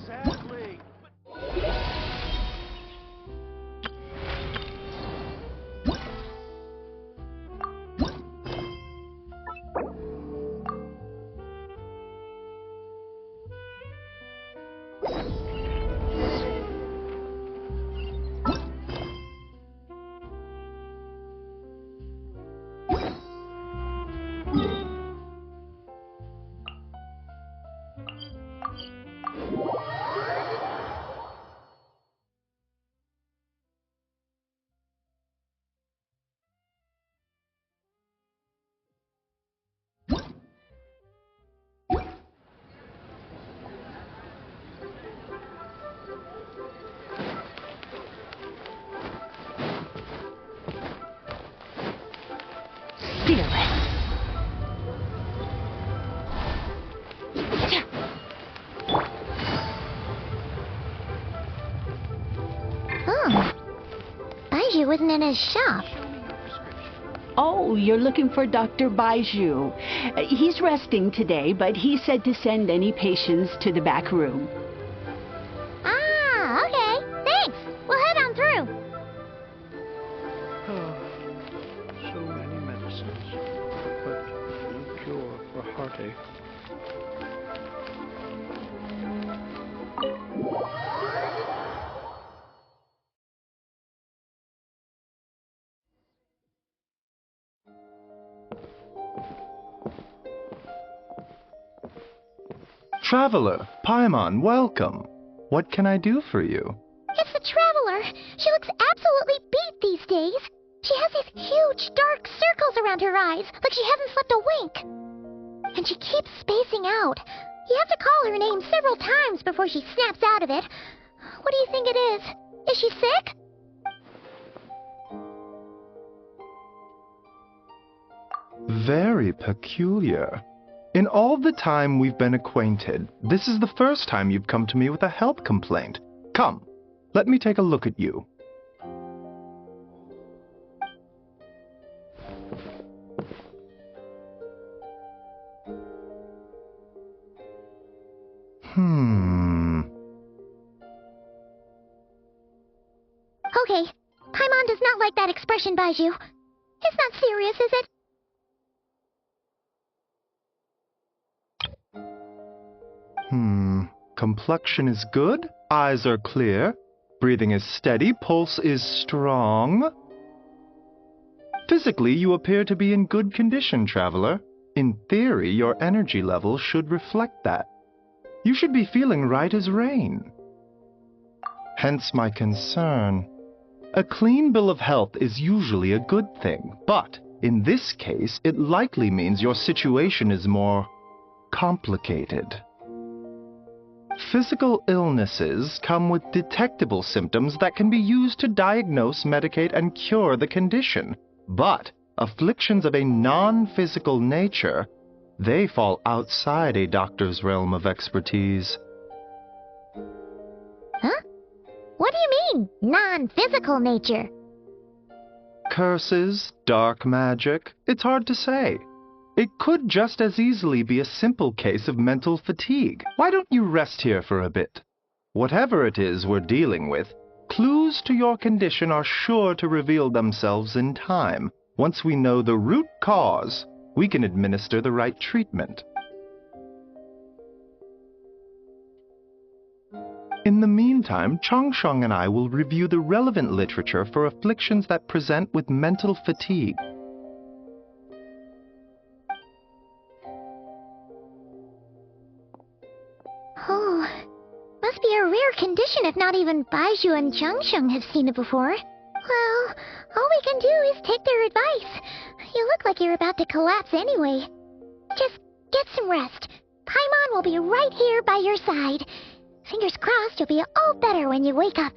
Exactly. Oh, Baiju isn't in his shop. Oh, you're looking for Dr. Baiju. He's resting today, but he said to send any patients to the back room. Ah, okay. Thanks. We'll head on through. So many medicines, but no cure for heartache. Traveler, Paimon, welcome. What can I do for you? It's the Traveler. She looks absolutely beat these days. She has these huge, dark circles around her eyes, like she hasn't slept a wink. And she keeps spacing out. You have to call her name several times before she snaps out of it. What do you think it is? Is she sick? Very peculiar. In all the time we've been acquainted, this is the first time you've come to me with a health complaint. Come, let me take a look at you. Okay, Paimon does not like that expression, Baiju. It's not serious, is it? Complexion is good, eyes are clear, breathing is steady, pulse is strong. Physically, you appear to be in good condition, Traveler. In theory, your energy level should reflect that. You should be feeling right as rain. Hence my concern. A clean bill of health is usually a good thing, but in this case, it likely means your situation is more complicated. Physical illnesses come with detectable symptoms that can be used to diagnose, medicate, and cure the condition. But afflictions of a non-physical nature, they fall outside a doctor's realm of expertise. Huh? What do you mean, non-physical nature? Curses, dark magic, it's hard to say. It could just as easily be a simple case of mental fatigue. Why don't you rest here for a bit? Whatever it is we're dealing with, clues to your condition are sure to reveal themselves in time. Once we know the root cause, we can administer the right treatment. In the meantime, Changsheng and I will review the relevant literature for afflictions that present with mental fatigue. Oh, must be a rare condition if not even Baiju and Changsheng have seen it before. Well, all we can do is take their advice. You look like you're about to collapse anyway. Just get some rest. Paimon will be right here by your side. Fingers crossed you'll be all better when you wake up.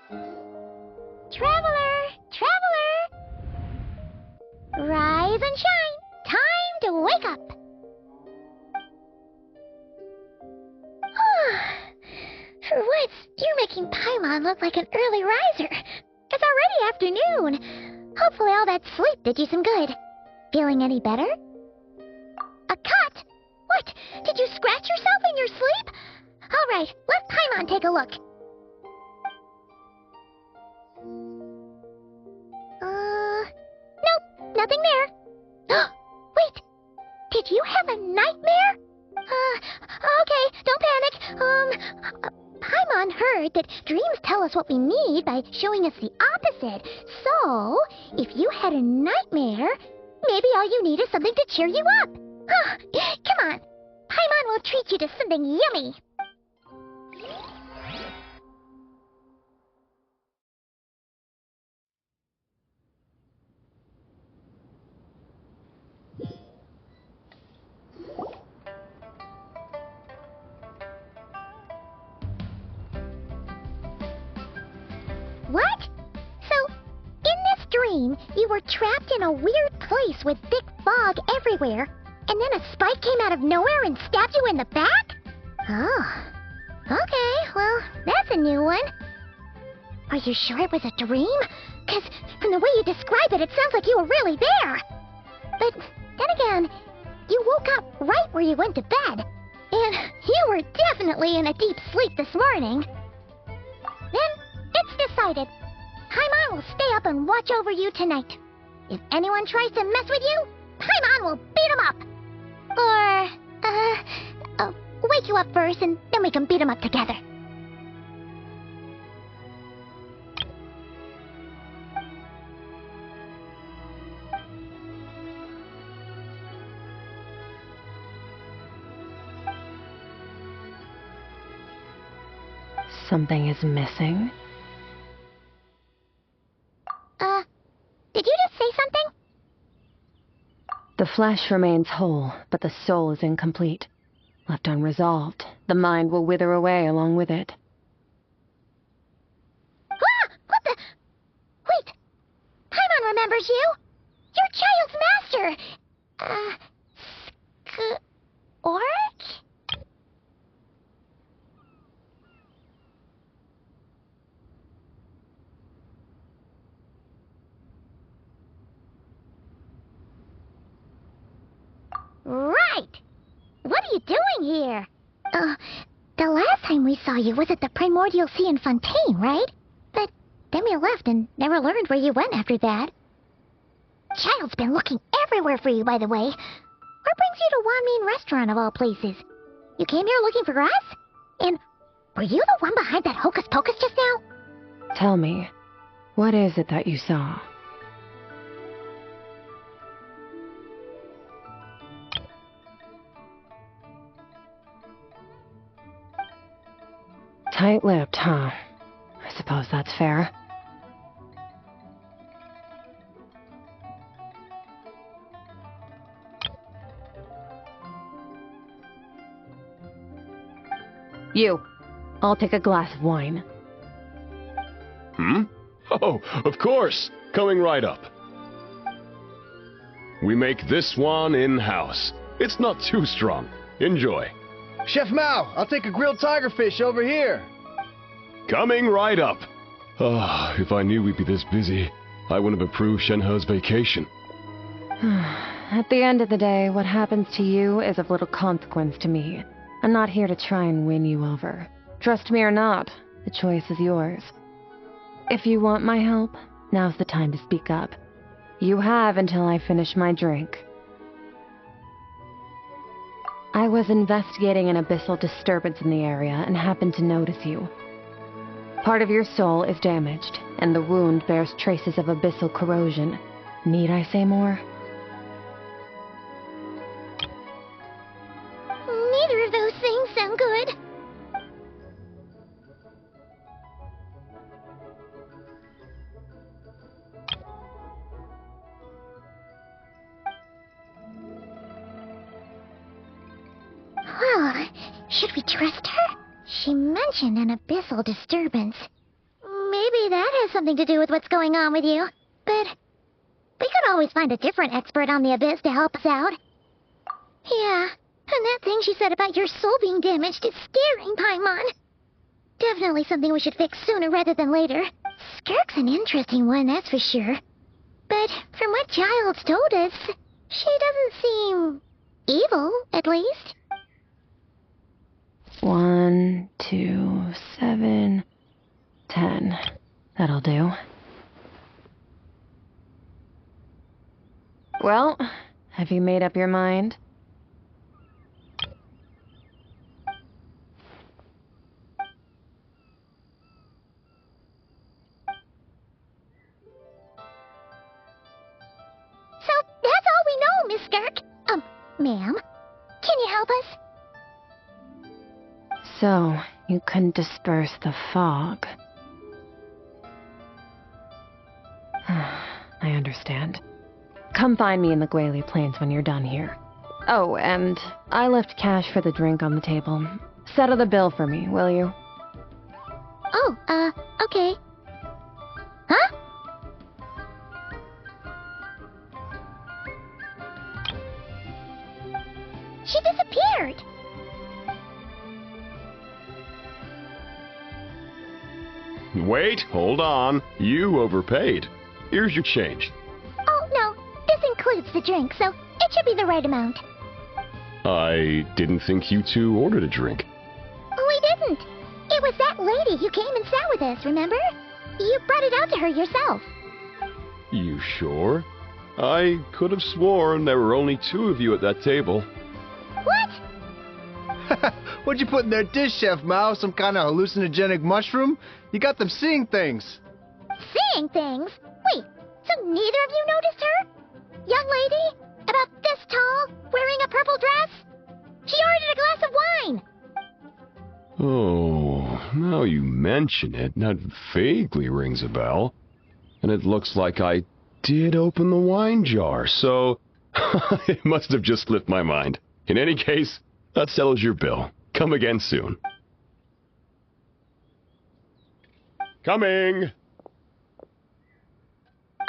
Traveler! Traveler! Rise and shine! Time to wake up! For once, you're making Paimon look like an early riser. It's already afternoon. Hopefully all that sleep did you some good. Feeling any better? A cut? What? Did you scratch yourself in your sleep? All right, let Paimon take a look. Nope, nothing there. Wait, did you have a nightmare? Okay, don't panic. Paimon heard that dreams tell us what we need by showing us the opposite. So, if you had a nightmare, maybe all you need is something to cheer you up. Come on, Paimon will treat you to something yummy. What? So, in this dream, you were trapped in a weird place with thick fog everywhere, and then a spike came out of nowhere and stabbed you in the back? Oh. Okay, well, that's a new one. Are you sure it was a dream? 'Cause from the way you describe it, it sounds like you were really there. But then again, you woke up right where you went to bed, and you were definitely in a deep sleep this morning. Then, it's decided. Paimon will stay up and watch over you tonight. If anyone tries to mess with you, Paimon will beat him up. Or, wake you up first, and then we can beat him up together. Something is missing. Did you just say something? The flesh remains whole, but the soul is incomplete. Left unresolved, the mind will wither away along with it. Ah! What the? Wait! Paimon remembers you! Your child's master! Skirk? Right! What are you doing here? The last time we saw you was at the Primordial Sea in Fontaine, right? But then we left and never learned where you went after that. Child's been looking everywhere for you, by the way. What brings you to Wanmean Restaurant of all places? You came here looking for us? And were you the one behind that hocus pocus just now? Tell me, what is it that you saw? Tight-lipped, huh? I suppose that's fair. You. I'll take a glass of wine. Oh, of course. Coming right up. We make this one in-house. It's not too strong. Enjoy. Chef Mao, I'll take a grilled tigerfish over here. Coming right up. If I knew we'd be this busy, I wouldn't have approved Shenhe's vacation. At the end of the day, what happens to you is of little consequence to me. I'm not here to try and win you over. Trust me or not, the choice is yours. If you want my help, now's the time to speak up. You have until I finish my drink. I was investigating an abyssal disturbance in the area and happened to notice you. Part of your soul is damaged, and the wound bears traces of abyssal corrosion. Need I say more? Neither of those things sound good. Well, should we trust her? She mentioned an abyssal disturbance. Maybe that has something to do with what's going on with you. But we could always find a different expert on the abyss to help us out. Yeah, and that thing she said about your soul being damaged is scaring, Paimon. Definitely something we should fix sooner rather than later. Skirk's an interesting one, that's for sure. But from what Giles told us, she doesn't seem evil, at least. 1, 2, 7, 10. That'll do. Well, have you made up your mind? So, that's all we know, Miss Skirk. Ma'am, can you help us? So, you can disperse the fog. I understand. Come find me in the Gwali Plains when you're done here. Oh, and I left cash for the drink on the table. Settle the bill for me, will you? Oh, okay. Huh? She disappeared! Wait, hold on. You overpaid. Here's your change. Oh, no. This includes the drink, so it should be the right amount. I didn't think you two ordered a drink. We didn't. It was that lady who came and sat with us, remember? You brought it out to her yourself. You sure? I could have sworn there were only 2 of you at that table. What? What'd you put in their dish, Chef Mao? Some kind of hallucinogenic mushroom? You got them seeing things. Seeing things? Wait, so neither of you noticed her? Young lady? About this tall? Wearing a purple dress? She ordered a glass of wine! Oh, now you mention it, that vaguely rings a bell. And it looks like I did open the wine jar, so it must have just slipped my mind. In any case, that settles your bill. Come again soon. Coming!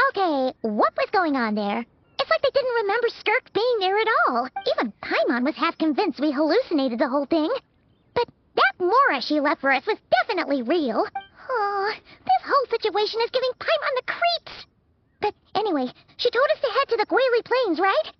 Okay, what was going on there? It's like they didn't remember Skirk being there at all. Even Paimon was half convinced we hallucinated the whole thing. But that Mora she left for us was definitely real. Oh, this whole situation is giving Paimon the creeps. But anyway, she told us to head to the Gwali Plains, right?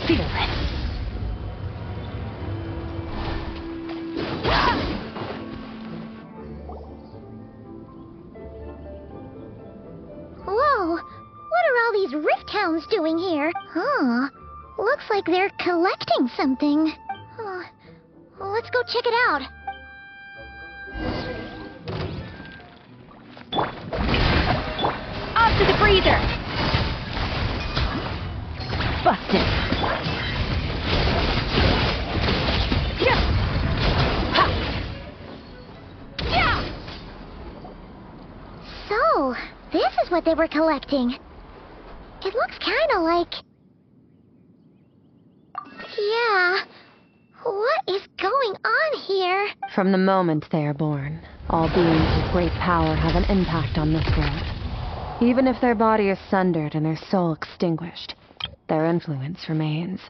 Feel it. Whoa, what are all these rift hounds doing here? Huh, looks like they're collecting something. Huh. Well, let's go check it out. Off to the breather! Busted! So, this is what they were collecting. It looks kind of like... Yeah, what is going on here? From the moment they are born, all beings with great power have an impact on this world. Even if their body is sundered and their soul extinguished, their influence remains.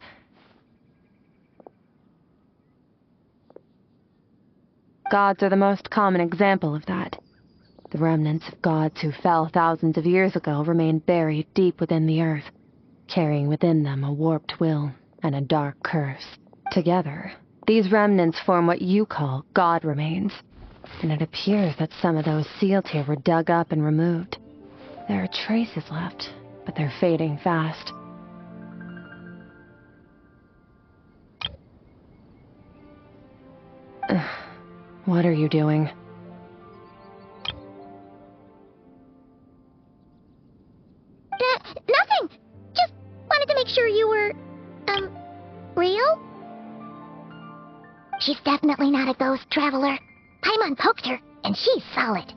Gods are the most common example of that. The remnants of gods who fell thousands of years ago remain buried deep within the earth, carrying within them a warped will and a dark curse. Together, these remnants form what you call god remains, and it appears that some of those sealed here were dug up and removed. There are traces left, but they're fading fast. What are you doing? Nothing! Just wanted to make sure you were, real? She's definitely not a ghost, Traveler. Paimon poked her, and she's solid.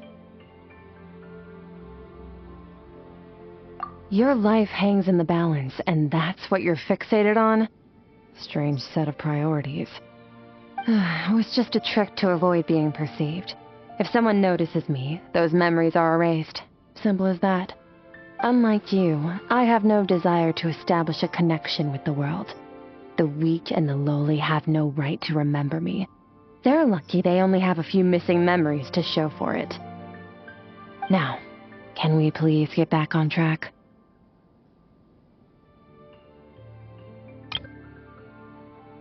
Your life hangs in the balance, and that's what you're fixated on? Strange set of priorities. It was just a trick to avoid being perceived. If someone notices me, those memories are erased. Simple as that. Unlike you, I have no desire to establish a connection with the world. The weak and the lowly have no right to remember me. They're lucky they only have a few missing memories to show for it. Now, can we please get back on track?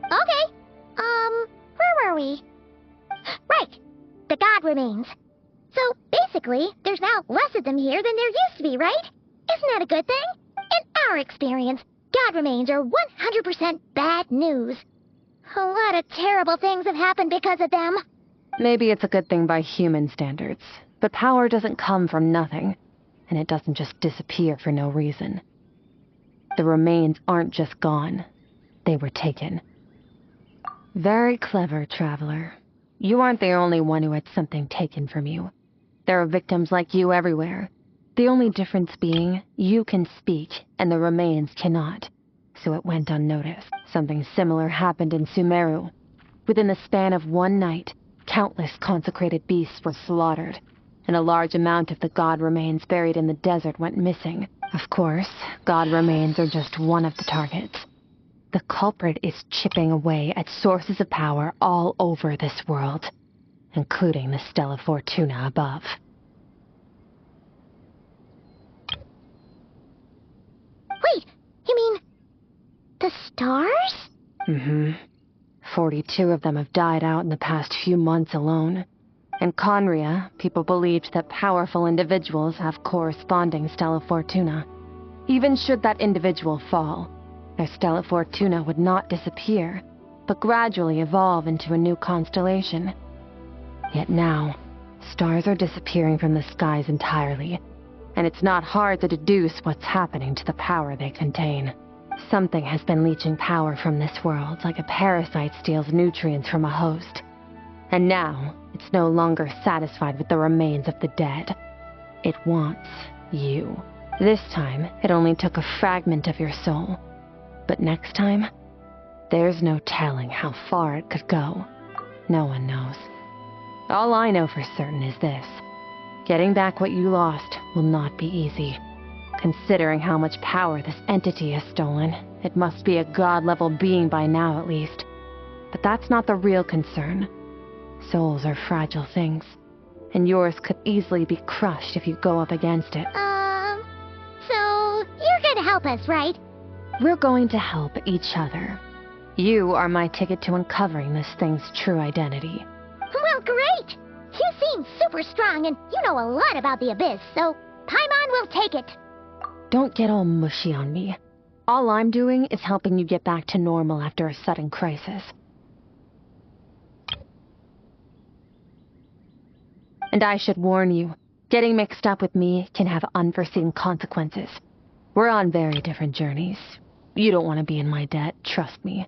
Okay. Where were we? Right. The god remains. So, basically, there's now less of them here than there used to be, right? Isn't that a good thing? In our experience, god remains are 100% bad news. A lot of terrible things have happened because of them. Maybe it's a good thing by human standards, but power doesn't come from nothing, and it doesn't just disappear for no reason. The remains aren't just gone. They were taken. Very clever, Traveler. You aren't the only one who had something taken from you. There are victims like you everywhere. The only difference being, you can speak, and the remains cannot. So it went unnoticed. Something similar happened in Sumeru. Within the span of one night, countless consecrated beasts were slaughtered, and a large amount of the god remains buried in the desert went missing. Of course, god remains are just one of the targets. The culprit is chipping away at sources of power all over this world, including the Stella Fortuna above. Wait, you mean... the stars? Mm-hmm. 42 of them have died out in the past few months alone. In Conria, people believed that powerful individuals have corresponding Stella Fortuna. Even should that individual fall, their Stella Fortuna would not disappear, but gradually evolve into a new constellation. Yet now, stars are disappearing from the skies entirely, and it's not hard to deduce what's happening to the power they contain. Something has been leeching power from this world like a parasite steals nutrients from a host. And now, it's no longer satisfied with the remains of the dead. It wants you. This time, it only took a fragment of your soul. But next time, there's no telling how far it could go. No one knows. All I know for certain is this. Getting back what you lost will not be easy. Considering how much power this entity has stolen, it must be a god-level being by now at least. But that's not the real concern. Souls are fragile things, and yours could easily be crushed if you go up against it. So you're gonna help us, right? We're going to help each other. You are my ticket to uncovering this thing's true identity. Well, great! You seem super strong, and you know a lot about the Abyss, so Paimon will take it. Don't get all mushy on me. All I'm doing is helping you get back to normal after a sudden crisis. And I should warn you, getting mixed up with me can have unforeseen consequences. We're on very different journeys. You don't want to be in my debt, trust me.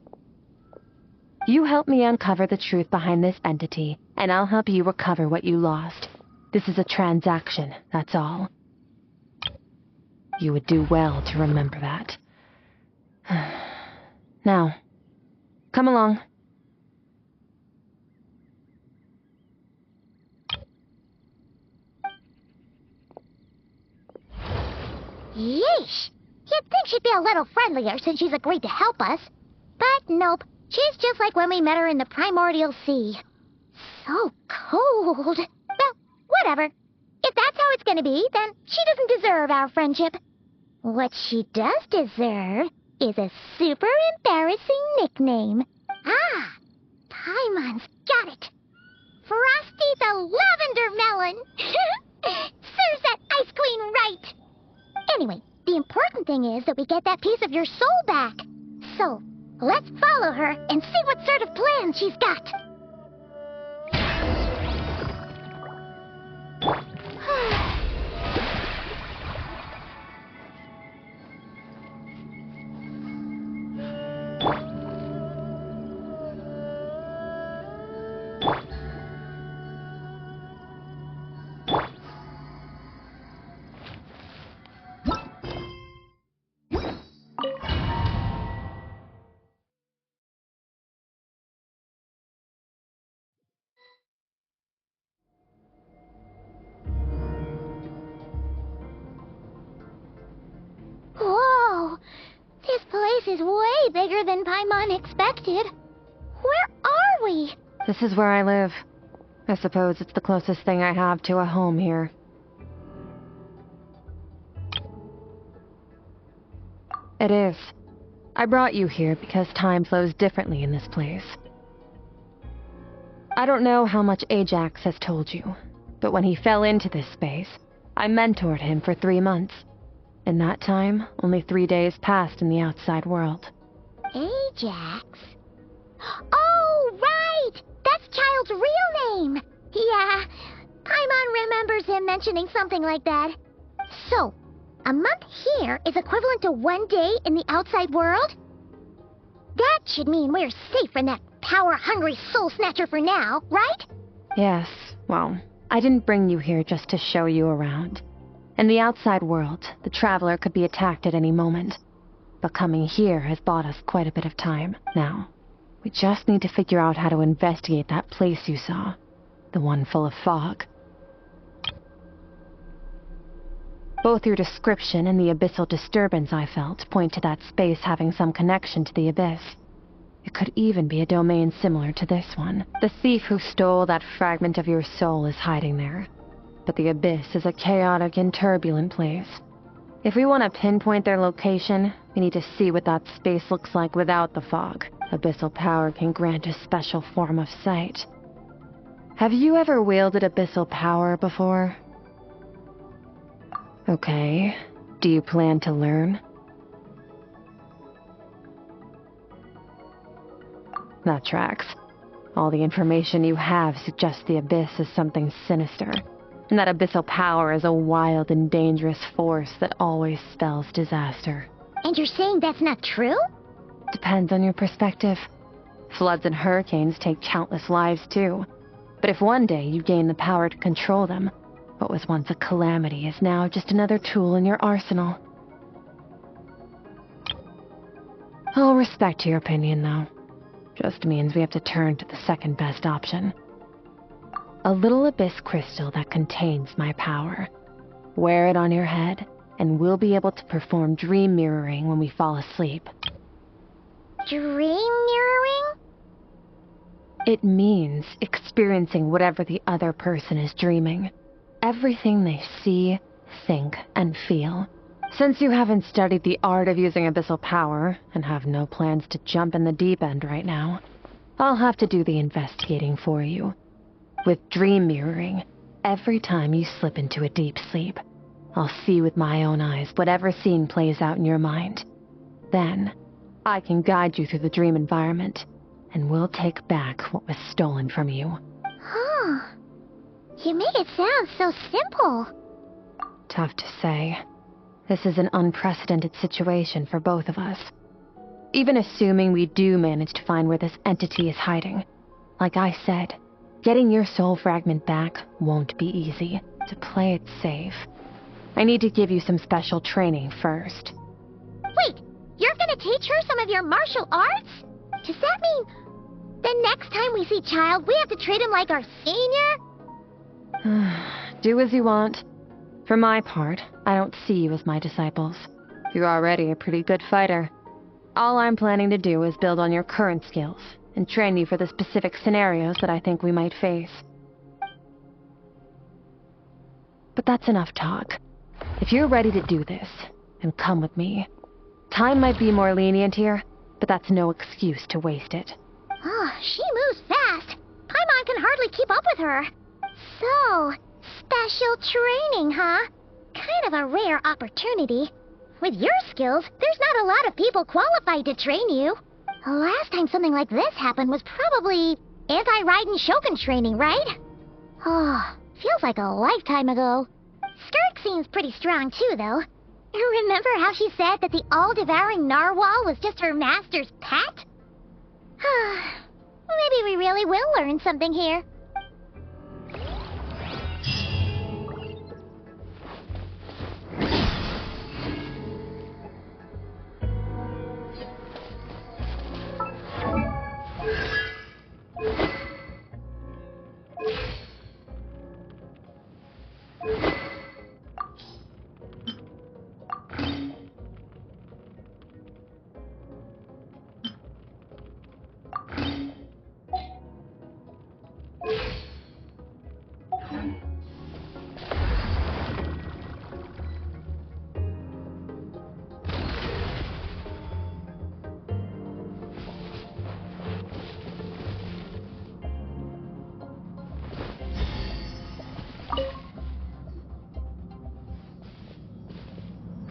You help me uncover the truth behind this entity, and I'll help you recover what you lost. This is a transaction, that's all. You would do well to remember that. Now, come along. Yeesh! You'd think she'd be a little friendlier since she's agreed to help us. But nope, she's just like when we met her in the primordial sea. So cold. Well, whatever. If be, then she doesn't deserve our friendship. What she does deserve is a super embarrassing nickname. Ah, Paimon's got it. Frosty the Lavender Melon. Serves that Ice Queen right. Anyway, the important thing is that we get that piece of your soul back. So, let's follow her and see what sort of plan she's got. Whoa! This place is way bigger than Paimon expected. Where are we? This is where I live. I suppose it's the closest thing I have to a home here. It is. I brought you here because time flows differently in this place. I don't know how much Ajax has told you, but when he fell into this space, I mentored him for 3 months. In that time, only 3 days passed in the outside world. Ajax? Oh, right! That's Child's real name! Yeah, Paimon remembers him mentioning something like that. So, a month here is equivalent to 1 day in the outside world? That should mean we're safe from that power-hungry soul snatcher for now, right? Yes, well, I didn't bring you here just to show you around. In the outside world, the Traveler could be attacked at any moment. But coming here has bought us quite a bit of time. Now, we just need to figure out how to investigate that place you saw. The one full of fog. Both your description and the abyssal disturbance I felt point to that space having some connection to the abyss. It could even be a domain similar to this one. The thief who stole that fragment of your soul is hiding there. But the abyss is a chaotic and turbulent place. If we want to pinpoint their location, we need to see what that space looks like without the fog. Abyssal power can grant a special form of sight. Have you ever wielded abyssal power before? Okay. Do you plan to learn? That tracks. All the information you have suggests the abyss is something sinister. And that abyssal power is a wild and dangerous force that always spells disaster. And you're saying that's not true? Depends on your perspective. Floods and hurricanes take countless lives too. But if one day you gain the power to control them, what was once a calamity is now just another tool in your arsenal. I'll respect your opinion, though. Just means we have to turn to the second best option. A little abyss crystal that contains my power. Wear it on your head, and we'll be able to perform dream mirroring when we fall asleep. Dream mirroring? It means experiencing whatever the other person is dreaming. Everything they see, think, and feel. Since you haven't studied the art of using abyssal power, and have no plans to jump in the deep end right now, I'll have to do the investigating for you. With dream mirroring, every time you slip into a deep sleep, I'll see with my own eyes whatever scene plays out in your mind. Then, I can guide you through the dream environment, and we'll take back what was stolen from you. Huh. You made it sound so simple. Tough to say. This is an unprecedented situation for both of us. Even assuming we do manage to find where this entity is hiding, like I said, getting your soul fragment back won't be easy. To play it safe, I need to give you some special training first. Wait, you're gonna teach her some of your martial arts? Does that mean the next time we see Child, we have to treat him like our senior? Do as you want. For my part, I don't see you as my disciples. You're already a pretty good fighter. All I'm planning to do is build on your current skills, and train you for the specific scenarios that I think we might face. But that's enough talk. If you're ready to do this, then come with me. Time might be more lenient here, but that's no excuse to waste it. Oh, she moves fast. Paimon can hardly keep up with her. So, special training, huh? Kind of a rare opportunity. With your skills, there's not a lot of people qualified to train you. The last time something like this happened was probably anti-Raiden Shogun training, right? Oh, feels like a lifetime ago. Skirk seems pretty strong too, though. Remember how she said that the all-devouring narwhal was just her master's pet? Maybe we really will learn something here.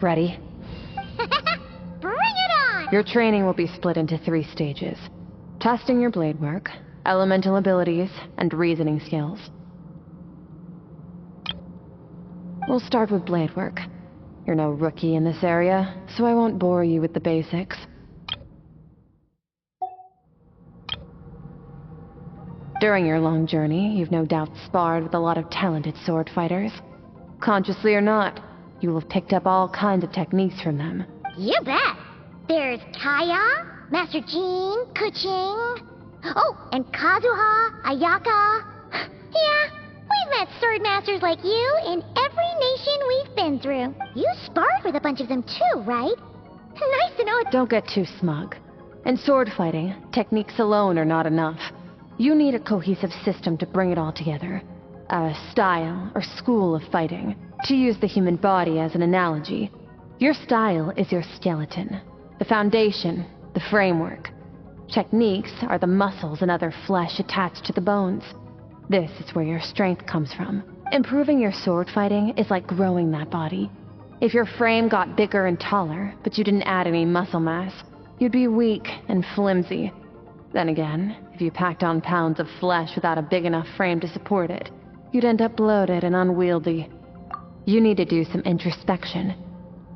Ready? Bring it on! Your training will be split into 3 stages. Testing your blade work, elemental abilities, and reasoning skills. We'll start with blade work. You're no rookie in this area, so I won't bore you with the basics. During your long journey, you've no doubt sparred with a lot of talented sword fighters. Consciously or not, you will have picked up all kinds of techniques from them. You bet! There's Kaya, Master Jean, Kuching... Oh, and Kazuha, Ayaka... Yeah, we've met sword masters like you in every nation we've been through. You sparred with a bunch of them too, right? Nice to know it's... Don't get too smug. In sword fighting, techniques alone are not enough. You need a cohesive system to bring it all together. A style or school of fighting. To use the human body as an analogy, your style is your skeleton, the foundation, the framework. Techniques are the muscles and other flesh attached to the bones. This is where your strength comes from. Improving your sword fighting is like growing that body. If your frame got bigger and taller, but you didn't add any muscle mass, you'd be weak and flimsy. Then again, if you packed on pounds of flesh without a big enough frame to support it, you'd end up bloated and unwieldy. You need to do some introspection.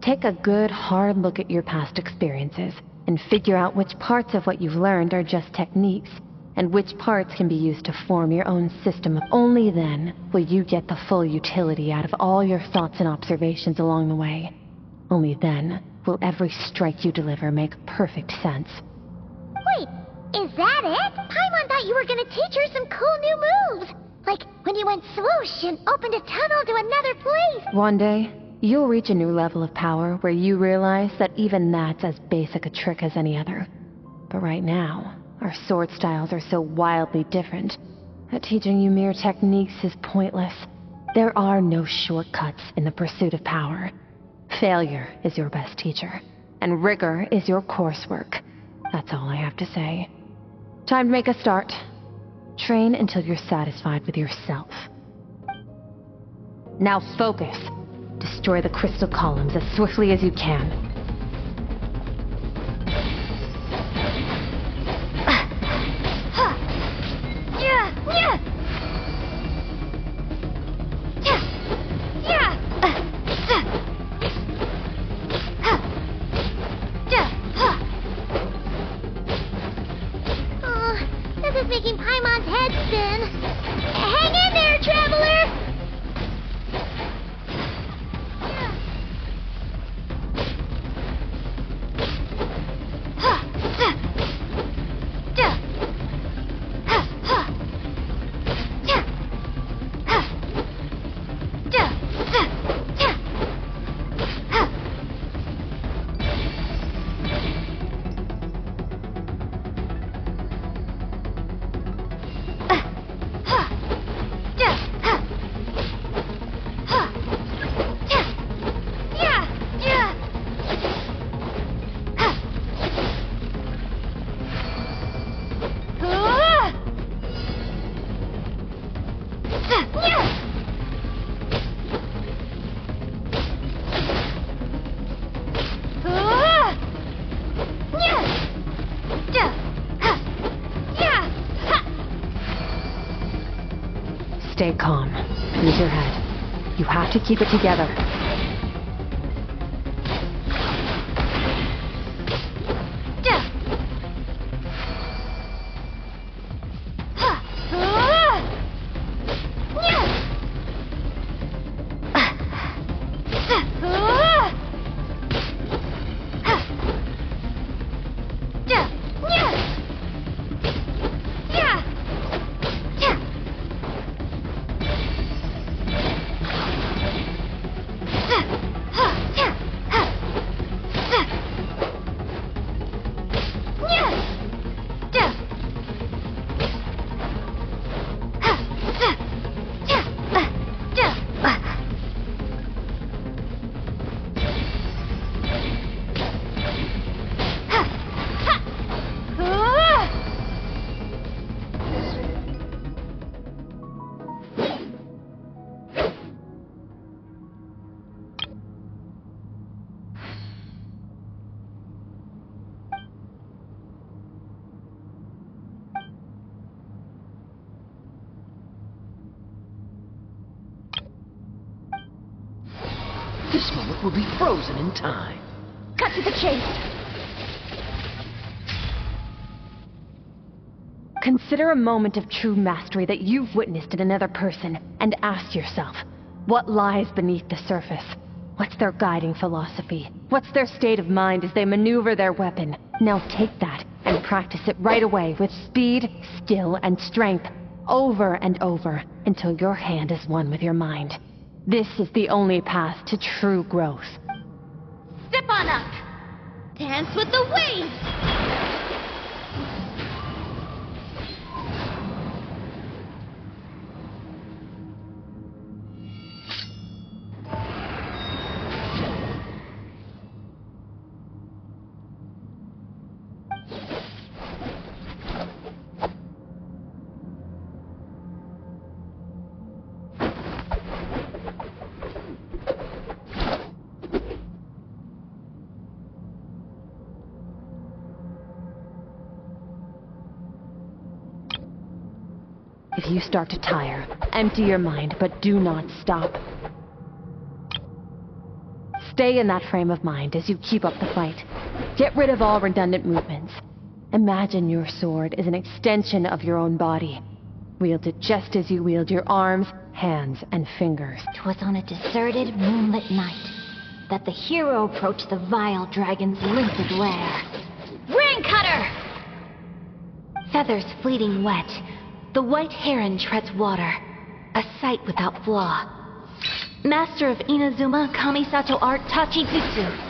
Take a good, hard look at your past experiences and figure out which parts of what you've learned are just techniques, and which parts can be used to form your own system. Only then will you get the full utility out of all your thoughts and observations along the way. Only then will every strike you deliver make perfect sense. Wait, is that it? Paimon thought you were gonna teach her some cool new moves! Like when you went swoosh and opened a tunnel to another place! One day, you'll reach a new level of power where you realize that even that's as basic a trick as any other. But right now, our sword styles are so wildly different that teaching you mere techniques is pointless. There are no shortcuts in the pursuit of power. Failure is your best teacher, and rigor is your coursework. That's all I have to say. Time to make a start. Train until you're satisfied with yourself. Now focus. Destroy the crystal columns as swiftly as you can. This is making Paimon's head spin. Hang in there, traveler! Stay calm. Use your head. You have to keep it together. This moment will be frozen in time. Cut to the chase. Consider a moment of true mastery that you've witnessed in another person, and ask yourself, what lies beneath the surface? What's their guiding philosophy? What's their state of mind as they maneuver their weapon? Now take that and practice it right away with speed, skill, and strength, over and over, until your hand is one with your mind. This is the only path to true growth. Step on up. Dance with the waves. If you start to tire, empty your mind, but do not stop. Stay in that frame of mind as you keep up the fight. Get rid of all redundant movements. Imagine your sword is an extension of your own body. Wield it just as you wield your arms, hands, and fingers. 'Twas on a deserted, moonlit night that the hero approached the vile dragon's limpid lair. Ring cutter! Feathers fleeting wet, the white heron treads water, a sight without flaw. Master of Inazuma Kamisato art Tachijutsu.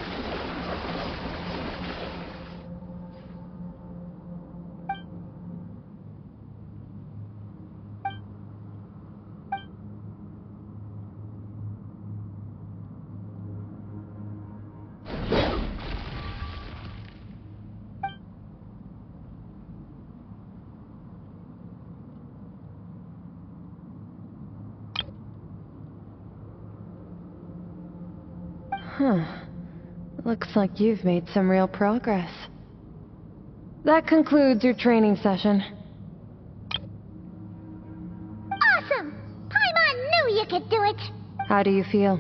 Huh. Looks like you've made some real progress. That concludes your training session. Awesome! Paimon knew you could do it! How do you feel?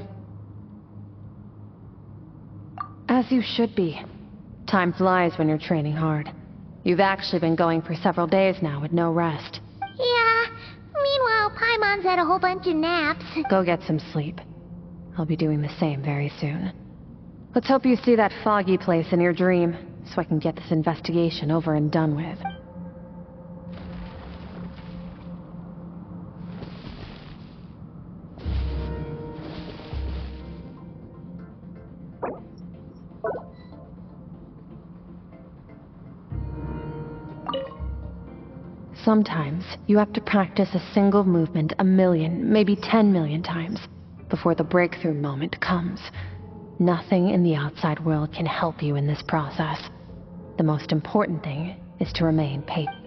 As you should be. Time flies when you're training hard. You've actually been going for several days now with no rest. Yeah. Meanwhile, Paimon's had a whole bunch of naps. Go get some sleep. I'll be doing the same very soon. Let's hope you see that foggy place in your dream, so I can get this investigation over and done with. Sometimes, you have to practice a single movement 1 million, maybe 10 million times, before the breakthrough moment comes. Nothing in the outside world can help you in this process. The most important thing is to remain patient.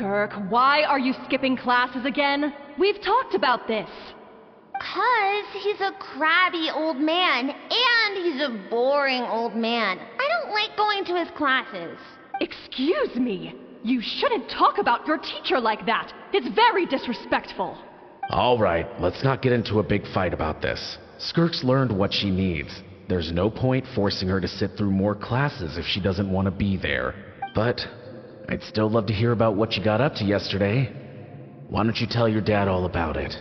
Skirk, why are you skipping classes again? We've talked about this. 'Cause he's a crabby old man, and he's a boring old man. I don't like going to his classes. Excuse me. You shouldn't talk about your teacher like that. It's very disrespectful. All right, let's not get into a big fight about this. Skirk's learned what she needs. There's no point forcing her to sit through more classes if she doesn't want to be there. But I'd still love to hear about what you got up to yesterday. Why don't you tell your dad all about it?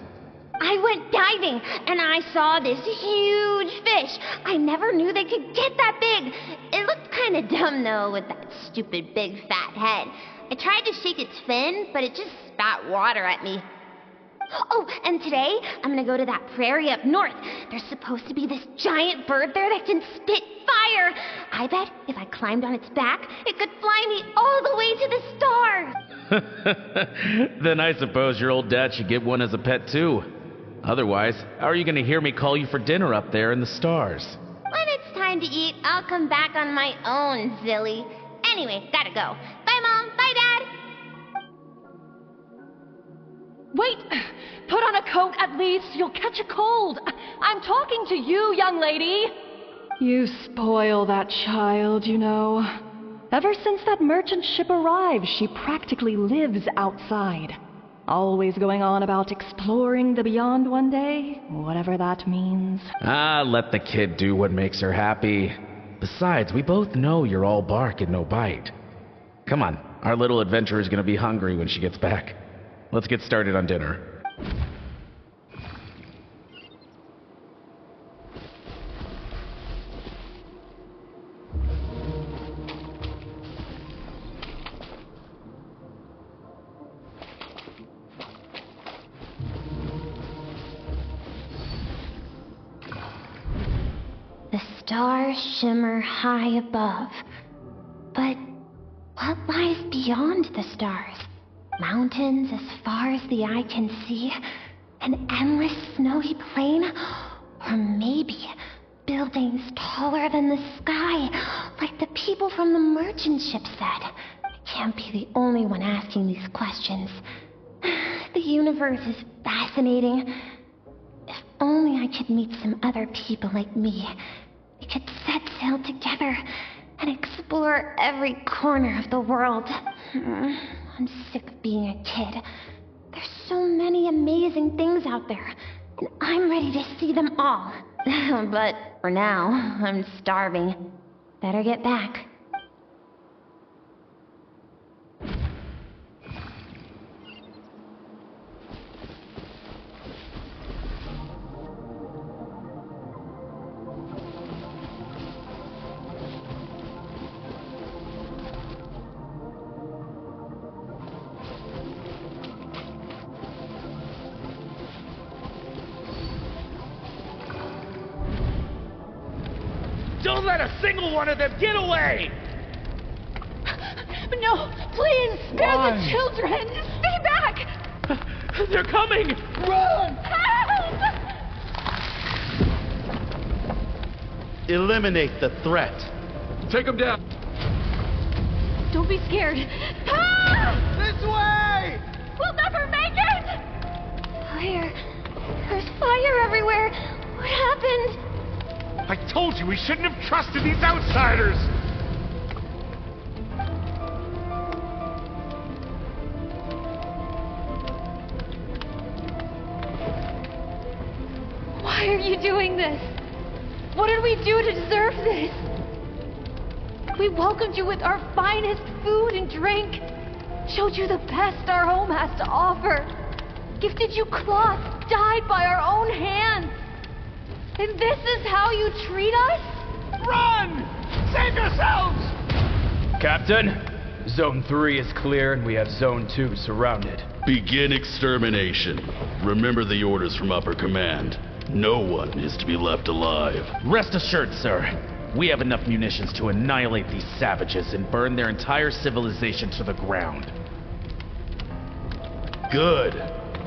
I went diving, and I saw this huge fish. I never knew they could get that big. It looked kind of dumb, though, with that stupid big fat head. I tried to shake its fin, but it just spat water at me. Oh, and today, I'm gonna go to that prairie up north. There's supposed to be this giant bird there that can spit fire. I bet if I climbed on its back, it could fly me all the way to the stars. Then I suppose your old dad should get one as a pet too. Otherwise, how are you going to hear me call you for dinner up there in the stars? When it's time to eat, I'll come back on my own, Zilly. Anyway, gotta go. Bye, Mom. Bye, Dad. Wait! Put on a coat at least. You'll catch a cold. I'm talking to you, young lady. You spoil that child, you know. Ever since that merchant ship arrived, she practically lives outside. Always going on about exploring the beyond one day, whatever that means. Let the kid do what makes her happy. Besides, we both know you're all bark and no bite. Come on, our little adventurer's gonna be hungry when she gets back. Let's get started on dinner. The stars shimmer high above. But what lies beyond the stars? Mountains as far as the eye can see? An endless snowy plain? Or maybe buildings taller than the sky, like the people from the merchant ship said? I can't be the only one asking these questions. The universe is fascinating. If only I could meet some other people like me. We could set sail together and explore every corner of the world. I'm sick of being a kid. There's so many amazing things out there, and I'm ready to see them all. But for now, I'm starving. Better get back. Don't let a single one of them get away! No, please, spare the children! Stay back! They're coming! Run! Help! Eliminate the threat. Take them down. Don't be scared. Ah! This way! We'll never make it! Fire. There's fire everywhere. What happened? I told you we shouldn't have trusted these outsiders! Why are you doing this? What did we do to deserve this? We welcomed you with our finest food and drink, showed you the best our home has to offer, gifted you cloth dyed by our own hands. And this is how you treat us? Run! Save yourselves! Captain, Zone 3 is clear and we have Zone 2 surrounded. Begin extermination. Remember the orders from upper command. No one is to be left alive. Rest assured, sir. We have enough munitions to annihilate these savages and burn their entire civilization to the ground. Good.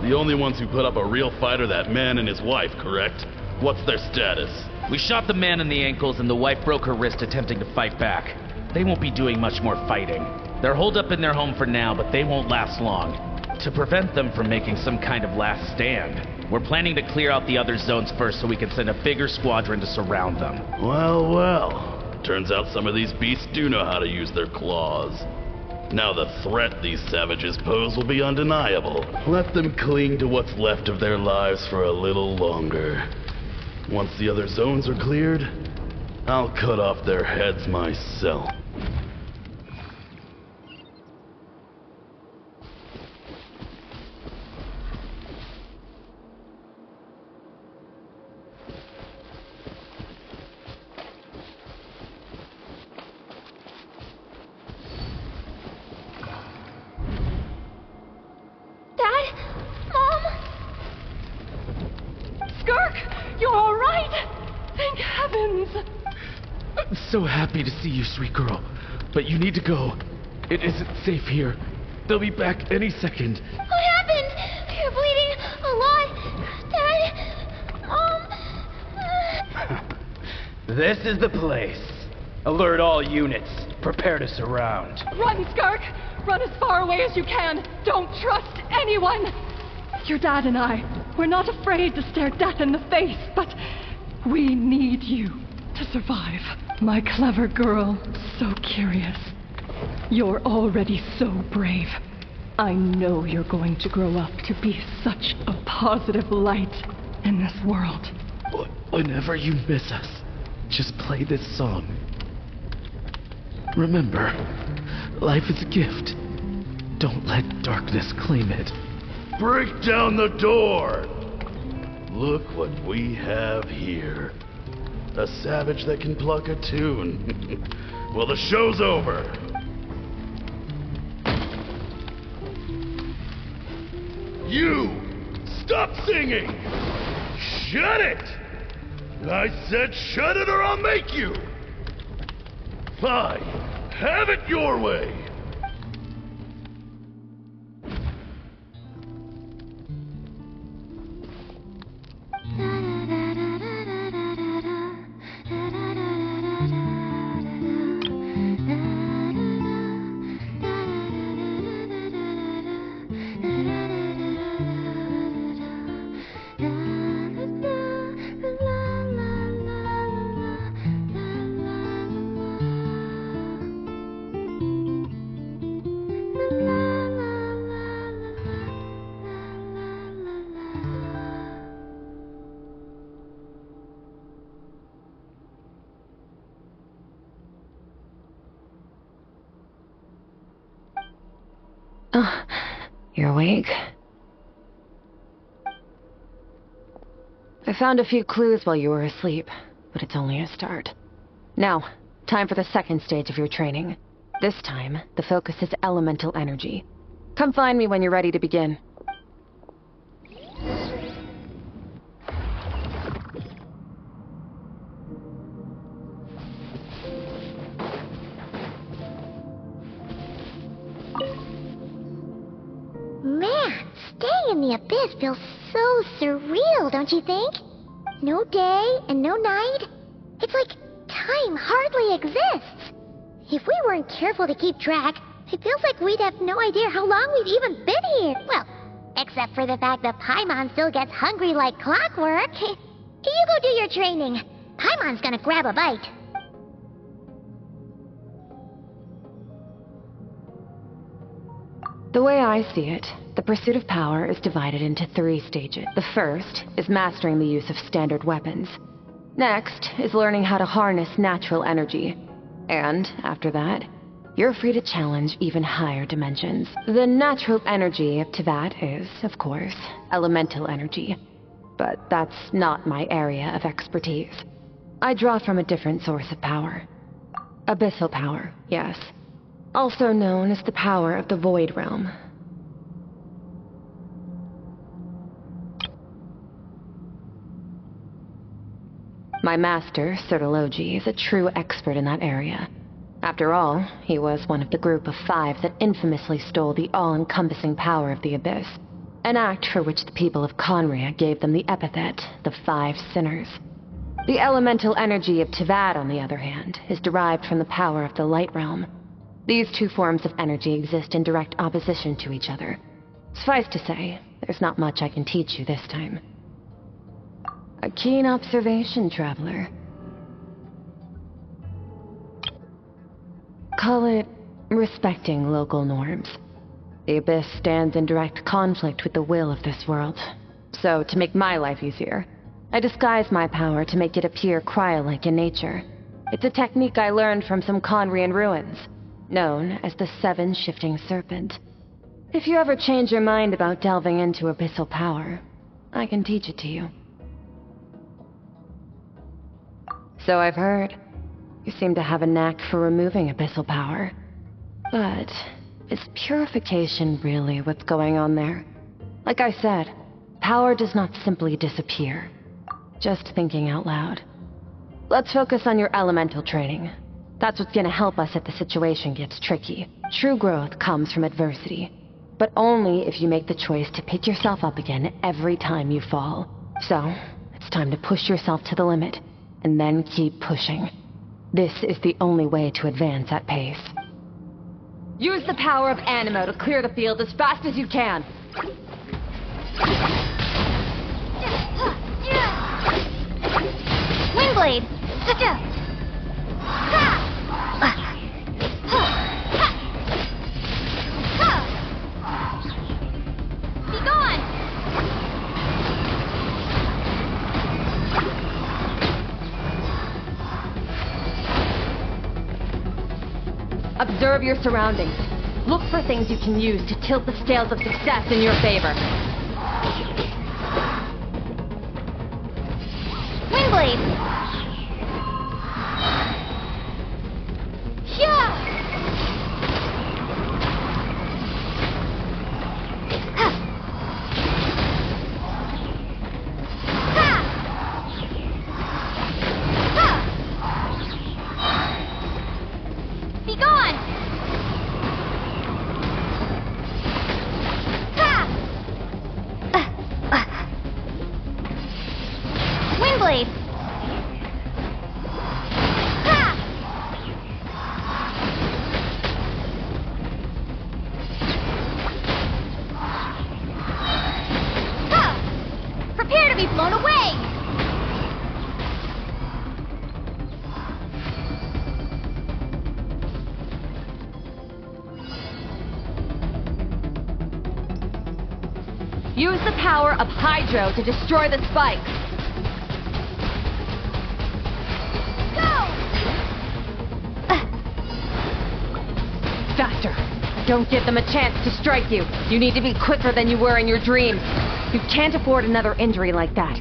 The only ones who put up a real fight are that man and his wife, correct? What's their status? We shot the man in the ankles and the wife broke her wrist attempting to fight back. They won't be doing much more fighting. They're holed up in their home for now, but they won't last long. To prevent them from making some kind of last stand, we're planning to clear out the other zones first so we can send a bigger squadron to surround them. Well, well. Turns out some of these beasts do know how to use their claws. Now the threat these savages pose will be undeniable. Let them cling to what's left of their lives for a little longer. Once the other zones are cleared, I'll cut off their heads myself. Dad? Mom? Skirk, you're all right? Thank heavens. I'm so happy to see you, sweet girl. But you need to go. It isn't safe here. They'll be back any second. What happened? You're bleeding a lot. Dad? Mom? This is the place. Alert all units. Prepare to surround. Run, Skirk! Run as far away as you can. Don't trust anyone. Your dad and I, we're not afraid to stare death in the face, but we need you to survive. My clever girl, so curious. You're already so brave. I know you're going to grow up to be such a positive light in this world. Whenever you miss us, just play this song. Remember, life is a gift. Don't let darkness claim it. Break down the door! Look what we have here. A savage that can pluck a tune. Well, the show's over. You! Stop singing! Shut it! I said shut it or I'll make you! Fine. Have it your way. Oh, you're awake? I found a few clues while you were asleep, but it's only a start. Now, time for the second stage of your training. This time, the focus is elemental energy. Come find me when you're ready to begin. Man, staying in the abyss feels so surreal, don't you think? No day and no night. It's like time hardly exists. If we weren't careful to keep track, it feels like we'd have no idea how long we've even been here. Well, except for the fact that Paimon still gets hungry like clockwork. You go do your training. Paimon's gonna grab a bite. The way I see it, the pursuit of power is divided into 3 stages. The first is mastering the use of standard weapons. Next is learning how to harness natural energy. And after that, you're free to challenge even higher dimensions. The natural energy of Teyvat is, of course, elemental energy. But that's not my area of expertise. I draw from a different source of power. Abyssal power, yes. Also known as the power of the Void Realm. My master, Sertologi, is a true expert in that area. After all, he was one of the group of 5 that infamously stole the all-encompassing power of the Abyss, an act for which the people of Conria gave them the epithet, the 5 Sinners. The elemental energy of Teyvat, on the other hand, is derived from the power of the Light Realm. These two forms of energy exist in direct opposition to each other. Suffice to say, there's not much I can teach you this time. A keen observation, traveler. Call it respecting local norms. The Abyss stands in direct conflict with the will of this world. So, to make my life easier, I disguise my power to make it appear cryo-like in nature. It's a technique I learned from some Conrian ruins, known as the Seven Shifting Serpent. If you ever change your mind about delving into abyssal power, I can teach it to you. So I've heard. You seem to have a knack for removing abyssal power. But is purification really what's going on there? Like I said, power does not simply disappear. Just thinking out loud. Let's focus on your elemental training. That's what's gonna help us if the situation gets tricky. True growth comes from adversity, but only if you make the choice to pick yourself up again every time you fall. So, it's time to push yourself to the limit, and then keep pushing. This is the only way to advance at pace. Use the power of Animo to clear the field as fast as you can. Windblade! Be gone! Observe your surroundings. Look for things you can use to tilt the scales of success in your favor. Windblade! Be gone! Windblade! Prepare to be blown away! Use the power of Hydro to destroy the spikes. Faster! Don't give them a chance to strike you. You need to be quicker than you were in your dreams. You can't afford another injury like that.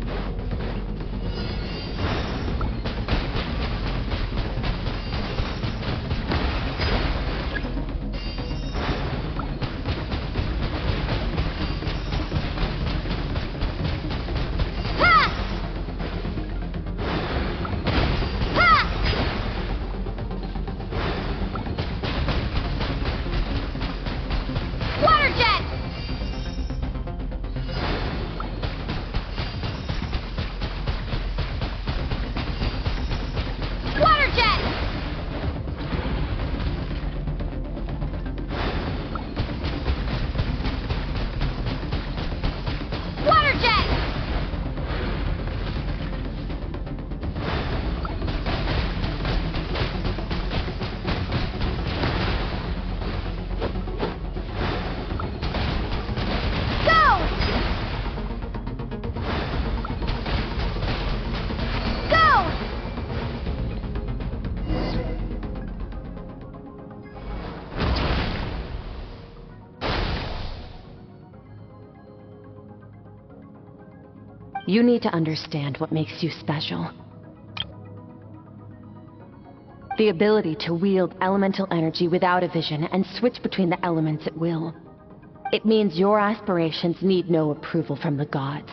You need to understand what makes you special. The ability to wield elemental energy without a vision and switch between the elements at will. It means your aspirations need no approval from the gods.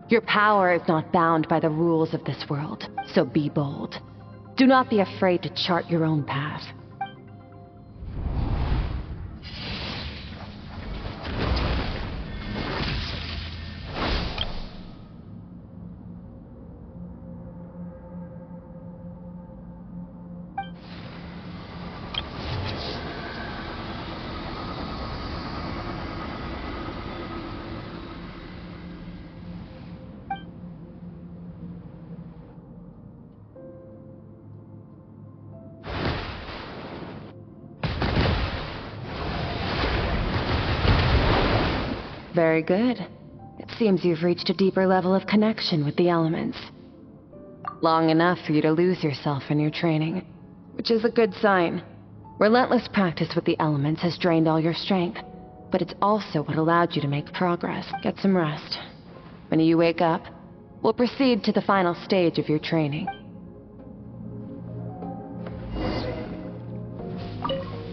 Your power is not bound by the rules of this world, so be bold. Do not be afraid to chart your own path. Very good. It seems you've reached a deeper level of connection with the elements. Long enough for you to lose yourself in your training, which is a good sign. Relentless practice with the elements has drained all your strength, but it's also what allowed you to make progress. Get some rest. When you wake up, we'll proceed to the final stage of your training.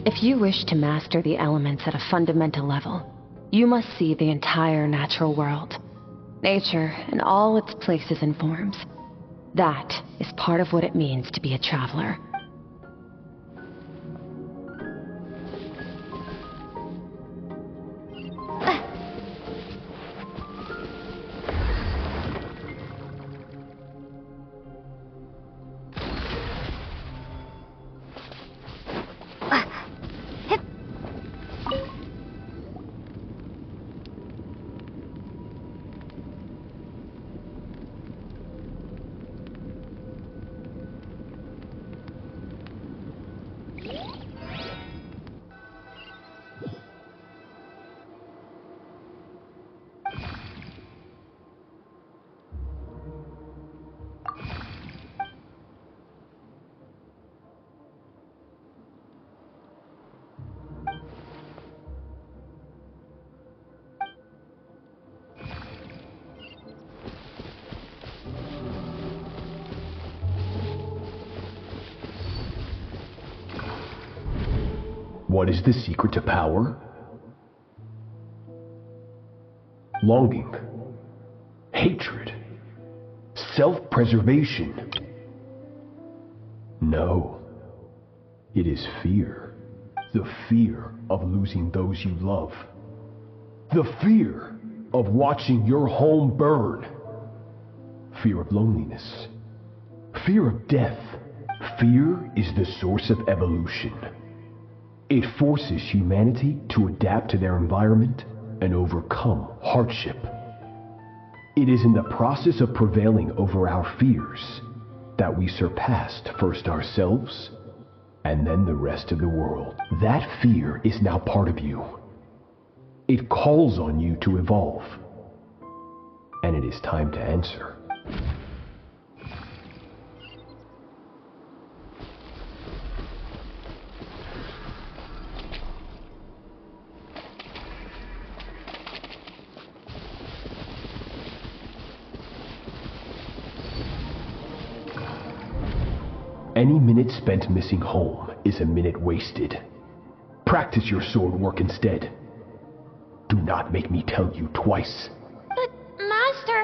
If you wish to master the elements at a fundamental level, you must see the entire natural world. Nature in all its places and forms. That is part of what it means to be a traveler. What is the secret to power? Longing, hatred, self-preservation. No, it is fear. The fear of losing those you love. The fear of watching your home burn. Fear of loneliness. Fear of death. Fear is the source of evolution. It forces humanity to adapt to their environment and overcome hardship. It is in the process of prevailing over our fears that we surpassed first ourselves and then the rest of the world. That fear is now part of you. It calls on you to evolve. And it is time to answer. Any minute spent missing home is a minute wasted. Practice your sword work instead. Do not make me tell you twice. But, Master,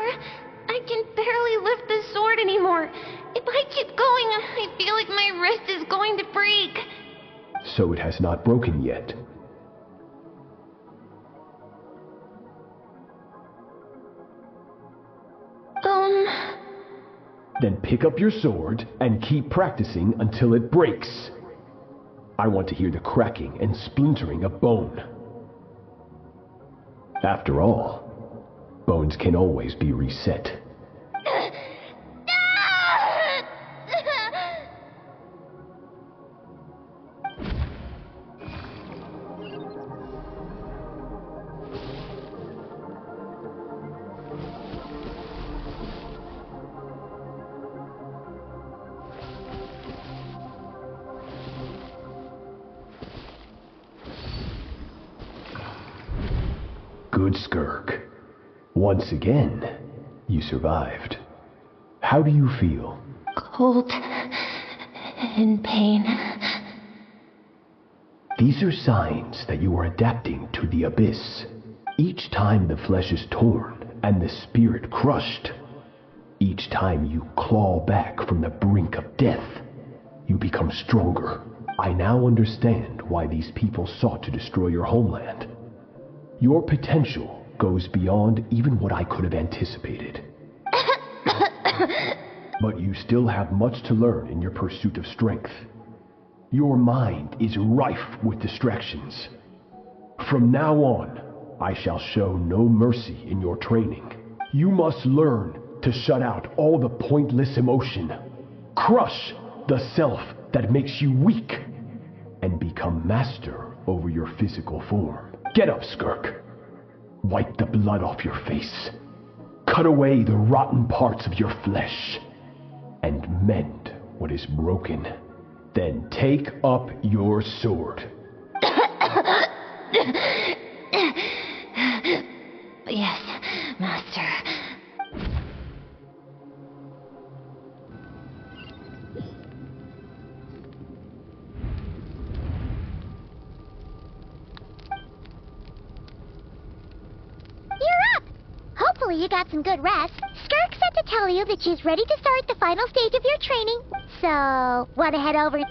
I can barely lift the sword anymore. If I keep going, I feel like my wrist is going to break. So it has not broken yet. Then pick up your sword and keep practicing until it breaks. I want to hear the cracking and splintering of bone. After all, bones can always be reset. Good, Skirk. Once again, you survived. How do you feel? Cold and pain. These are signs that you are adapting to the abyss. Each time the flesh is torn and the spirit crushed, each time you claw back from the brink of death, you become stronger. I now understand why these people sought to destroy your homeland. Your potential goes beyond even what I could have anticipated. But you still have much to learn in your pursuit of strength. Your mind is rife with distractions. From now on, I shall show no mercy in your training. You must learn to shut out all the pointless emotion. Crush the self that makes you weak. And become master over your physical form. Get up, Skirk. Wipe the blood off your face. Cut away the rotten parts of your flesh. And mend what is broken. Then take up your sword. Yes, Master. You're up! Hopefully you got some good rest. Skirk said to tell you that she's ready to start the final stage of your training. So, wanna head over?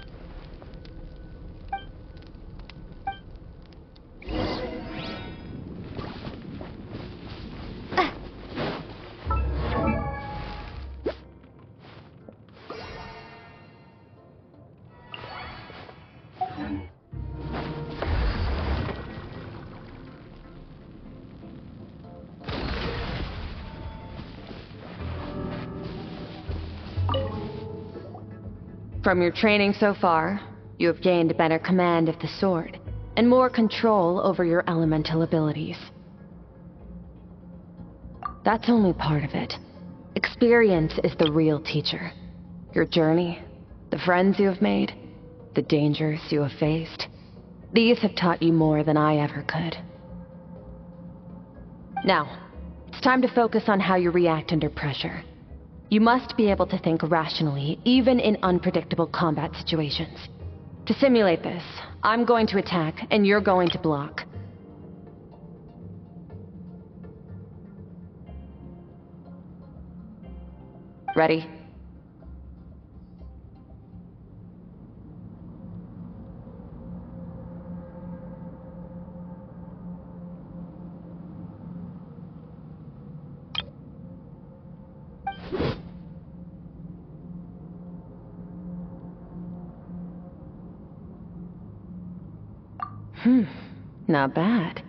From your training so far, you have gained better command of the sword, and more control over your elemental abilities. That's only part of it. Experience is the real teacher. Your journey, the friends you have made, the dangers you have faced, these have taught you more than I ever could. Now, it's time to focus on how you react under pressure. You must be able to think rationally, even in unpredictable combat situations. To simulate this, I'm going to attack, and you're going to block. Ready? Not bad.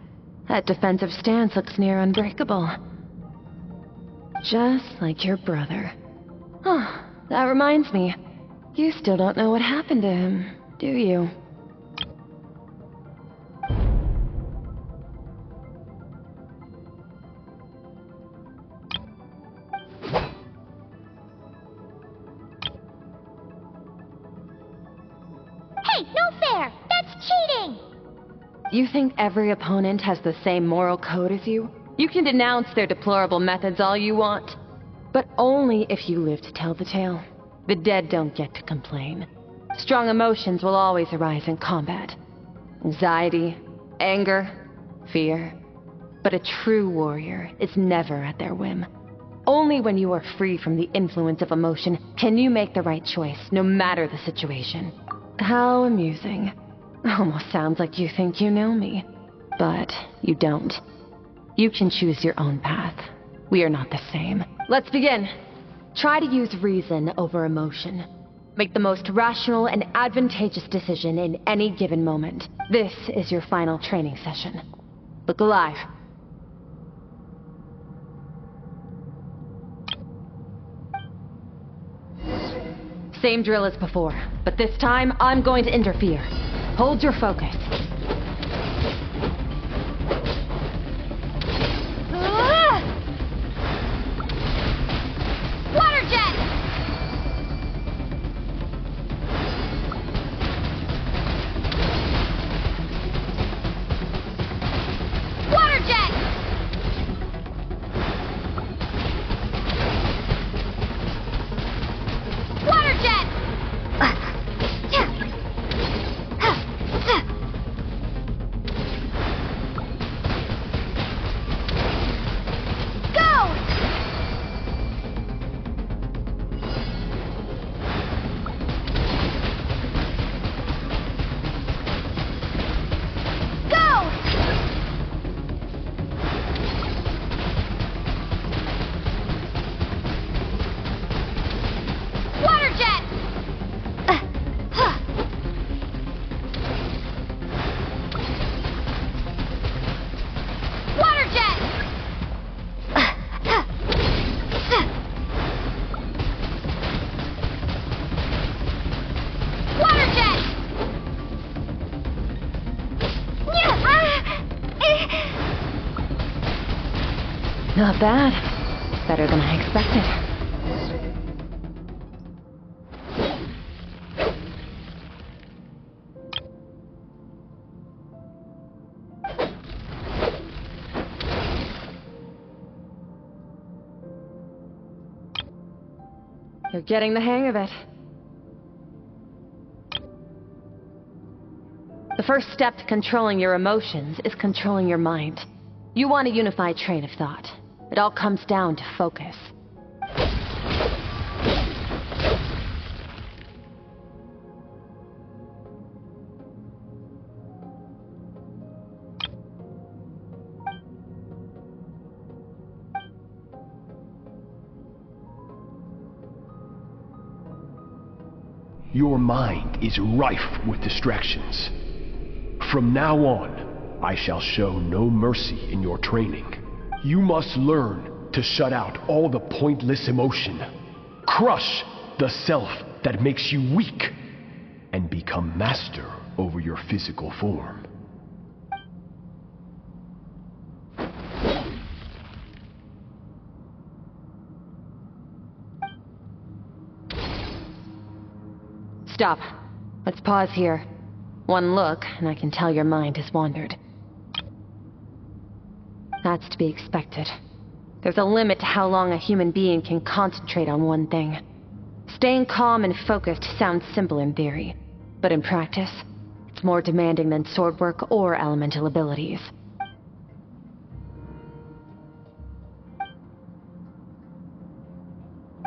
That defensive stance looks near unbreakable. Just like your brother. Oh, that reminds me. You still don't know what happened to him, do you? Hey, no fair! That's cheating! You think every opponent has the same moral code as you? You can denounce their deplorable methods all you want, but only if you live to tell the tale. The dead don't get to complain. Strong emotions will always arise in combat. Anxiety, anger, fear. But a true warrior is never at their whim. Only when you are free from the influence of emotion can you make the right choice, no matter the situation. How amusing. Almost sounds like you think you know me. But you don't. You can choose your own path. We are not the same. Let's begin. Try to use reason over emotion. Make the most rational and advantageous decision in any given moment. This is your final training session. Look alive. Same drill as before, but this time I'm going to interfere. Hold your focus. Water jet! Water jet! Water jet! Not bad. Better than I expected. You're getting the hang of it. The first step to controlling your emotions is controlling your mind. You want a unified train of thought. It all comes down to focus. Your mind is rife with distractions. From now on, I shall show no mercy in your training. You must learn to shut out all the pointless emotion. Crush the self that makes you weak, and become master over your physical form. Stop. Let's pause here. One look, and I can tell your mind has wandered. That's to be expected. There's a limit to how long a human being can concentrate on one thing. Staying calm and focused sounds simple in theory, but in practice, it's more demanding than sword work or elemental abilities.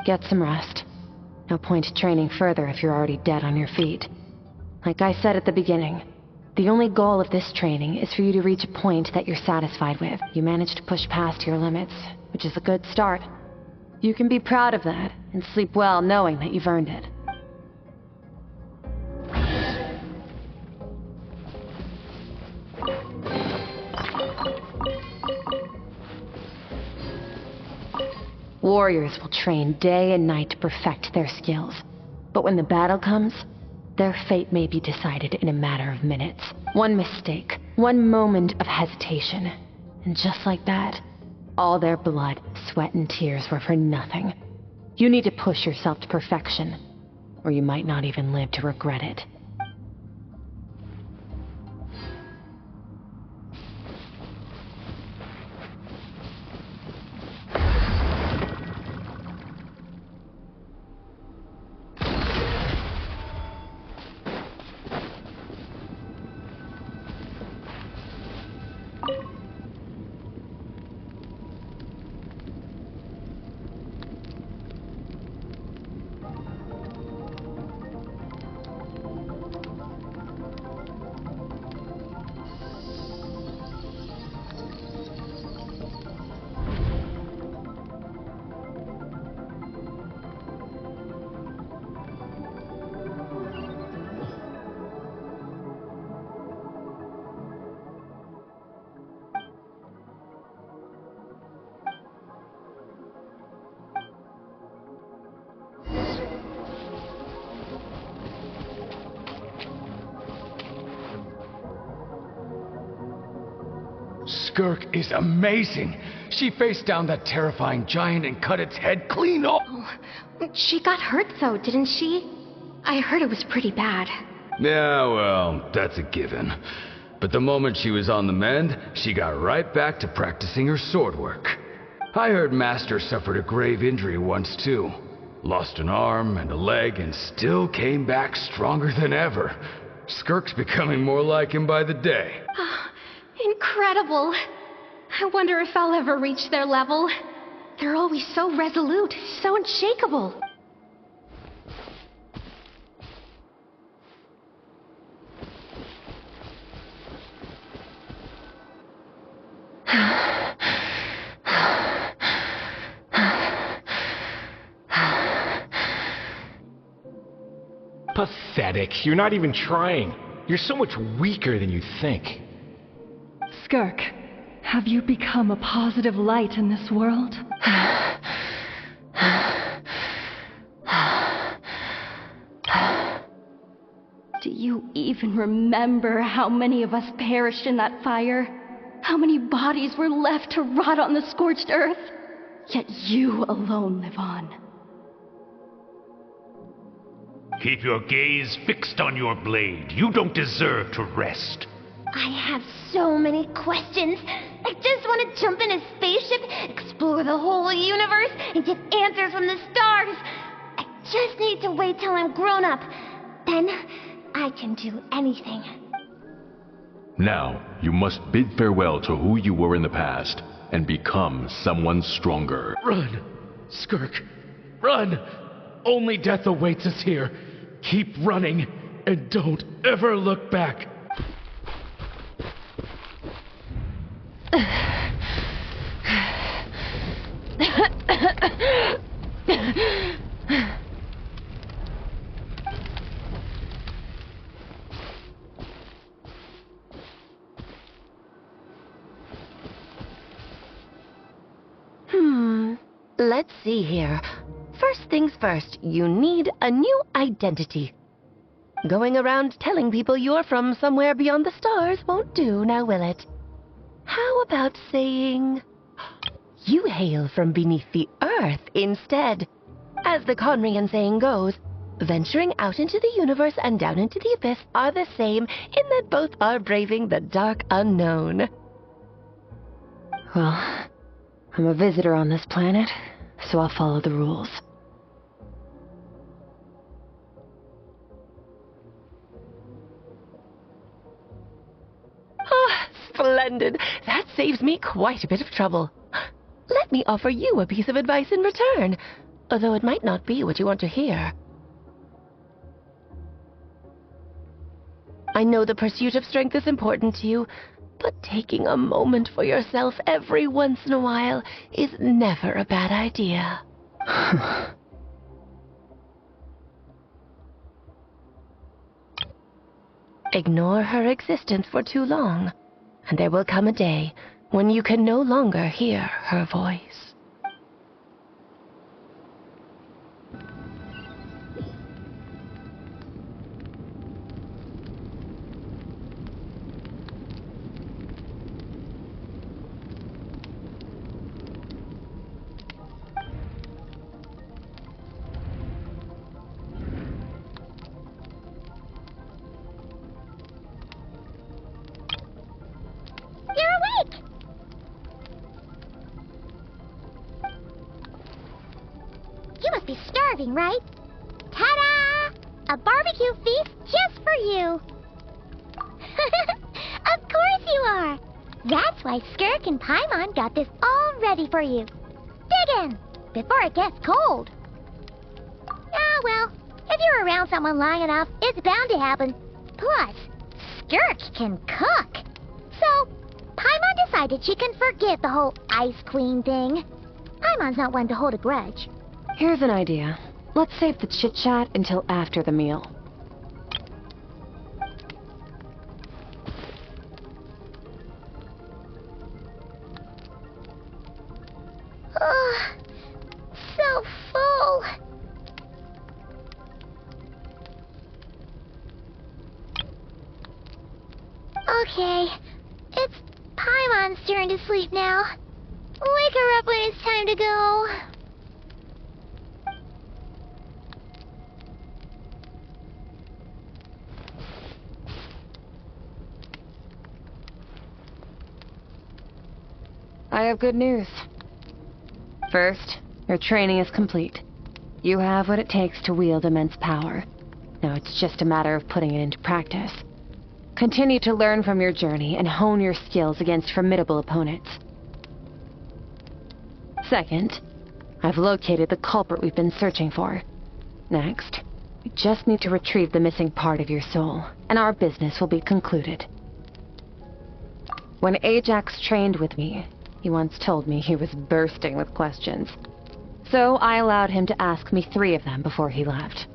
Get some rest. No point training further if you're already dead on your feet. Like I said at the beginning, the only goal of this training is for you to reach a point that you're satisfied with. You managed to push past your limits, which is a good start. You can be proud of that, and sleep well knowing that you've earned it. Warriors will train day and night to perfect their skills. But when the battle comes, their fate may be decided in a matter of minutes. One mistake, one moment of hesitation, and just like that, all their blood, sweat, and tears were for nothing. You need to push yourself to perfection, or you might not even live to regret it. Skirk is amazing. She faced down that terrifying giant and cut its head clean off. Oh, she got hurt though, didn't she? I heard it was pretty bad. Yeah, well, that's a given. But the moment she was on the mend, she got right back to practicing her sword work. I heard Master suffered a grave injury once too. Lost an arm and a leg and still came back stronger than ever. Skirk's becoming more like him by the day. Incredible. I wonder if I'll ever reach their level. They're always so resolute, so unshakable. Pathetic. You're not even trying. You're so much weaker than you think. Skirk, have you become a positive light in this world? Do you even remember how many of us perished in that fire? How many bodies were left to rot on the scorched earth? Yet you alone live on. Keep your gaze fixed on your blade. You don't deserve to rest. I have so many questions. I just want to jump in a spaceship, explore the whole universe, and get answers from the stars. I just need to wait till I'm grown up. Then I can do anything. Now, you must bid farewell to who you were in the past and become someone stronger. Run! Skirk! Run! Only death awaits us here. Keep running, and don't ever look back. Let's see here. First things first, you need a new identity. Going around telling people you're from somewhere beyond the stars won't do, now will it? How about saying you hail from beneath the earth instead? As the Conrian saying goes, venturing out into the universe and down into the abyss are the same in that both are braving the dark unknown. Well, I'm a visitor on this planet, so I'll follow the rules. Ah, splendid! That saves me quite a bit of trouble. Let me offer you a piece of advice in return, although it might not be what you want to hear. I know the pursuit of strength is important to you, but taking a moment for yourself every once in a while is never a bad idea. Ignore her existence for too long, and there will come a day when you can no longer hear her voice. Right? Ta-da! A barbecue feast just for you! Of course you are! That's why Skirk and Paimon got this all ready for you. Dig in, before it gets cold. Ah, well, if you're around someone long enough, it's bound to happen. Plus, Skirk can cook. So, Paimon decided she can forget the whole Ice Queen thing. Paimon's not one to hold a grudge. Here's an idea. Let's save the chit-chat until after the meal. Oh, so full. Okay, it's Paimon's turn to sleep now. Wake her up when it's time to go. I have good news. First, your training is complete. You have what it takes to wield immense power. Now it's just a matter of putting it into practice. Continue to learn from your journey and hone your skills against formidable opponents. Second, I've located the culprit we've been searching for. Next, we just need to retrieve the missing part of your soul, and our business will be concluded. When Ajax trained with me, he once told me he was bursting with questions. So I allowed him to ask me 3 of them before he left.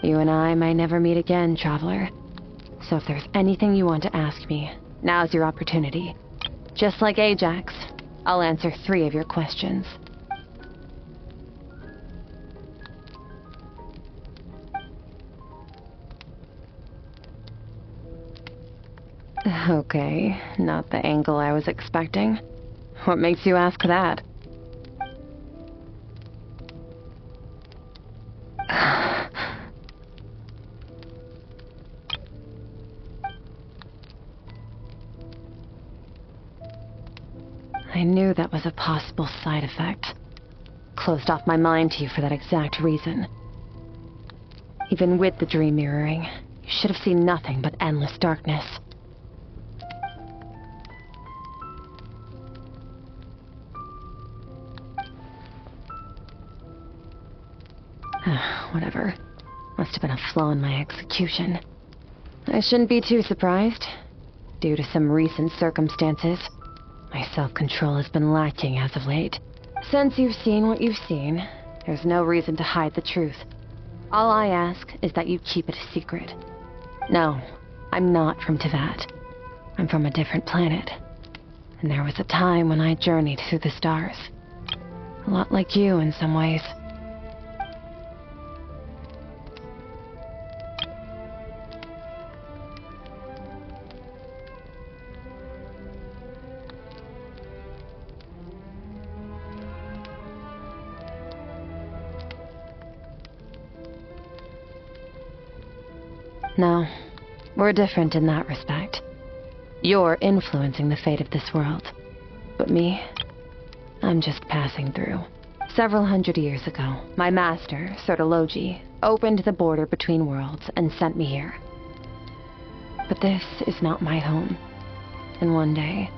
You and I may never meet again, Traveler. So if there's anything you want to ask me, now's your opportunity. Just like Ajax, I'll answer 3 of your questions. Okay, not the angle I was expecting. What makes you ask that? I knew that was a possible side effect. Closed off my mind to you for that exact reason. Even with the dream mirroring, you should have seen nothing but endless darkness. Whatever. Must have been a flaw in my execution. I shouldn't be too surprised. Due to some recent circumstances, my self-control has been lacking as of late. Since you've seen what you've seen, there's no reason to hide the truth. All I ask is that you keep it a secret. No, I'm not from Teyvat. I'm from a different planet. And there was a time when I journeyed through the stars. A lot like you in some ways. No, we're different in that respect. You're influencing the fate of this world. But me, I'm just passing through. Several hundred years ago, my master, Sertologi, opened the border between worlds and sent me here. But this is not my home. And one day,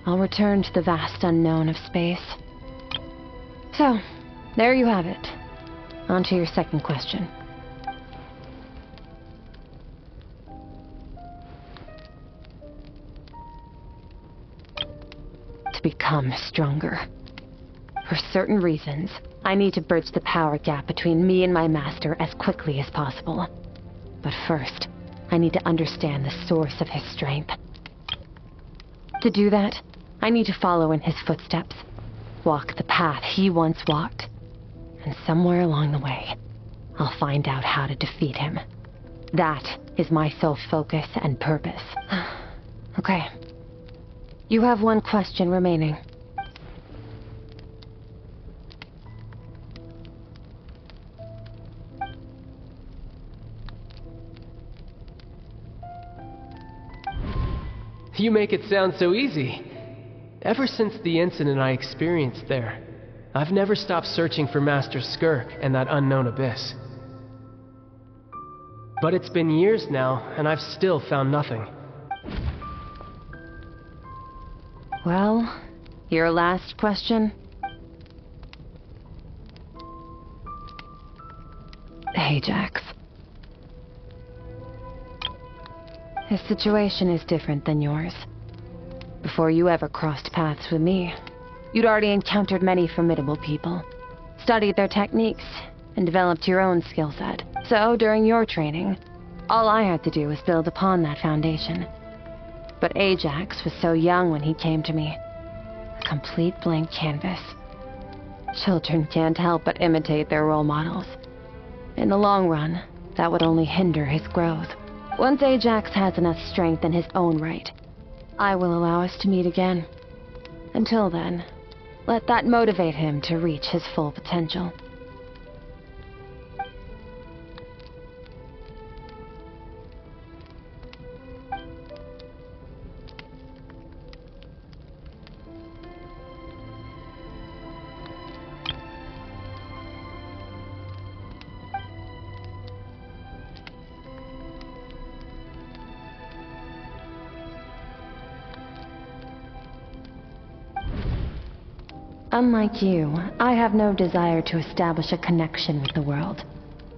I'll return to the vast unknown of space. So, there you have it. On to your second question. Become stronger. For certain reasons, I need to bridge the power gap between me and my master as quickly as possible. But first, I need to understand the source of his strength. To do that, I need to follow in his footsteps, walk the path he once walked, and somewhere along the way, I'll find out how to defeat him. That is my sole focus and purpose. Okay. You have one question remaining. You make it sound so easy. Ever since the incident I experienced there, I've never stopped searching for Master Skirk and that unknown abyss. But it's been years now, and I've still found nothing. Well, your last question? Ajax. His situation is different than yours. Before you ever crossed paths with me, you'd already encountered many formidable people, studied their techniques, and developed your own skill set. So, during your training, all I had to do was build upon that foundation. But Ajax was so young when he came to me. A complete blank canvas. Children can't help but imitate their role models. In the long run, that would only hinder his growth. Once Ajax has enough strength in his own right, I will allow us to meet again. Until then, let that motivate him to reach his full potential. Unlike you, I have no desire to establish a connection with the world.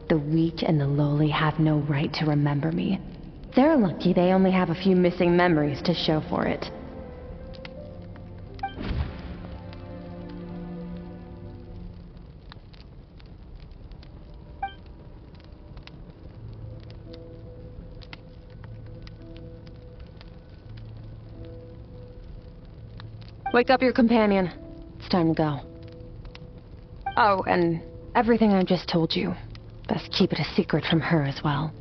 The weak and the lowly have no right to remember me. They're lucky they only have a few missing memories to show for it. Wake up your companion. It's time to go. Oh, and everything I just told you, best keep it a secret from her as well.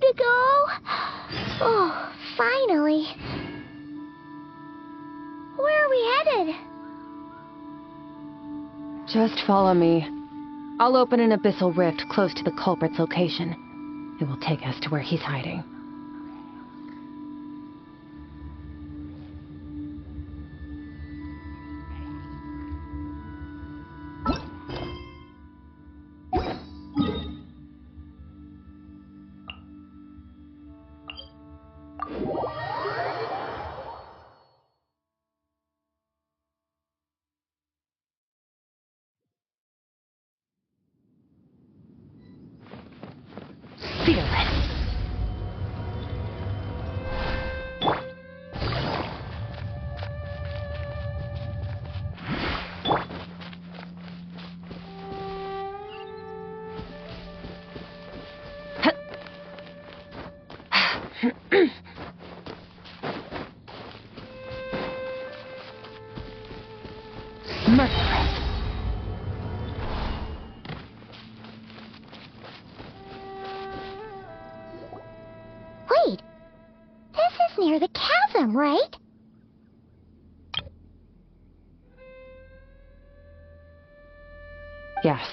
to go? Oh, finally. Where are we headed? Just follow me. I'll open an abyssal rift close to the culprit's location. It will take us to where he's hiding. Wait, this is near the chasm, right? Yes.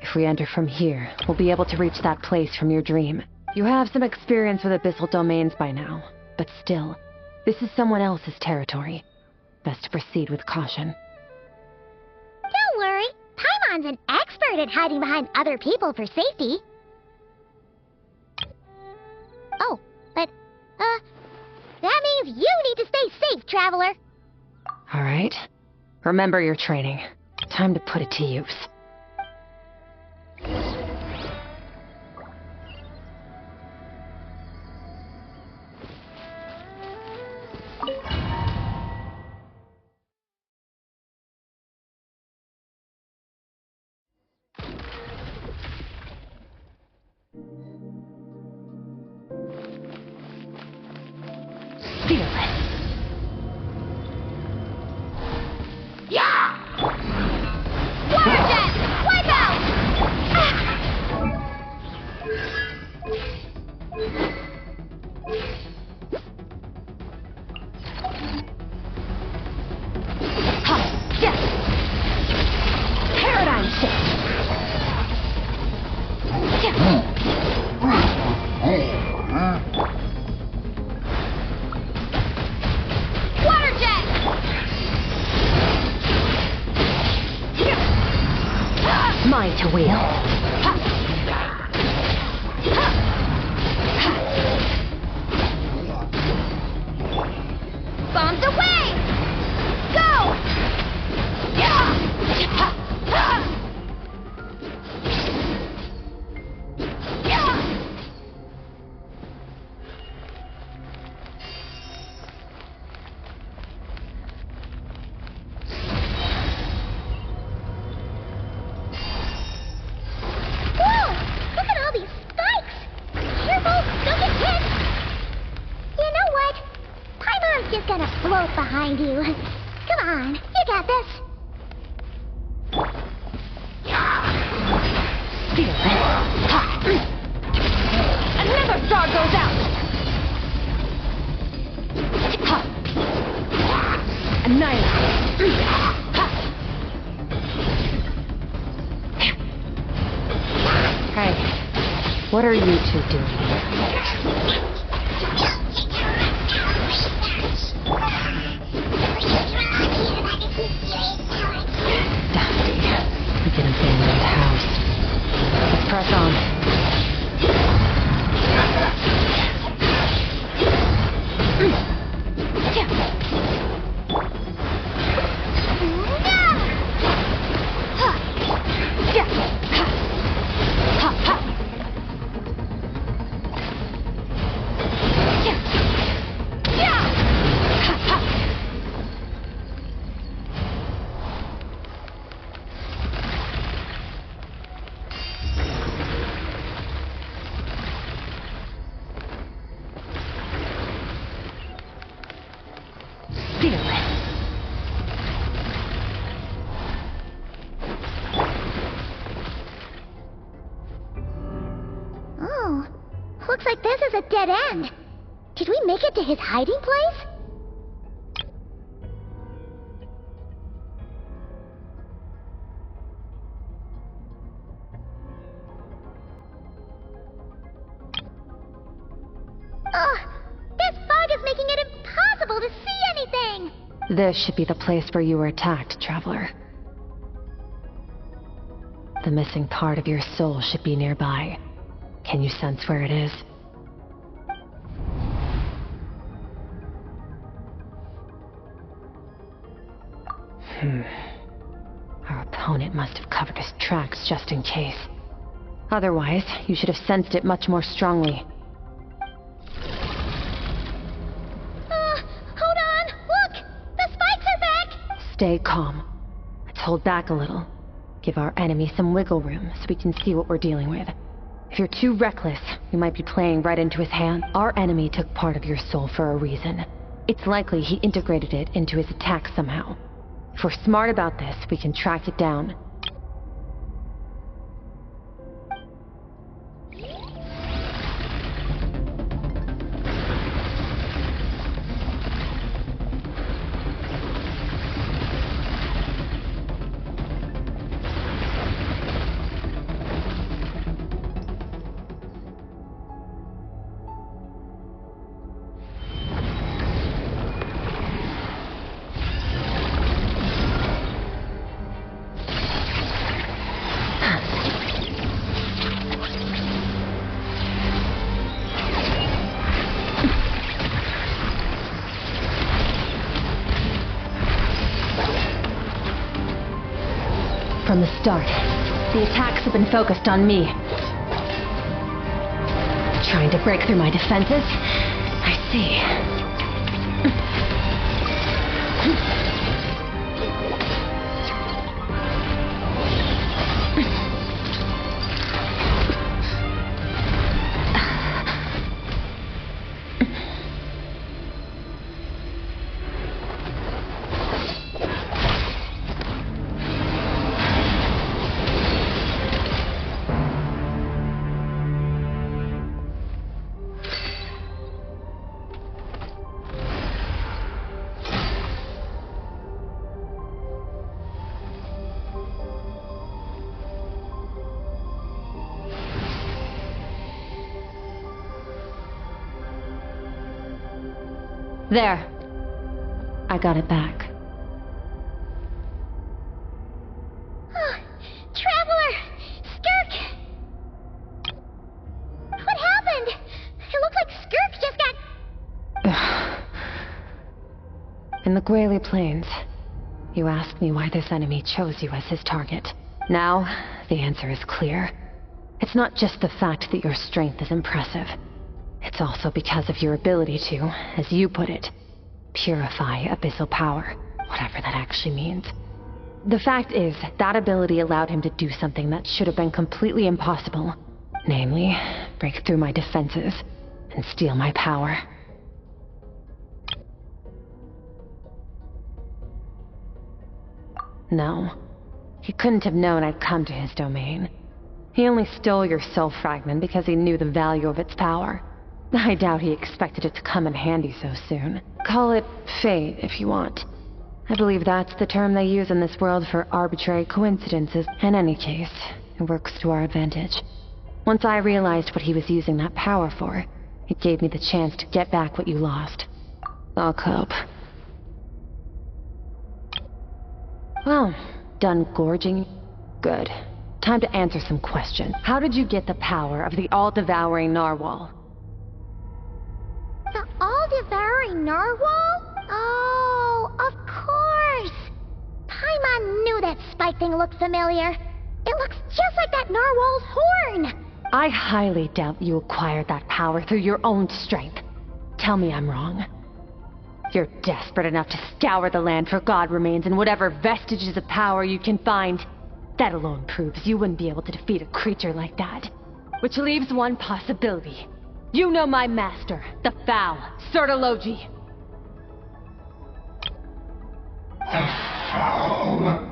If we enter from here, we'll be able to reach that place from your dream. You have some experience with abyssal domains by now, but still, this is someone else's territory. Best to proceed with caution. Don't worry, Paimon's an expert at hiding behind other people for safety. Oh, but, that means you need to stay safe, traveler. All right. Remember your training. Time to put it to use. Mine to wheel. Bombs away! Go! Just gonna float behind you. Come on, you got this. Feel it. Another star goes out. Annihilate. Hey, what are you two doing here? Dusty, like an abandoned house. Let's press on. Looks like this is a dead end. Did we make it to his hiding place? Ugh! This fog is making it impossible to see anything! This should be the place where you were attacked, Traveler. The missing part of your soul should be nearby. Can you sense where it is? Our opponent must have covered his tracks just in case. Otherwise, you should have sensed it much more strongly. Hold on! Look! The spikes are back! Stay calm. Let's hold back a little. Give our enemy some wiggle room so we can see what we're dealing with. If you're too reckless, you might be playing right into his hand. Our enemy took part of your soul for a reason. It's likely he integrated it into his attack somehow. If we're smart about this, we can track it down. From the start, the attacks have been focused on me. Trying to break through my defenses? I see. There. I got it back. Traveler! Skirk! What happened? It looked like Skirk just got... In the Gwali Plains, you asked me why this enemy chose you as his target. Now, the answer is clear. It's not just the fact that your strength is impressive. It's also because of your ability to, as you put it, purify abyssal power, whatever that actually means. The fact is, that ability allowed him to do something that should have been completely impossible. Namely, break through my defenses and steal my power. No, he couldn't have known I'd come to his domain. He only stole your soul fragment because he knew the value of its power. I doubt he expected it to come in handy so soon. Call it fate, if you want. I believe that's the term they use in this world for arbitrary coincidences. In any case, it works to our advantage. Once I realized what he was using that power for, it gave me the chance to get back what you lost. I'll cope. Well, done gorging? Good. Time to answer some questions. How did you get the power of the all-devouring narwhal? The all-devouring narwhal? Oh, of course! Paimon knew that spike thing looked familiar. It looks just like that narwhal's horn! I highly doubt you acquired that power through your own strength. Tell me I'm wrong. You're desperate enough to scour the land for god remains and whatever vestiges of power you can find. That alone proves you wouldn't be able to defeat a creature like that. Which leaves one possibility. You know my master, the Foul, Sertologi. The Foul?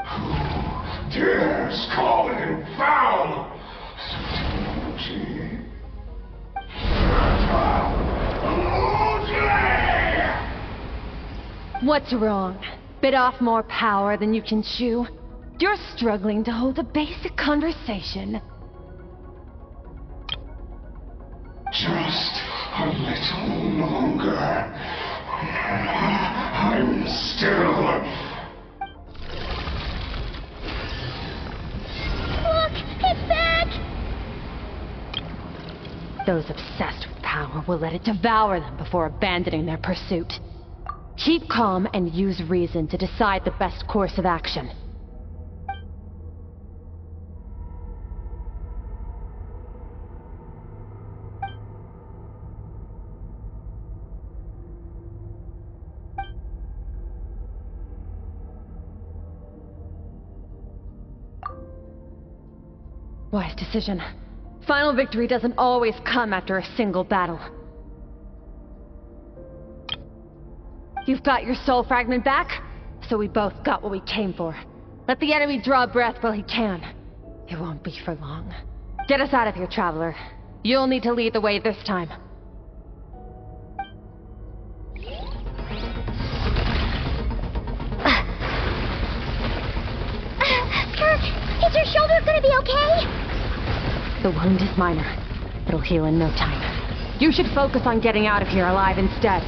Who dares call him foul? What's wrong? Bit off more power than you can chew? You're struggling to hold a basic conversation. Just a little longer. I'm still... Look! It's back! Those obsessed with power will let it devour them before abandoning their pursuit. Keep calm and use reason to decide the best course of action. Wise decision. Final victory doesn't always come after a single battle. You've got your soul fragment back, so we both got what we came for. Let the enemy draw breath while he can. It won't be for long. Get us out of here, Traveler. You'll need to lead the way this time. Skirk, is your shoulder gonna be okay? The wound is minor. It'll heal in no time. You should focus on getting out of here alive instead.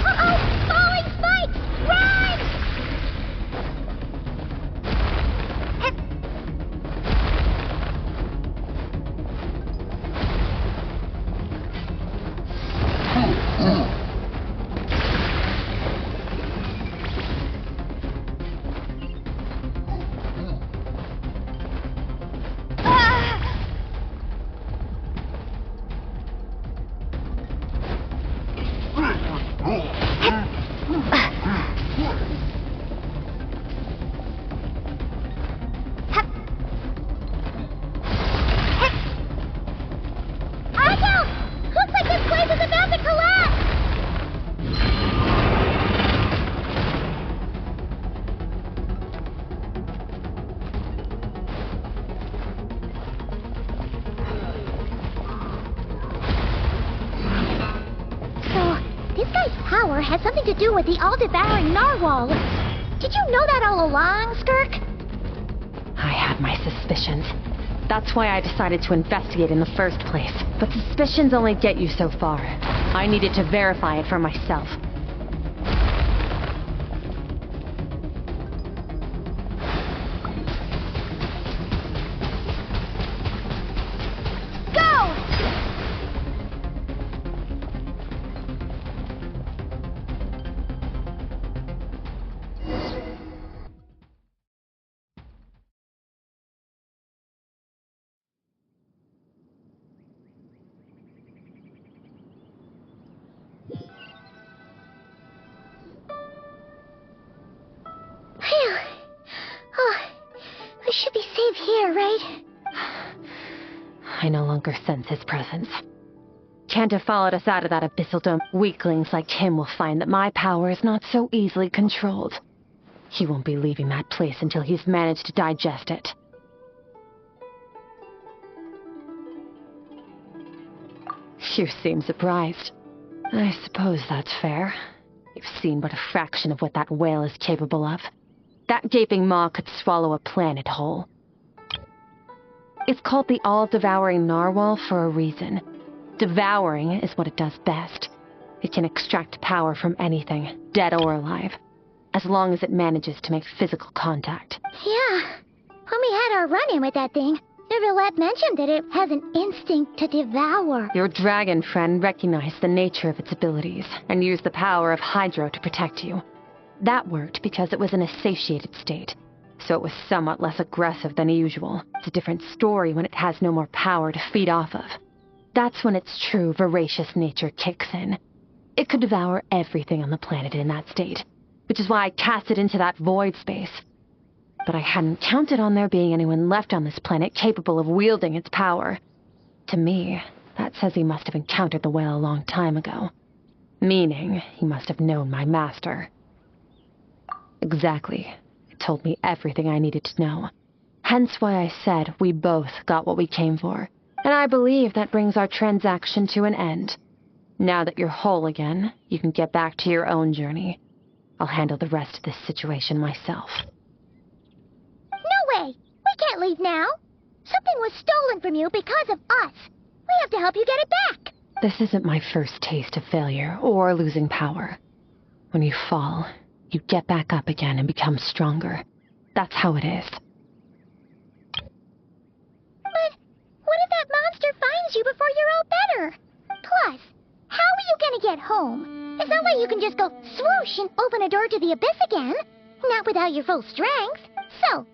Uh-oh! Falling spikes! Run! Has something to do with the all-devouring narwhal. Did you know that all along, Skirk? I had my suspicions. That's why I decided to investigate in the first place. But suspicions only get you so far. I needed to verify it for myself. Should be safe here, right? I no longer sense his presence. Can't have followed us out of that abyssal dome. Weaklings like him will find that my power is not so easily controlled. He won't be leaving that place until he's managed to digest it. You seem surprised. I suppose that's fair. You've seen but a fraction of what that whale is capable of. That gaping maw could swallow a planet whole. It's called the all-devouring narwhal for a reason. Devouring is what it does best. It can extract power from anything, dead or alive, as long as it manages to make physical contact. Yeah. When we had our run-in with that thing, Neverlet mentioned that it has an instinct to devour. Your dragon friend recognized the nature of its abilities and used the power of Hydro to protect you. That worked because it was in a satiated state, so it was somewhat less aggressive than usual. It's a different story when it has no more power to feed off of. That's when its true voracious nature kicks in. It could devour everything on the planet in that state, which is why I cast it into that void space. But I hadn't counted on there being anyone left on this planet capable of wielding its power. To me, that says he must have encountered the whale a long time ago. Meaning, he must have known my master. Exactly. It told me everything I needed to know. Hence why I said we both got what we came for. And I believe that brings our transaction to an end. Now that you're whole again, you can get back to your own journey. I'll handle the rest of this situation myself. No way! We can't leave now! Something was stolen from you because of us! We have to help you get it back! This isn't my first taste of failure or losing power. When you fall, you get back up again and become stronger. That's how it is. But what if that monster finds you before you're all better? Plus, how are you gonna get home? It's not like you can just go swoosh and open a door to the abyss again. Not without your full strength. So,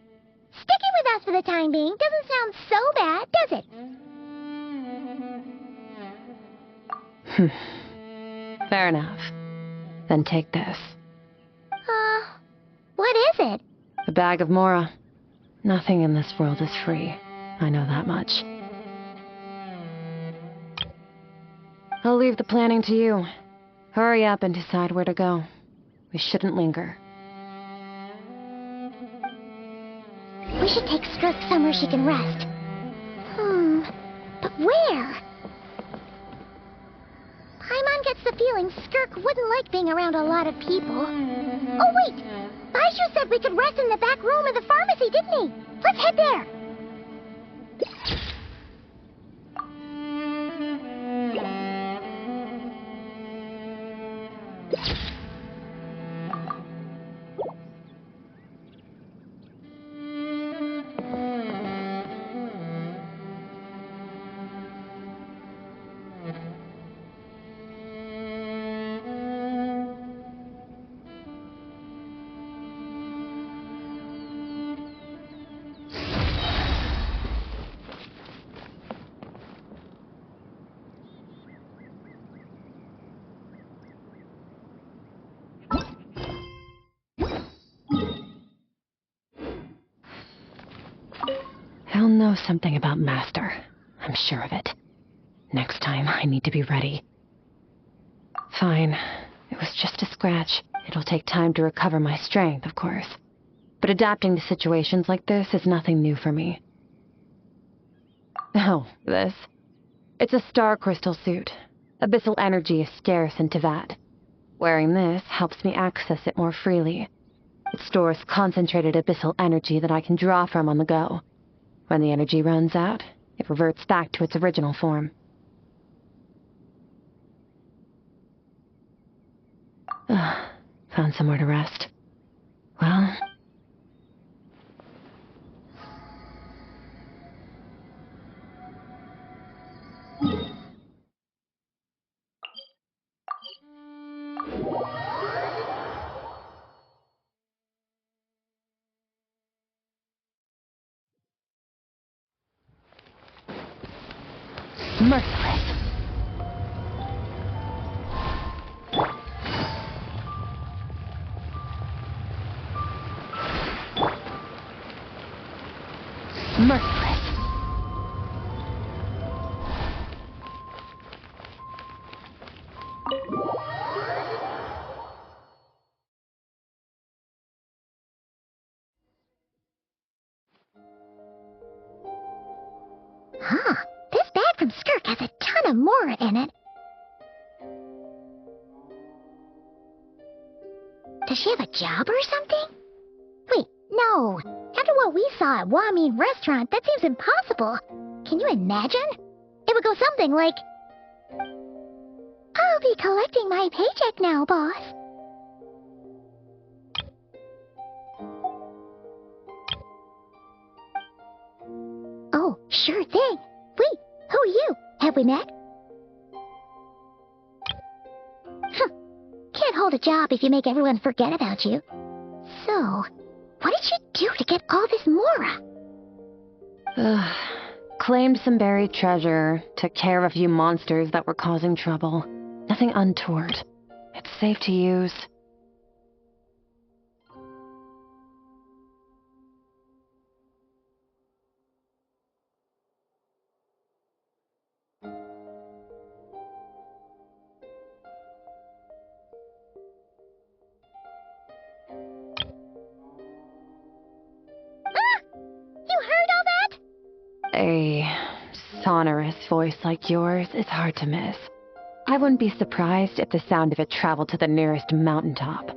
sticking with us for the time being doesn't sound so bad, does it? Fair enough. Then take this. What is it? A bag of Mora. Nothing in this world is free. I know that much. I'll leave the planning to you. Hurry up and decide where to go. We shouldn't linger. We should take Skirk somewhere she can rest. But where? Paimon gets the feeling Skirk wouldn't like being around a lot of people. Oh wait! Baizhu said we could rest in the back room of the pharmacy, didn't he? Let's head there! He'll know something about Master. I'm sure of it. Next time, I need to be ready. Fine. It was just a scratch. It'll take time to recover my strength, of course. But adapting to situations like this is nothing new for me. Oh, this? It's a star crystal suit. Abyssal energy is scarce in Tevat. Wearing this helps me access it more freely. It stores concentrated abyssal energy that I can draw from on the go. When the energy runs out, it reverts back to its original form. Found somewhere to rest. Well... merciless. Merciless. Huh. This bag from Skirk has a ton of Mora in it. Does she have a job or something? Wait, no. After what we saw at Wamin Restaurant, that seems impossible. Can you imagine? It would go something like... I'll be collecting my paycheck now, boss. Oh, sure thing. Wait, who are you? Have we met? Can't hold a job if you make everyone forget about you. So, what did you do to get all this Mora? Claimed some buried treasure, took care of a few monsters that were causing trouble. Nothing untoward. It's safe to use. A sonorous voice like yours is hard to miss. I wouldn't be surprised if the sound of it traveled to the nearest mountaintop. Then,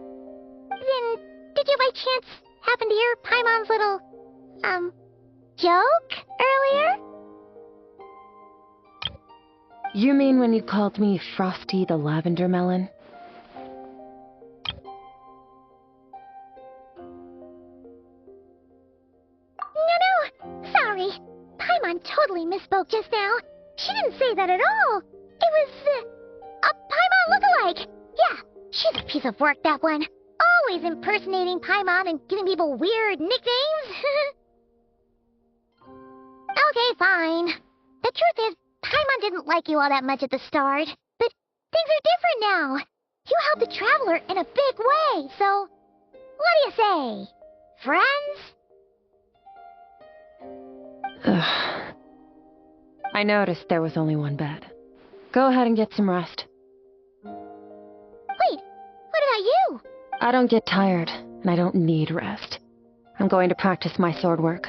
did you by chance happen to hear Paimon's little, joke earlier? You mean when you called me Frosty the Lavender Melon? No, sorry. Paimon totally misspoke just now. She didn't say that at all. It was, a Paimon lookalike. Yeah, she's a piece of work, that one. Always impersonating Paimon and giving people weird nicknames. Okay, fine. The truth is, Paimon didn't like you all that much at the start. But things are different now. You helped the Traveler in a big way, so... What do you say? Friends? Ugh. I noticed there was only one bed. Go ahead and get some rest. Wait, what about you? I don't get tired, and I don't need rest. I'm going to practice my sword work.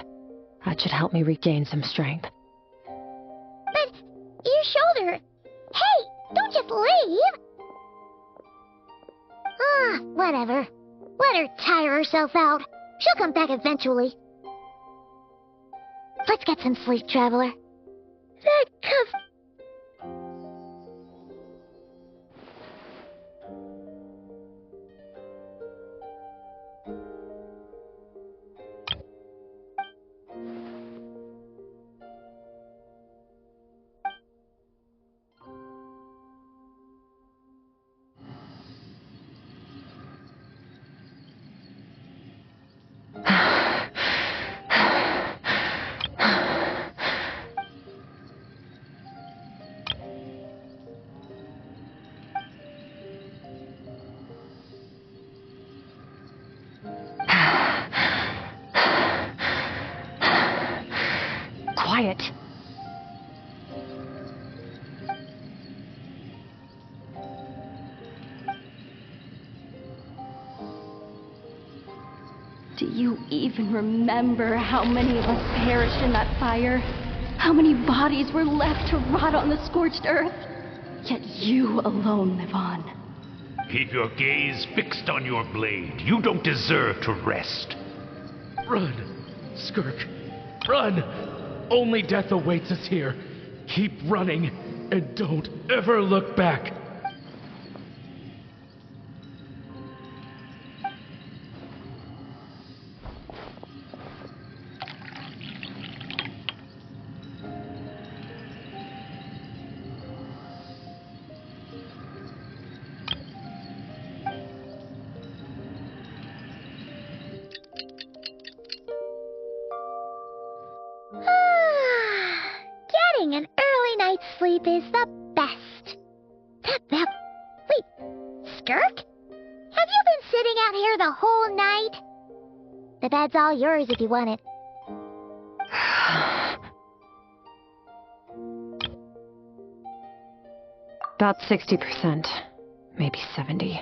That should help me regain some strength. But your shoulder... Hey, don't just leave! Ah, whatever. Let her tire herself out. She'll come back eventually. Let's get some sleep, Traveler. That Quiet. Do you even remember how many of us perished in that fire? How many bodies were left to rot on the scorched earth? Yet you alone live on. Keep your gaze fixed on your blade. You don't deserve to rest. Run, Skirk, run! Only death awaits us here. Keep running, and don't ever look back. Getting an early night's sleep is the best. Wait, Skirk? Have you been sitting out here the whole night? The bed's all yours if you want it. About 60%, maybe 70.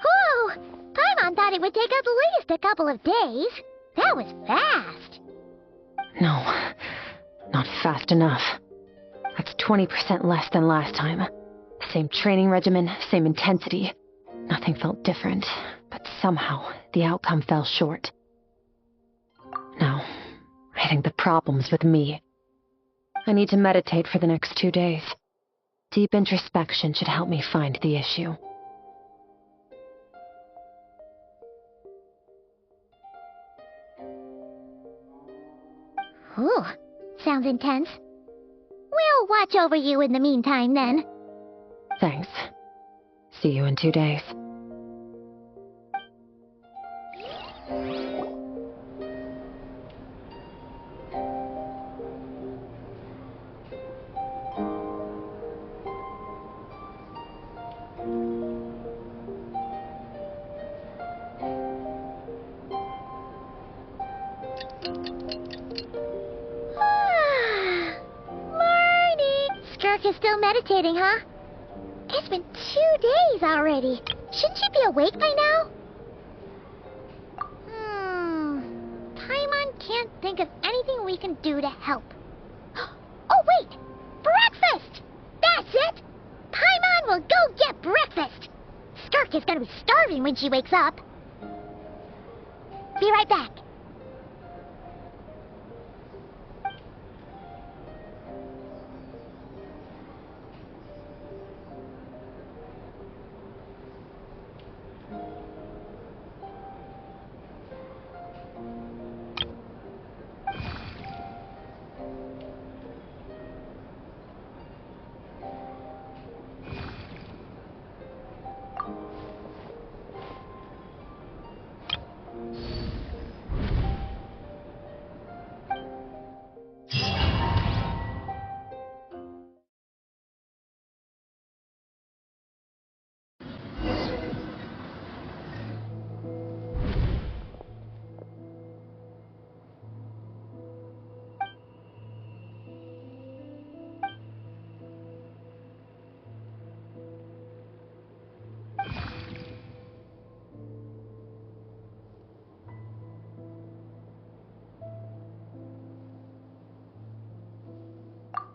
Whoa! Paimon thought it would take at least a couple of days. That was fast. No, not fast enough. That's 20% less than last time. Same training regimen, same intensity. Nothing felt different, but somehow the outcome fell short. No, I think the problem's with me. I need to meditate for the next 2 days. Deep introspection should help me find the issue. Ooh, sounds intense. We'll watch over you in the meantime, then. Thanks. See you in 2 days. Skirk is still meditating, huh? It's been 2 days already. Shouldn't she be awake by now? Paimon can't think of anything we can do to help. Oh, wait! Breakfast! That's it! Paimon Skirk is gonna be starving when she wakes up. Be right back.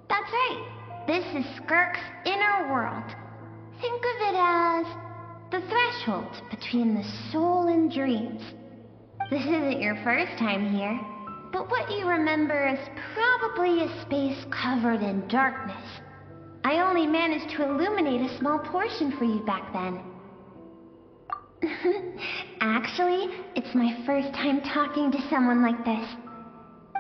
That's right. This is Skirk's inner world. Think of it as the threshold between the soul and dreams. This isn't your first time here, but what you remember is probably a space covered in darkness. I only managed to illuminate a small portion for you back then. Actually, it's my first time talking to someone like this.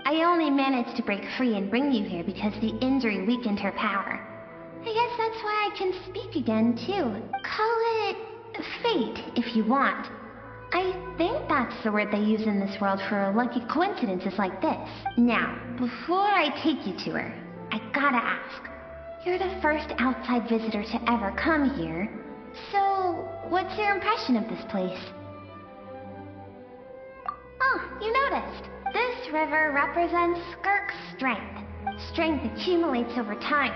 I only managed to break free and bring you here because the injury weakened her power. I guess that's why I can speak again, too. Call it fate, if you want. I think that's the word they use in this world for lucky coincidences like this. Now, before I take you to her, I gotta ask. You're the first outside visitor to ever come here, so what's your impression of this place? Oh, you noticed. This river represents Skirk's strength. Strength accumulates over time.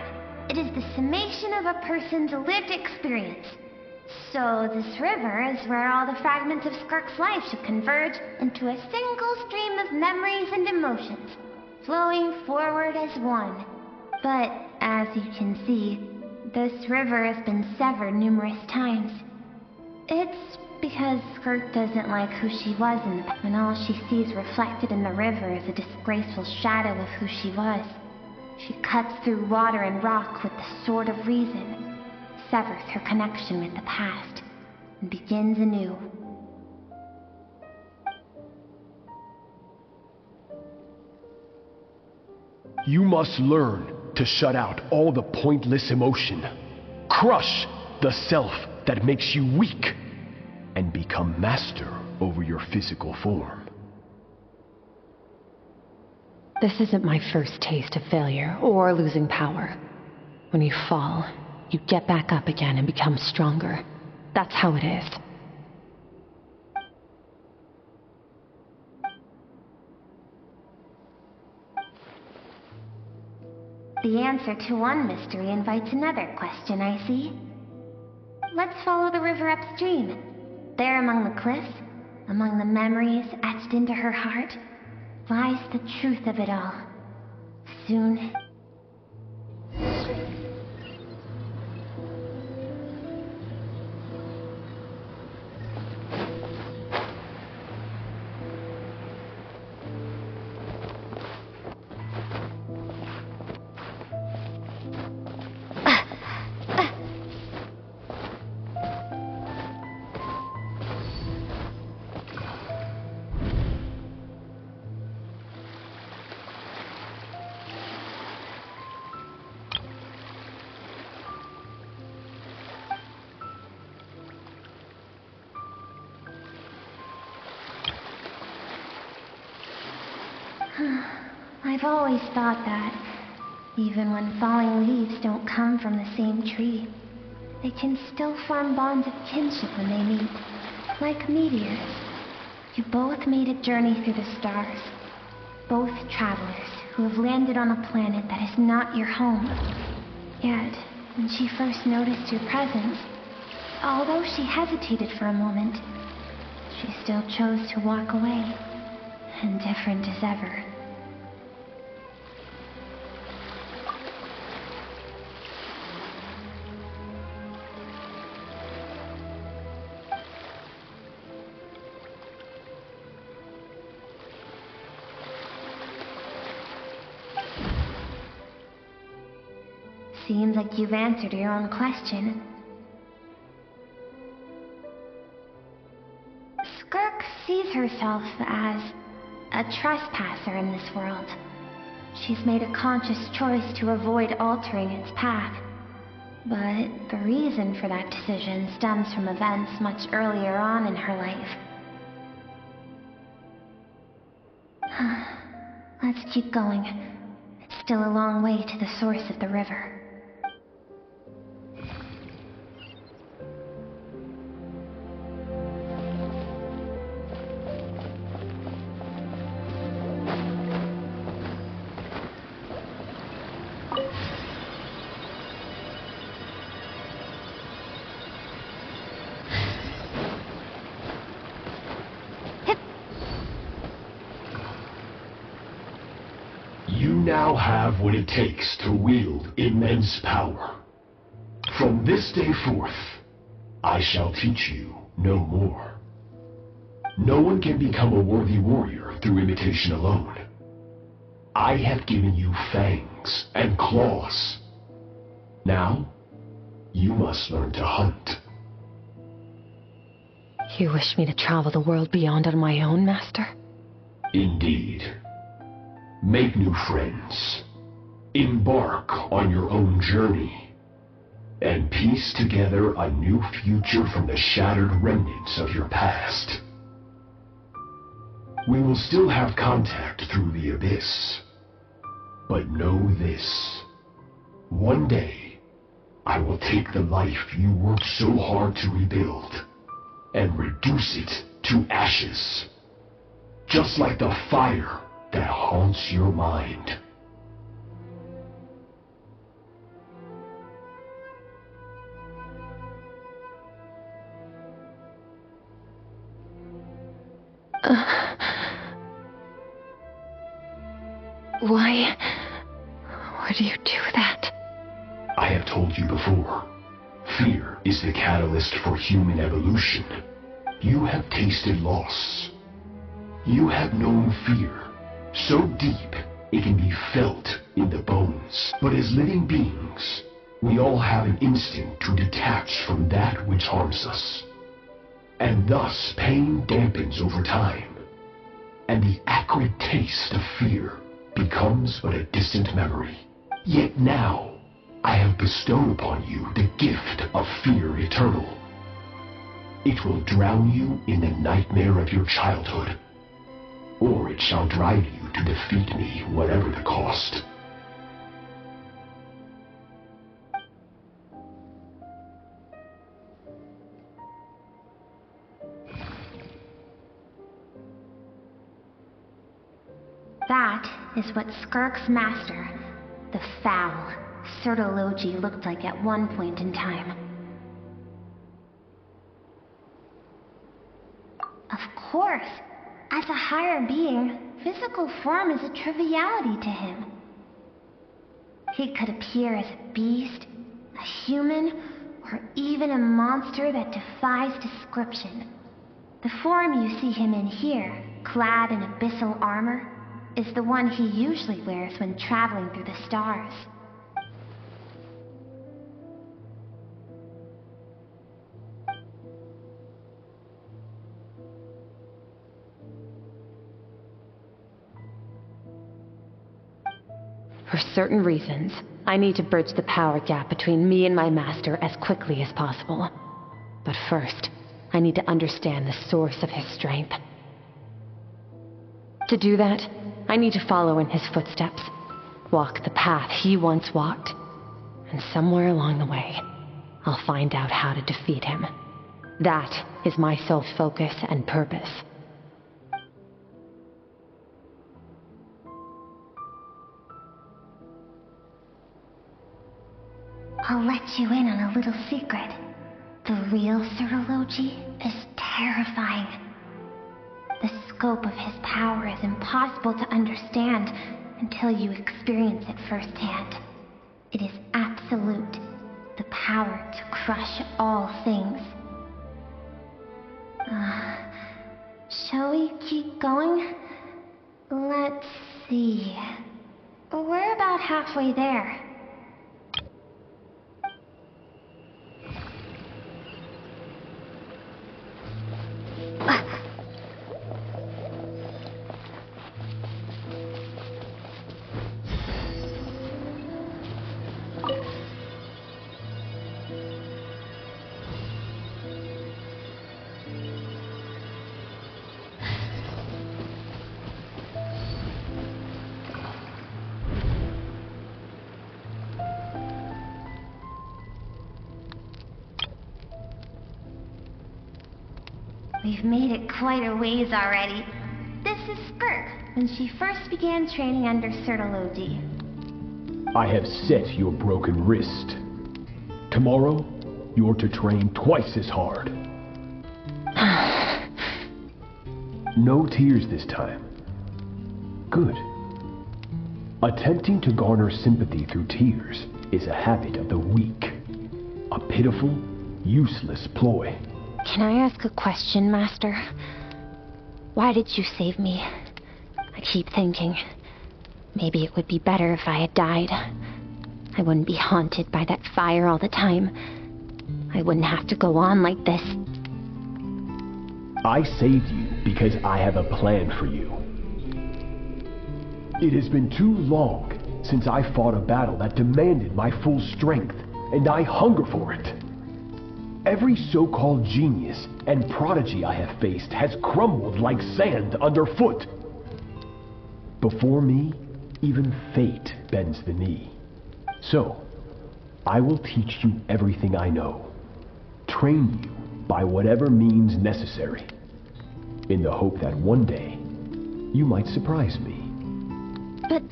It is the summation of a person's lived experience. So this river is where all the fragments of Skirk's life should converge into a single stream of memories and emotions, flowing forward as one. But, as you can see, this river has been severed numerous times. It's because Skirk doesn't like who she was in the past, and all she sees reflected in the river is a disgraceful shadow of who she was. She cuts through water and rock with the sword of reason, severs her connection with the past, and begins anew. You must learn to shut out all the pointless emotion. Crush the self that makes you weak, and become master over your physical form. This isn't my first taste of failure or losing power. When you fall, you get back up again and become stronger. That's how it is. The answer to one mystery invites another question, I see. Let's follow the river upstream. There among the cliffs, among the memories etched into her heart, lies the truth of it all. Soon. I've always thought that, even when falling leaves don't come from the same tree, they can still form bonds of kinship when they meet. Like meteors, you both made a journey through the stars. Both travelers who have landed on a planet that is not your home. Yet, when she first noticed your presence, although she hesitated for a moment, she still chose to walk away, indifferent as ever. Seems like you've answered your own question. Skirk sees herself as a trespasser in this world. She's made a conscious choice to avoid altering its path. But the reason for that decision stems from events much earlier on in her life. Let's keep going. It's still a long way to the source of the river. You now have what it takes to wield immense power. From this day forth, I shall teach you no more. No one can become a worthy warrior through imitation alone. I have given you fangs and claws. Now, you must learn to hunt. You wish me to travel the world beyond on my own, Master? Indeed. Make new friends. Embark on your own journey. And piece together a new future from the shattered remnants of your past. We will still have contact through the abyss. But know this. One day, I will take the life you worked so hard to rebuild and reduce it to ashes. Just like the fire that haunts your mind. Why would you do that? I have told you before, fear is the catalyst for human evolution. You have tasted loss. You have known fear, so deep it can be felt in the bones. But as living beings, we all have an instinct to detach from that which harms us. And thus pain dampens over time, and the acrid taste of fear becomes but a distant memory. Yet now, I have bestowed upon you the gift of fear eternal. It will drown you in the nightmare of your childhood, or it shall drive you to defeat me, whatever the cost. That is what Skirk's master, the foul Sertologi, looked like at one point in time. Of course, as a higher being, physical form is a triviality to him. He could appear as a beast, a human, or even a monster that defies description. The form you see him in here, clad in abyssal armor, is the one he usually wears when traveling through the stars. For certain reasons, I need to bridge the power gap between me and my master as quickly as possible. But first, I need to understand the source of his strength. To do that, I need to follow in his footsteps, walk the path he once walked, and somewhere along the way, I'll find out how to defeat him. That is my sole focus and purpose. I'll let you in on a little secret. The real Sertologi is terrifying. The scope of his power is impossible to understand until you experience it firsthand. It is absolute, the power to crush all things. Shall we keep going? Let's see. We're about halfway there. We've made it quite a ways already. This is Skirk, when she first began training under Sertology. I have set your broken wrist. Tomorrow, you're to train twice as hard. No tears this time. Good. Attempting to garner sympathy through tears is a habit of the weak. A pitiful, useless ploy. Can I ask a question, Master? Why did you save me? I keep thinking, maybe it would be better if I had died. I wouldn't be haunted by that fire all the time. I wouldn't have to go on like this. I saved you because I have a plan for you. It has been too long since I fought a battle that demanded my full strength, and I hunger for it. Every so-called genius and prodigy I have faced has crumbled like sand underfoot. Before me, even fate bends the knee. So, I will teach you everything I know. Train you by whatever means necessary, in the hope that one day, you might surprise me. But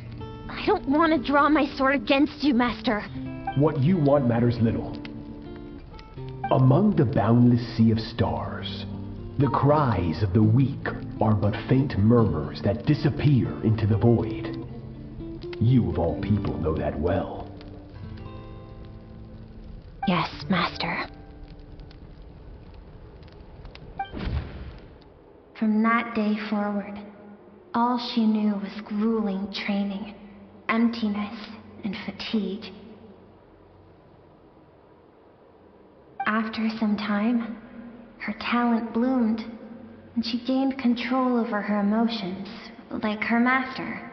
I don't want to draw my sword against you, Master. What you want matters little. Among the boundless sea of stars, the cries of the weak are but faint murmurs that disappear into the void. You of all people know that well. Yes, Master. From that day forward, all she knew was grueling training, emptiness, and fatigue. After some time, her talent bloomed, and she gained control over her emotions, like her master.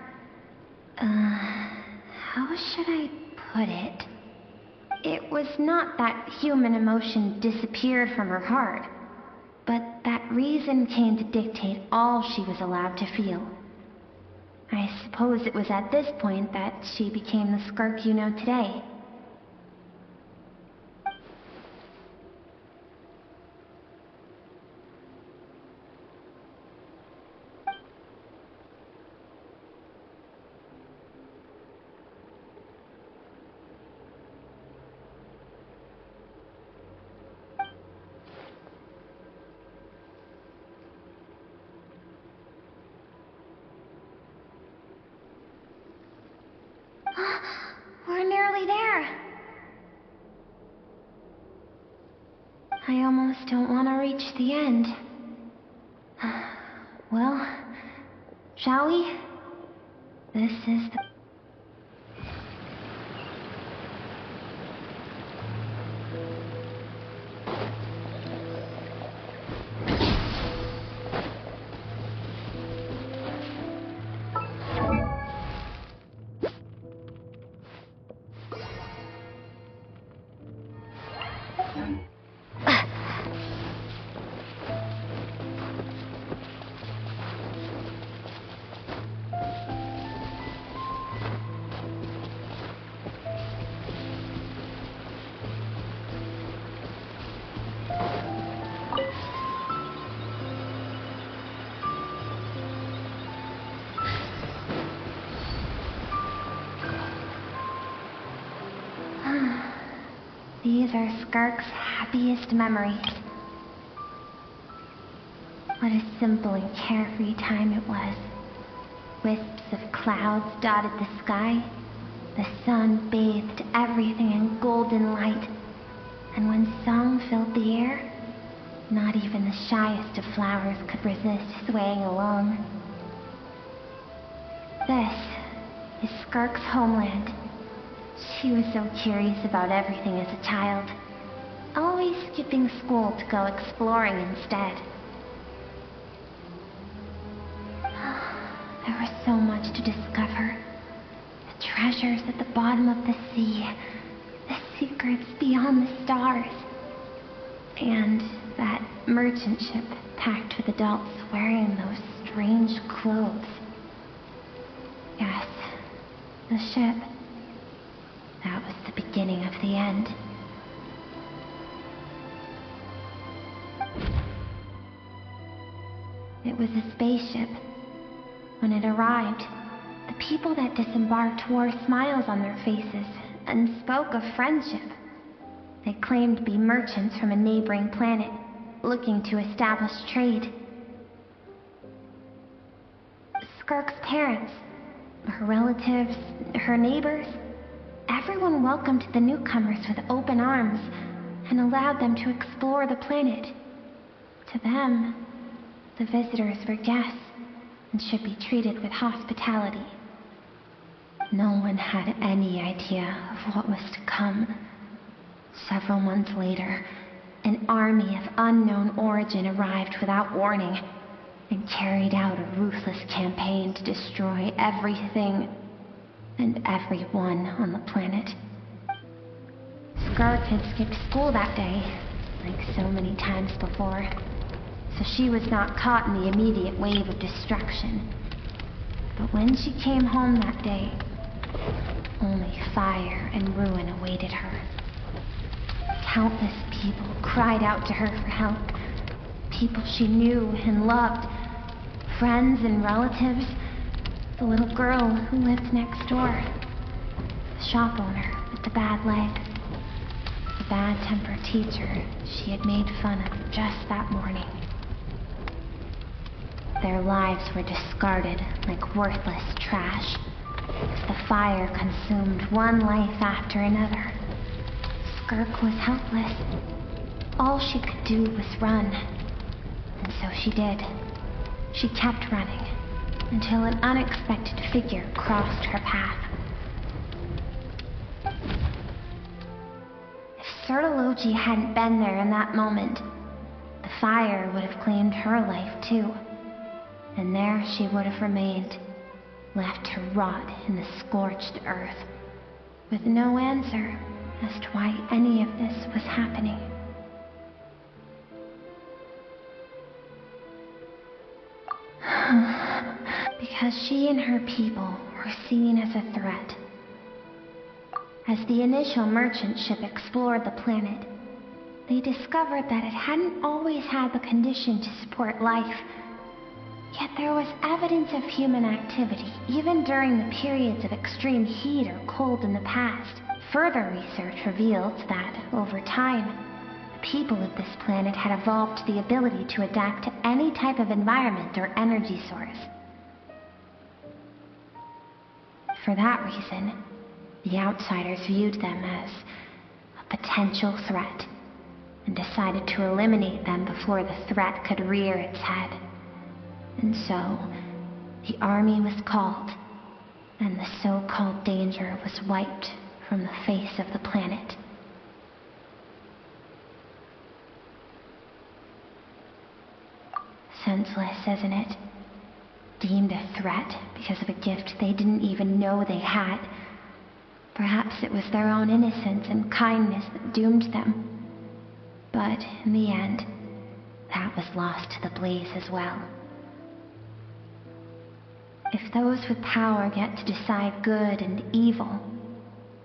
How should I put it? It was not that human emotion disappeared from her heart, but that reason came to dictate all she was allowed to feel. I suppose it was at this point that she became the Skirk you know today. We're nearly there. I almost don't want to reach the end. Well, shall we? This is the... These are Skirk's happiest memories. What a simple and carefree time it was. Wisps of clouds dotted the sky. The sun bathed everything in golden light. And when song filled the air, not even the shyest of flowers could resist swaying along. This is Skirk's homeland. She was so curious about everything as a child, always skipping school to go exploring instead. There was so much to discover. The treasures at the bottom of the sea, the secrets beyond the stars, and that merchant ship packed with adults wearing those strange clothes. Yes, the ship. That was the beginning of the end. It was a spaceship. When it arrived, the people that disembarked wore smiles on their faces and spoke of friendship. They claimed to be merchants from a neighboring planet, looking to establish trade. Skirk's parents, her relatives, her neighbors, everyone welcomed the newcomers with open arms and allowed them to explore the planet. To them, the visitors were guests and should be treated with hospitality. No one had any idea of what was to come. Several months later, an army of unknown origin arrived without warning and carried out a ruthless campaign to destroy everything and everyone on the planet. Skirk had skipped school that day, like so many times before, so she was not caught in the immediate wave of destruction. But when she came home that day, only fire and ruin awaited her. Countless people cried out to her for help. People she knew and loved. Friends and relatives. The little girl who lived next door. The shop owner with the bad leg. The bad-tempered teacher she had made fun of just that morning. Their lives were discarded like worthless trash as the fire consumed one life after another. Skirk was helpless. All she could do was run. And so she did. She kept running until an unexpected figure crossed her path. If Sertology hadn't been there in that moment, the fire would have claimed her life too. And there she would have remained, left to rot in the scorched earth, with no answer as to why any of this was happening. Because she and her people were seen as a threat. As the initial merchant ship explored the planet, they discovered that it hadn't always had the condition to support life. Yet there was evidence of human activity, even during the periods of extreme heat or cold in the past. Further research revealed that, over time, the people of this planet had evolved the ability to adapt to any type of environment or energy source. For that reason, the outsiders viewed them as a potential threat and decided to eliminate them before the threat could rear its head. And so, the army was called, and the so-called danger was wiped from the face of the planet. Senseless, isn't it? Deemed a threat because of a gift they didn't even know they had. Perhaps it was their own innocence and kindness that doomed them. But in the end, that was lost to the blaze as well. If those with power get to decide good and evil,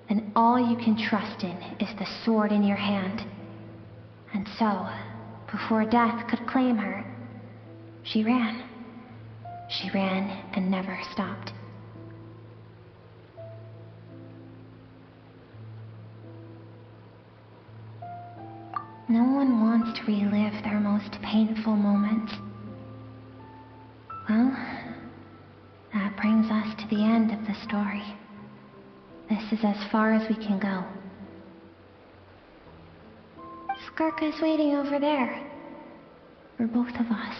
then all you can trust in is the sword in your hand. And so, before death could claim her, she ran. She ran and never stopped. No one wants to relive their most painful moments. Well, that brings us to the end of the story. This is as far as we can go. Skirk is waiting over there. For both of us.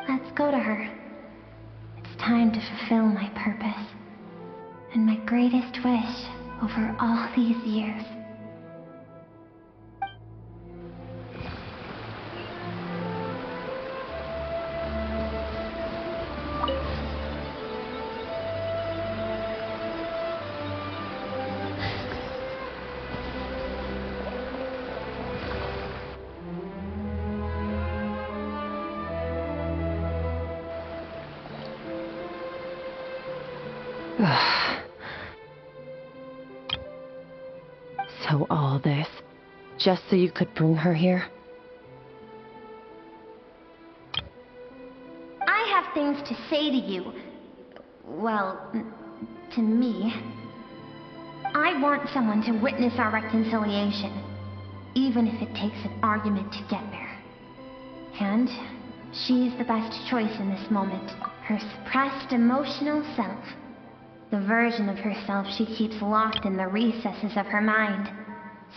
Let's go to her. It's time to fulfill my purpose. And my greatest wish over all these years. So all this, just so you could bring her here? say to you, well, to me, I want someone to witness our reconciliation, even if it takes an argument to get there. And she is the best choice in this moment. Her suppressed emotional self. The version of herself she keeps locked in the recesses of her mind,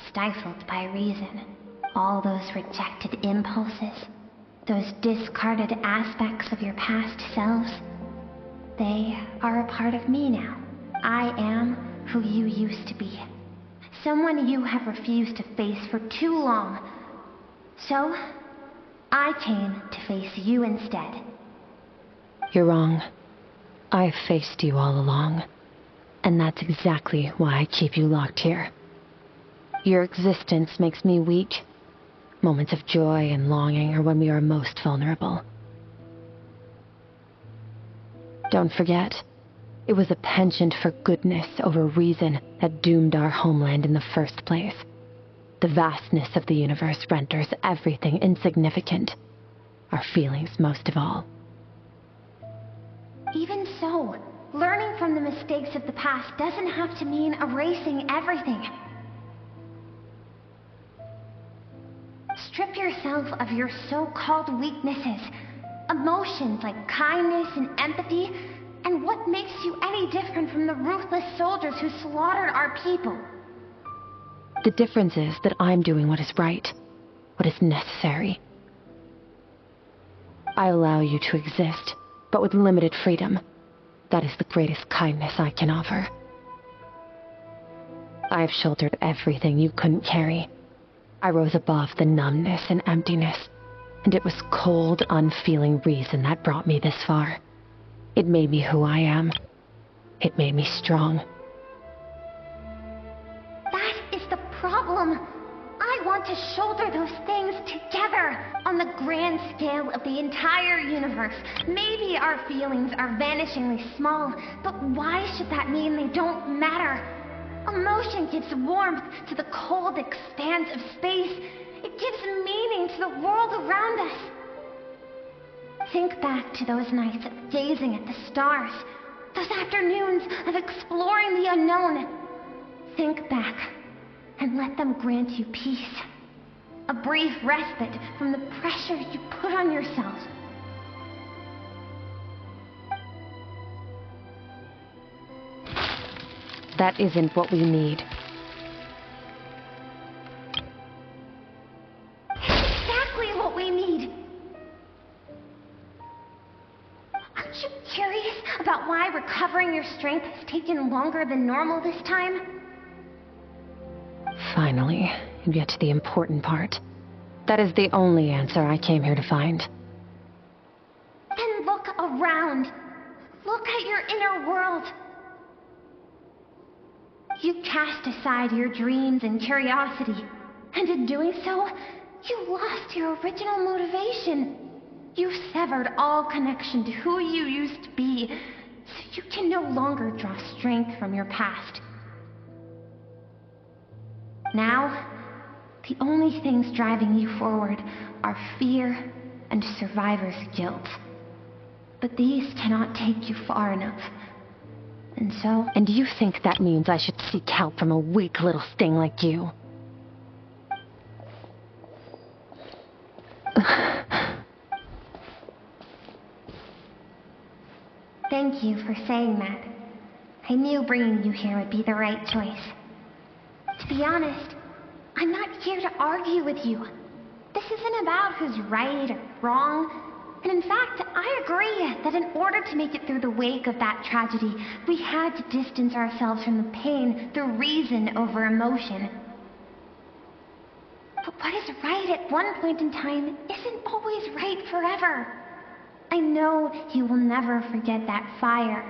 stifled by reason. All those rejected impulses, those discarded aspects of your past selves, they are a part of me now. I am who you used to be. Someone you have refused to face for too long. So, I came to face you instead. You're wrong. I've faced you all along. And that's exactly why I keep you locked here. Your existence makes me weak. Moments of joy and longing are when we are most vulnerable. Don't forget, it was a penchant for goodness over reason that doomed our homeland in the first place. The vastness of the universe renders everything insignificant. Our feelings most of all. Even so, learning from the mistakes of the past doesn't have to mean erasing everything. Strip yourself of your so-called weaknesses, emotions like kindness and empathy, and what makes you any different from the ruthless soldiers who slaughtered our people? The difference is that I'm doing what is right, what is necessary. I allow you to exist, but with limited freedom. That is the greatest kindness I can offer. I have shouldered everything you couldn't carry. I rose above the numbness and emptiness, and it was cold, unfeeling reason that brought me this far. It made me who I am. It made me strong. That is the problem. I want to shoulder those things together on the grand scale of the entire universe. Maybe our feelings are vanishingly small, but why should that mean they don't matter? Emotion gives warmth to the cold expanse of space. It gives meaning to the world around us. Think back to those nights of gazing at the stars, those afternoons of exploring the unknown. Think back and let them grant you peace. A brief respite from the pressure you put on yourself. That isn't what we need. Exactly what we need. Aren't you curious about why recovering your strength has taken longer than normal this time? Finally, you get to the important part. That is the only answer I came here to find. Then look around. Look at your inner world. You cast aside your dreams and curiosity, and in doing so, you lost your original motivation. You severed all connection to who you used to be, so you can no longer draw strength from your past. Now, the only things driving you forward are fear and survivor's guilt. But these cannot take you far enough. And so... And you think that means I should seek help from a weak little thing like you? Thank you for saying that. I knew bringing you here would be the right choice. To be honest, I'm not here to argue with you. This isn't about who's right or wrong. And in fact, I agree that in order to make it through the wake of that tragedy, we had to distance ourselves from the pain through reason over emotion. But what is right at one point in time isn't always right forever. I know you will never forget that fire.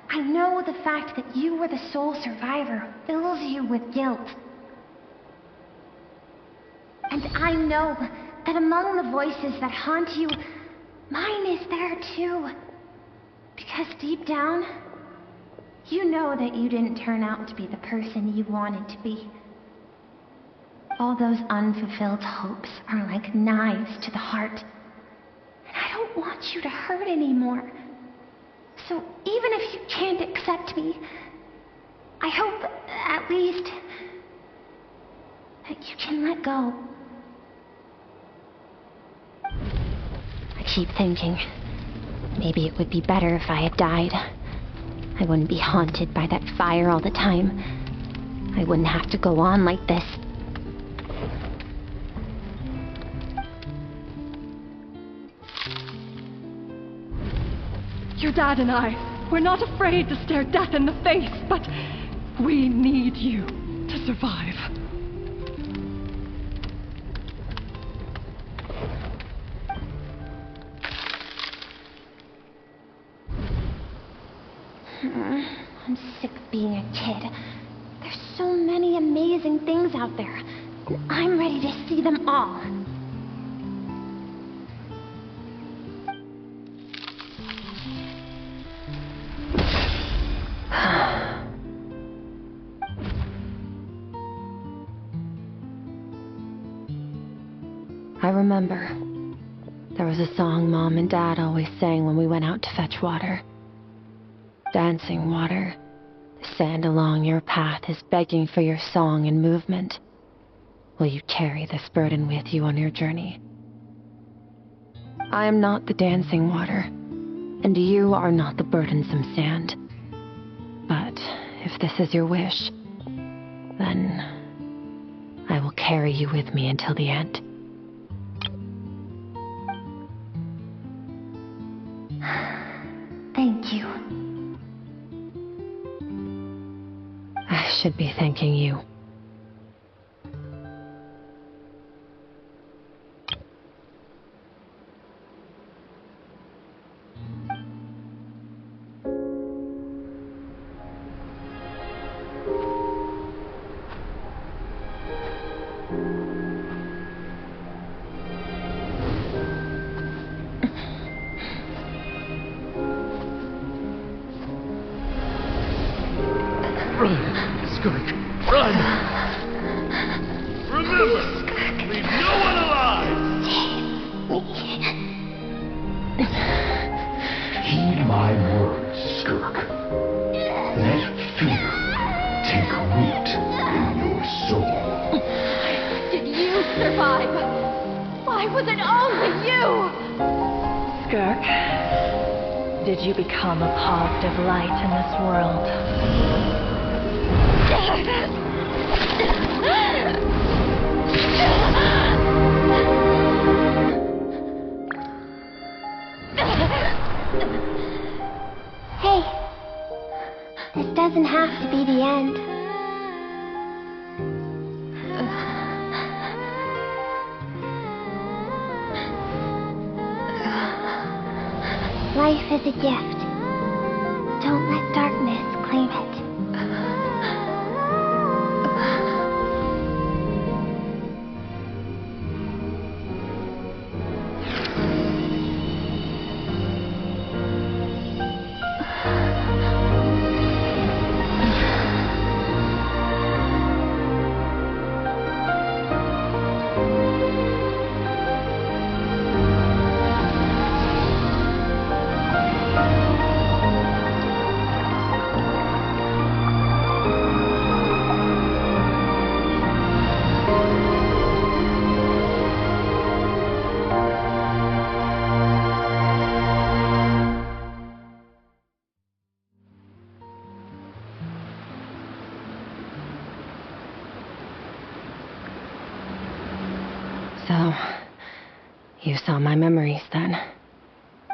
I know the fact that you were the sole survivor fills you with guilt. And I know that among the voices that haunt you, mine is there too. Because deep down, you know that you didn't turn out to be the person you wanted to be. All those unfulfilled hopes are like knives to the heart. And I don't want you to hurt anymore. So even if you can't accept me, I hope, at least, that you can let go. I keep thinking, maybe it would be better if I had died. I wouldn't be haunted by that fire all the time. I wouldn't have to go on like this. Your dad and I, we're not afraid to stare death in the face, but we need you to survive. I'm sick of being a kid. There's so many amazing things out there. And I'm ready to see them all. I remember. There was a song Mom and Dad always sang when we went out to fetch water. Dancing water. The sand along your path is begging for your song and movement. Will you carry this burden with you on your journey? I am not the dancing water, and you are not the burdensome sand. But if this is your wish, then I will carry you with me until the end. Thank you. I should be thanking you. Skirk, run! Remember, leave no one alive! Heed my words, Skirk. Let fear take root in your soul. Did you survive? Why was it only you? Skirk, did you become a positive light in this world? Hey, this doesn't have to be the end. Life is a gift. Don't let darkness claim it. So, you saw my memories then.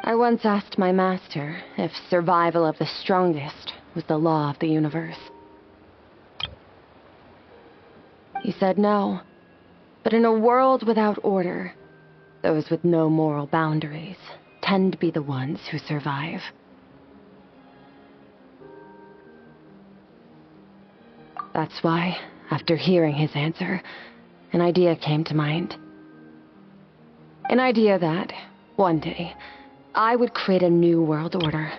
I once asked my master if survival of the strongest was the law of the universe. He said no, but in a world without order, those with no moral boundaries tend to be the ones who survive. That's why, after hearing his answer, an idea came to mind. An idea that, one day, I would create a new world order.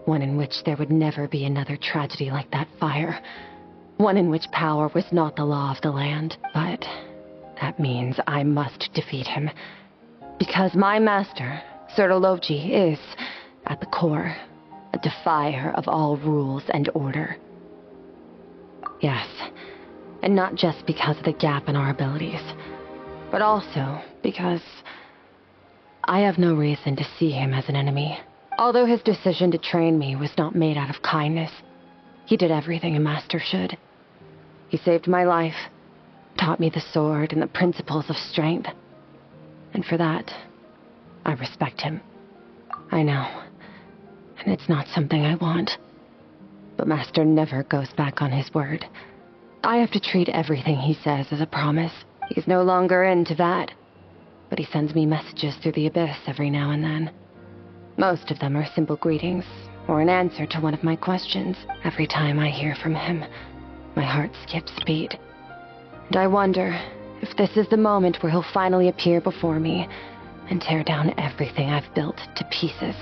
One in which there would never be another tragedy like that fire. One in which power was not the law of the land. But that means I must defeat him. Because my master, Sir Logi, is, at the core, a defier of all rules and order. Yes, and not just because of the gap in our abilities, but also because I have no reason to see him as an enemy. Although his decision to train me was not made out of kindness, he did everything a master should. He saved my life, taught me the sword and the principles of strength. And for that, I respect him. I know, and it's not something I want. But Master never goes back on his word. I have to treat everything he says as a promise. He's no longer into that, but he sends me messages through the abyss every now and then. Most of them are simple greetings, or an answer to one of my questions. Every time I hear from him, my heart skips a beat. And I wonder if this is the moment where he'll finally appear before me and tear down everything I've built to pieces.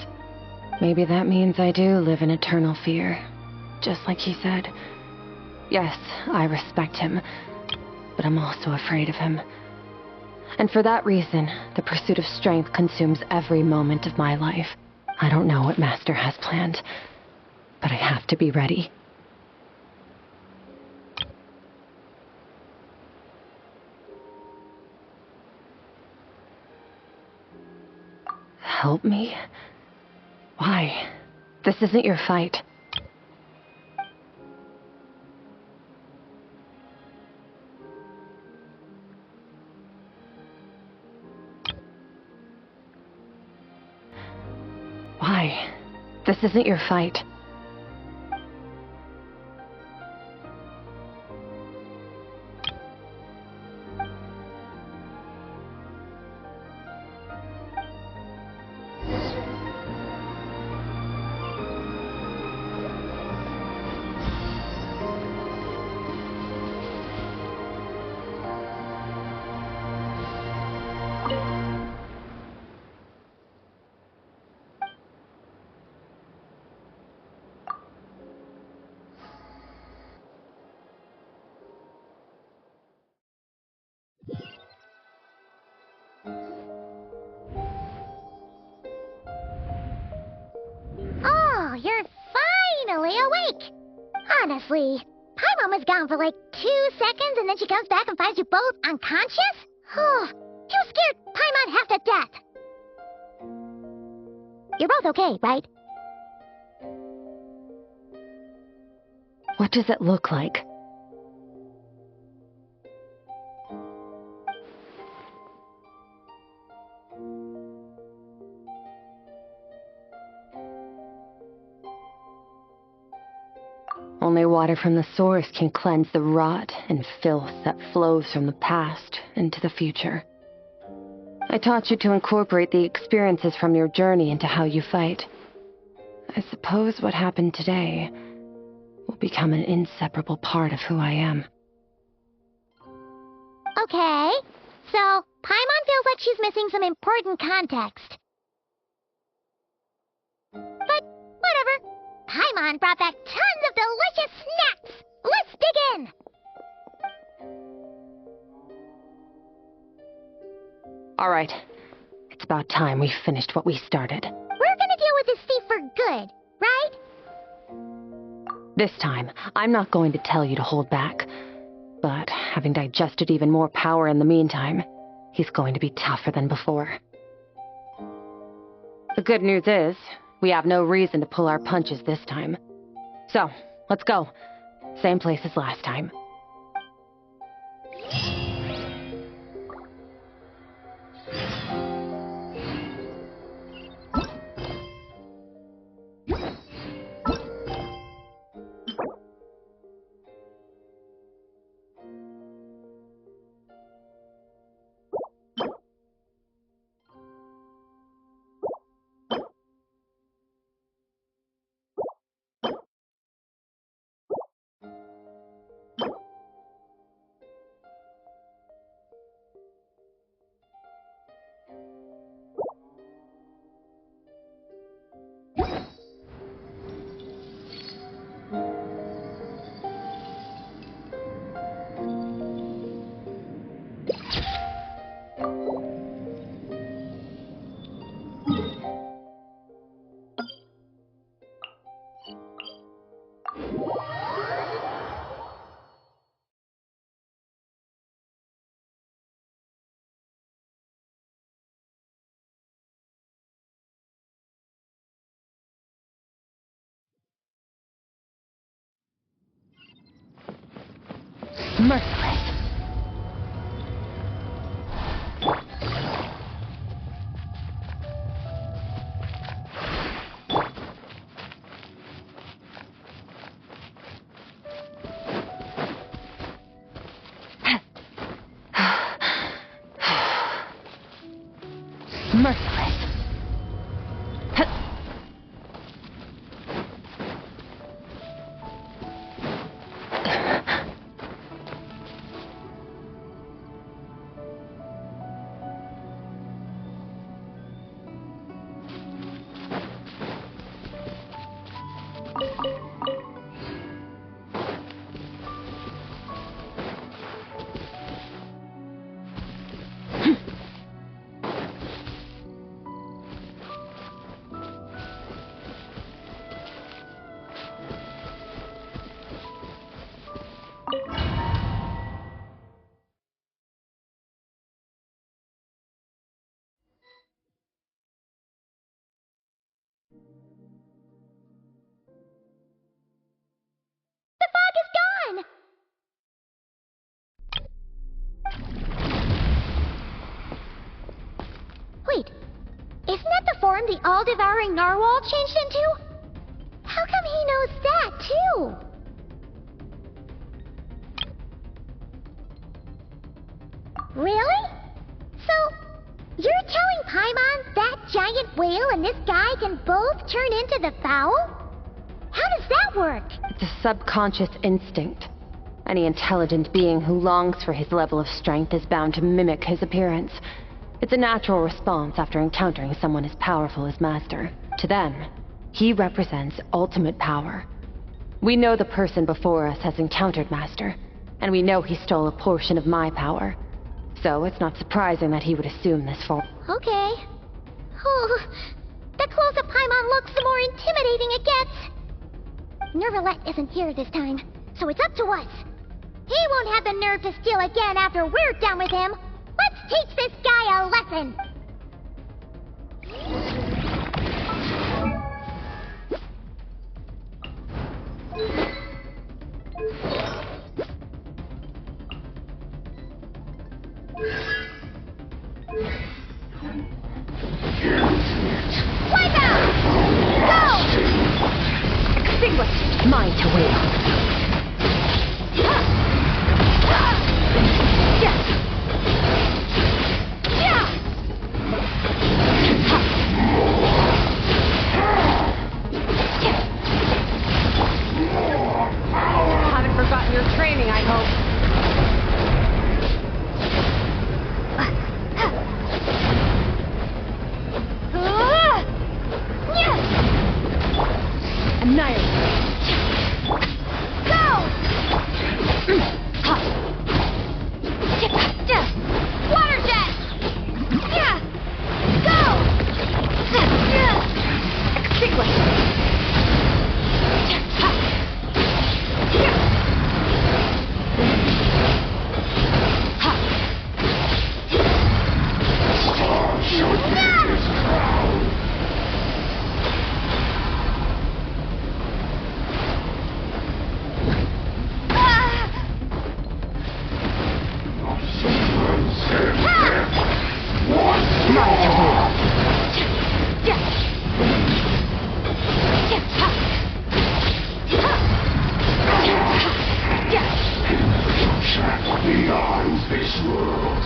Maybe that means I do live in eternal fear, just like he said. Yes, I respect him, but I'm also afraid of him. And for that reason, the pursuit of strength consumes every moment of my life. I don't know what Master has planned, but I have to be ready. Help me? Why? This isn't your fight. Why? This isn't your fight. Oh, you're finally awake! Honestly, Paimon was gone for like 2 seconds and then she comes back and finds you both unconscious? Oh, you scared Paimon half to death! You're both okay, right? What does it look like? Only water from the source can cleanse the rot and filth that flows from the past into the future. I taught you to incorporate the experiences from your journey into how you fight. I suppose what happened today will become an inseparable part of who I am. Okay, so Paimon feels like she's missing some important context. But whatever. Paimon brought back tons of delicious snacks! Let's dig in! Alright, it's about time we finished what we started. We're gonna deal with this thief for good, right? This time, I'm not going to tell you to hold back. But having digested even more power in the meantime, he's going to be tougher than before. The good news is, we have no reason to pull our punches this time. So, let's go. Same place as last time. Merciless. Merciless. Wait, isn't that the form the all-devouring narwhal changed into? How come he knows that, too? Really? So, you're telling Paimon that giant whale and this guy can both turn into the fowl? How does that work? It's a subconscious instinct. Any intelligent being who longs for his level of strength is bound to mimic his appearance. It's a natural response after encountering someone as powerful as Master. To them, he represents ultimate power. We know the person before us has encountered Master, and we know he stole a portion of my power. So it's not surprising that he would assume this form. Okay. Oh, the closer Paimon looks, the more intimidating it gets. Nervalette isn't here this time, so it's up to us. He won't have the nerve to steal again after we're done with him. Let's teach this guy a lesson! Wipe out! Go! Extinguish! Mine to wield. Haven't forgotten your training, I hope. Annihilate. Go! Water jet! Go! Extinguish. Beyond this world.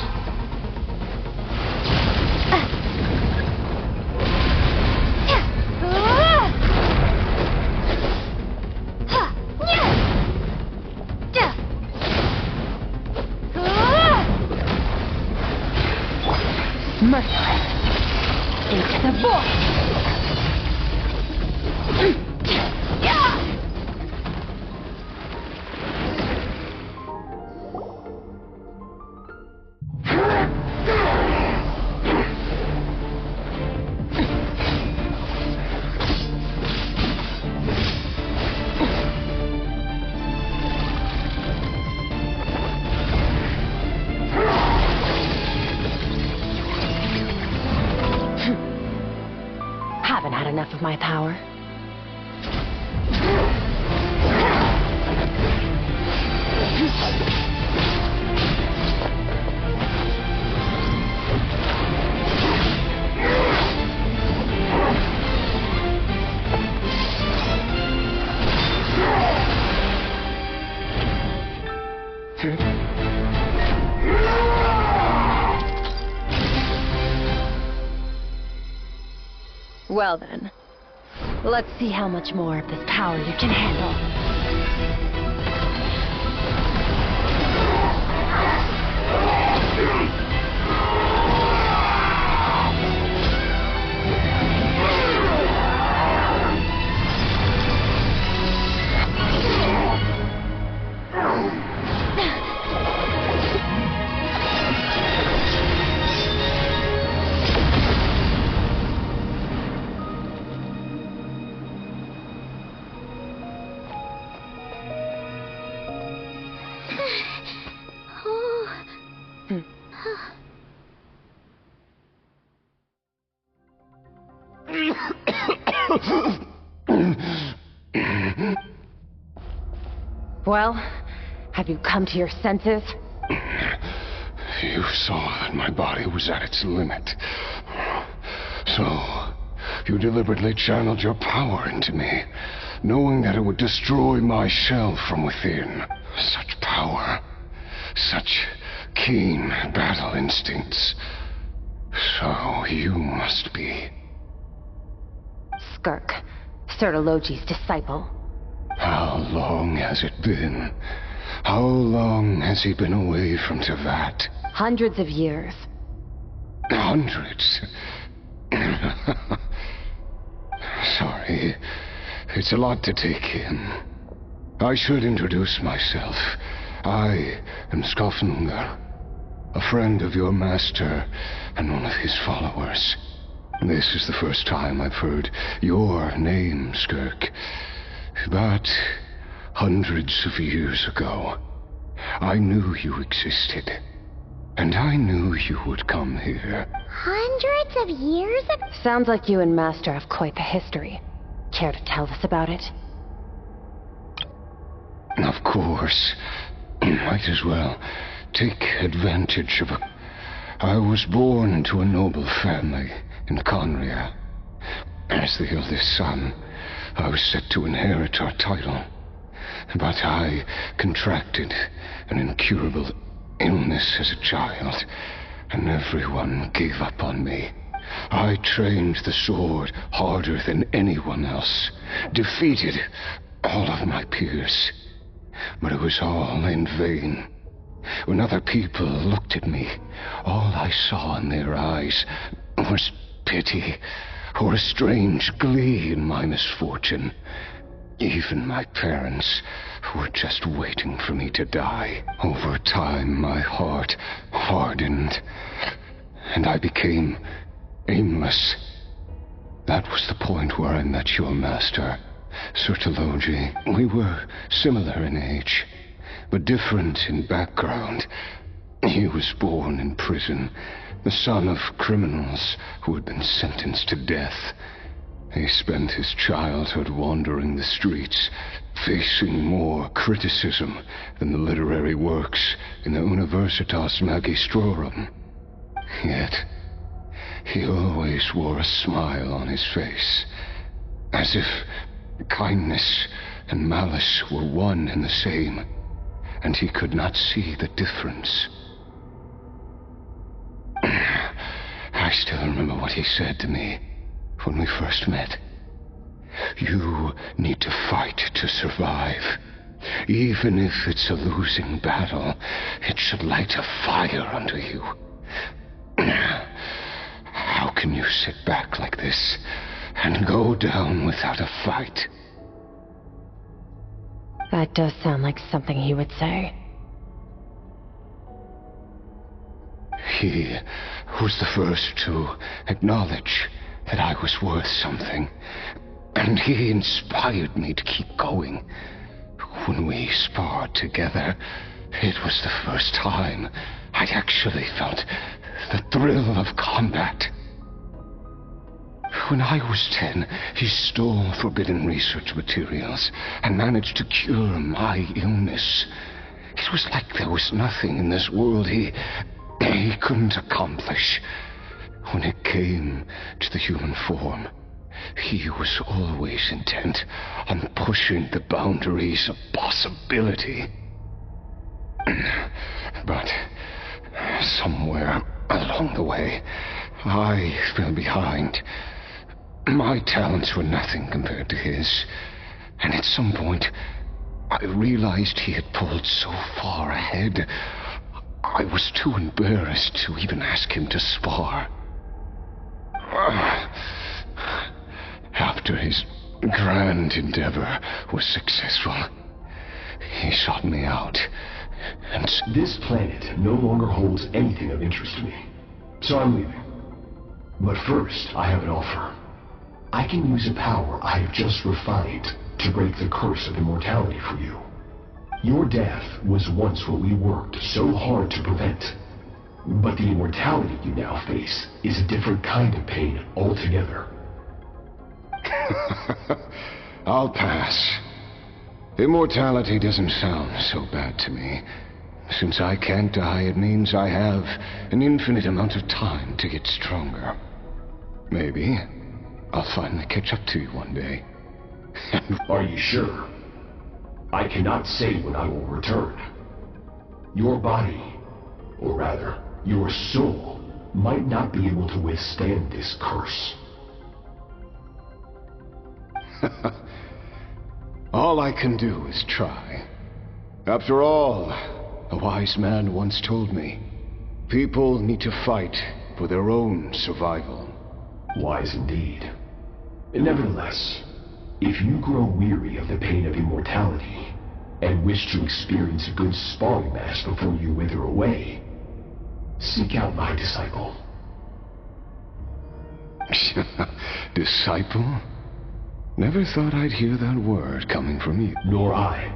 Merciless. Into the void. Haven't had enough of my power. Well then, let's see how much more of this power you can handle. Well, have you come to your senses? You saw that my body was at its limit. So, you deliberately channeled your power into me, knowing that it would destroy my shell from within. Such power, such keen battle instincts. So you must be... Skirk, Sertologi's disciple. How long has it been? How long has he been away from Tevat? Hundreds of years. Hundreds? Sorry, it's a lot to take in. I should introduce myself. I am Skofnungar, a friend of your master and one of his followers. This is the first time I've heard your name, Skirk. But hundreds of years ago, I knew you existed. And I knew you would come here. Hundreds of years ago? Sounds like you and Master have quite the history. Care to tell us about it? Of course. Might as well take advantage of it. I was born into a noble family in Conria. As the eldest son, I was set to inherit our title. But I contracted an incurable illness as a child, and everyone gave up on me. I trained the sword harder than anyone else, defeated all of my peers. But it was all in vain. When other people looked at me, all I saw in their eyes was pity or a strange glee in my misfortune. Even my parents were just waiting for me to die. Over time, my heart hardened, and I became aimless. That was the point where I met your master, Sertologi. We were similar in age, but different in background. He was born in prison, the son of criminals who had been sentenced to death. He spent his childhood wandering the streets, facing more criticism than the literary works in the Universitas Magistrorum. Yet, he always wore a smile on his face, as if kindness and malice were one and the same, and he could not see the difference. I still remember what he said to me when we first met. You need to fight to survive. Even if it's a losing battle, it should light a fire under you. How can you sit back like this and go down without a fight? That does sound like something he would say. He was the first to acknowledge that I was worth something, and he inspired me to keep going. When we sparred together, it was the first time I'd actually felt the thrill of combat. When I was 10, he stole forbidden research materials and managed to cure my illness. It was like there was nothing in this world he couldn't accomplish. When it came to the human form, he was always intent on pushing the boundaries of possibility. But somewhere along the way, I fell behind. My talents were nothing compared to his, and at some point, I realized he had pulled so far ahead, I was too embarrassed to even ask him to spar. After his grand endeavor was successful, he sought me out, and... This planet no longer holds anything of interest to me, so I'm leaving. But first, I have an offer. I can use a power I have just refined to break the curse of immortality for you. Your death was once what we worked so hard to prevent. But the immortality you now face is a different kind of pain altogether. I'll pass. Immortality doesn't sound so bad to me. Since I can't die, it means I have an infinite amount of time to get stronger. Maybe I'll finally catch up to you one day. Are you sure? I cannot say when I will return. Your body, or rather, your soul, might not be able to withstand this curse. All I can do is try. After all, a wise man once told me, people need to fight for their own survival. Wise indeed. Nevertheless, if you grow weary of the pain of immortality, and wish to experience a good sparring match before you wither away, seek out my disciple. Disciple? Never thought I'd hear that word coming from you. Nor I.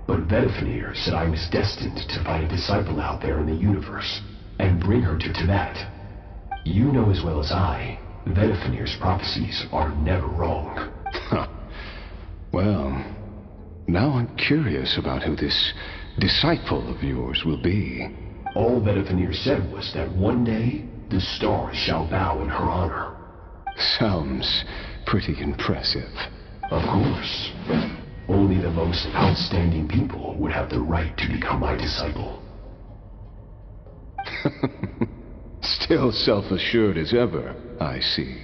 But Vedifenir said I was destined to find a disciple out there in the universe, and bring her to Tibet. You know as well as I, Vedifenir's prophecies are never wrong. Well, now I'm curious about who this disciple of yours will be. All Vedifenir said was that one day, the stars shall bow in her honor. Sounds pretty impressive. Of course. Only the most outstanding people would have the right to become my disciple. Still self-assured as ever, I see.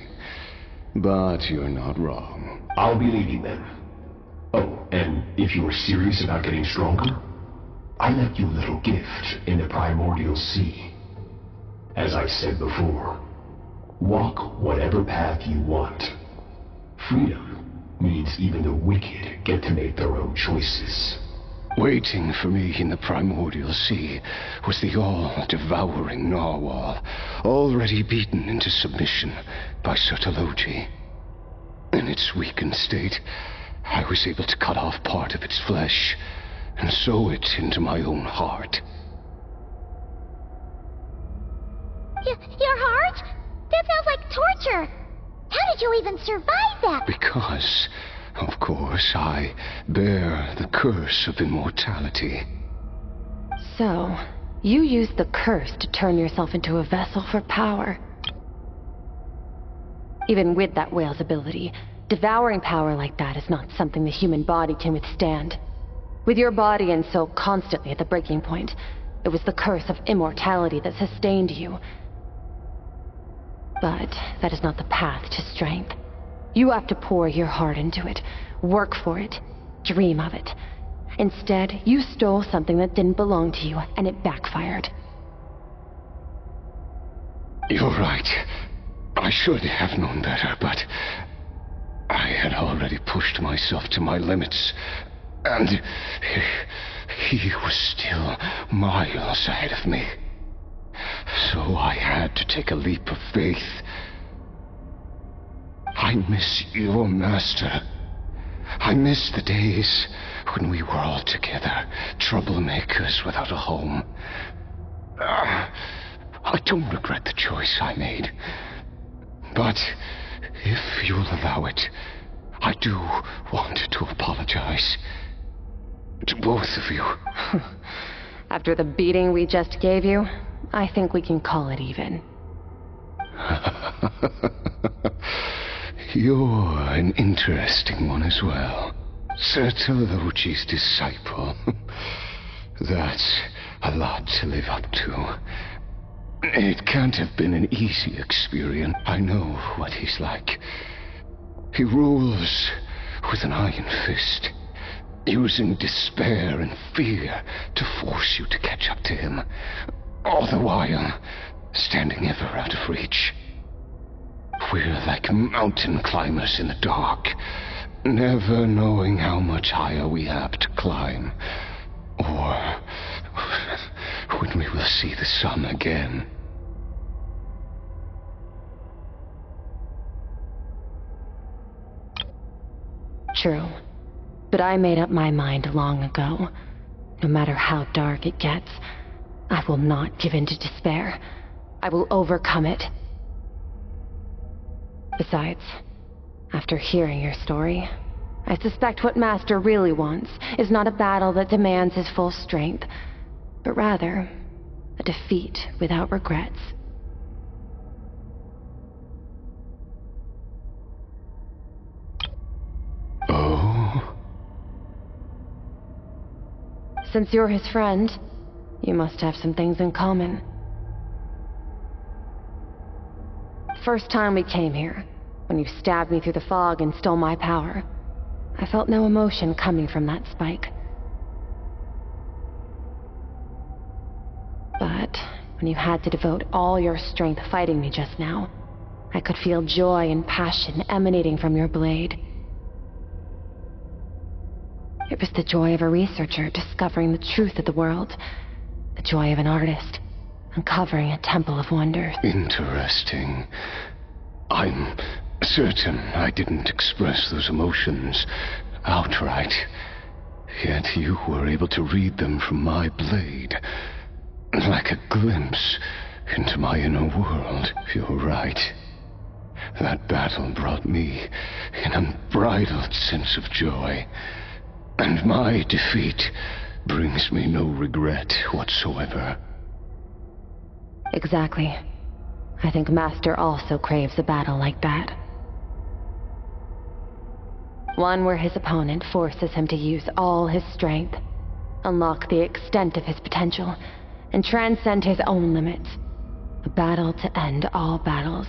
But you're not wrong. I'll be leaving then. Oh, and if you are serious about getting stronger, I left you a little gift in the primordial sea. As I said before, walk whatever path you want. Freedom means even the wicked get to make their own choices. Waiting for me in the primordial sea was the all-devouring narwhal, already beaten into submission by Sertologi. In its weakened state, I was able to cut off part of its flesh and sew it into my own heart. Your heart? That sounds like torture! How did you even survive that? Because, of course, I bear the curse of immortality. So, you used the curse to turn yourself into a vessel for power. Even with that whale's ability, devouring power like that is not something the human body can withstand. With your body and soul constantly at the breaking point, it was the curse of immortality that sustained you. But that is not the path to strength. You have to pour your heart into it, work for it, dream of it. Instead, you stole something that didn't belong to you, and it backfired. You're right. I should have known better, but I had already pushed myself to my limits, and he was still miles ahead of me. So I had to take a leap of faith. I miss your master. I miss the days when we were all together, troublemakers without a home. I don't regret the choice I made. But if you'll allow it, I do want to apologize. To both of you. After the beating we just gave you, I think we can call it even. You're an interesting one as well. Sertologi's disciple. That's lot to live up to. It can't have been an easy experience. I know what he's like. He rules with an iron fist, using despair and fear to force you to catch up to him, all the while standing ever out of reach. We're like mountain climbers in the dark, never knowing how much higher we have to climb, or when we will see the sun again. True. But I made up my mind long ago. No matter how dark it gets, I will not give in to despair. I will overcome it. Besides, after hearing your story, I suspect what Master really wants is not a battle that demands his full strength, but rather a defeat without regrets. Oh? Since you're his friend, you must have some things in common. First time we came here, when you stabbed me through the fog and stole my power, I felt no emotion coming from that spike. But when you had to devote all your strength fighting me just now, I could feel joy and passion emanating from your blade. It was the joy of a researcher discovering the truth of the world, the joy of an artist uncovering a temple of wonders. Interesting. I'm certain I didn't express those emotions outright, yet you were able to read them from my blade, like a glimpse into my inner world. You're right. That battle brought me an unbridled sense of joy, and my defeat brings me no regret whatsoever. Exactly. I think Master also craves a battle like that. One where his opponent forces him to use all his strength, unlock the extent of his potential, and transcend his own limits. A battle to end all battles.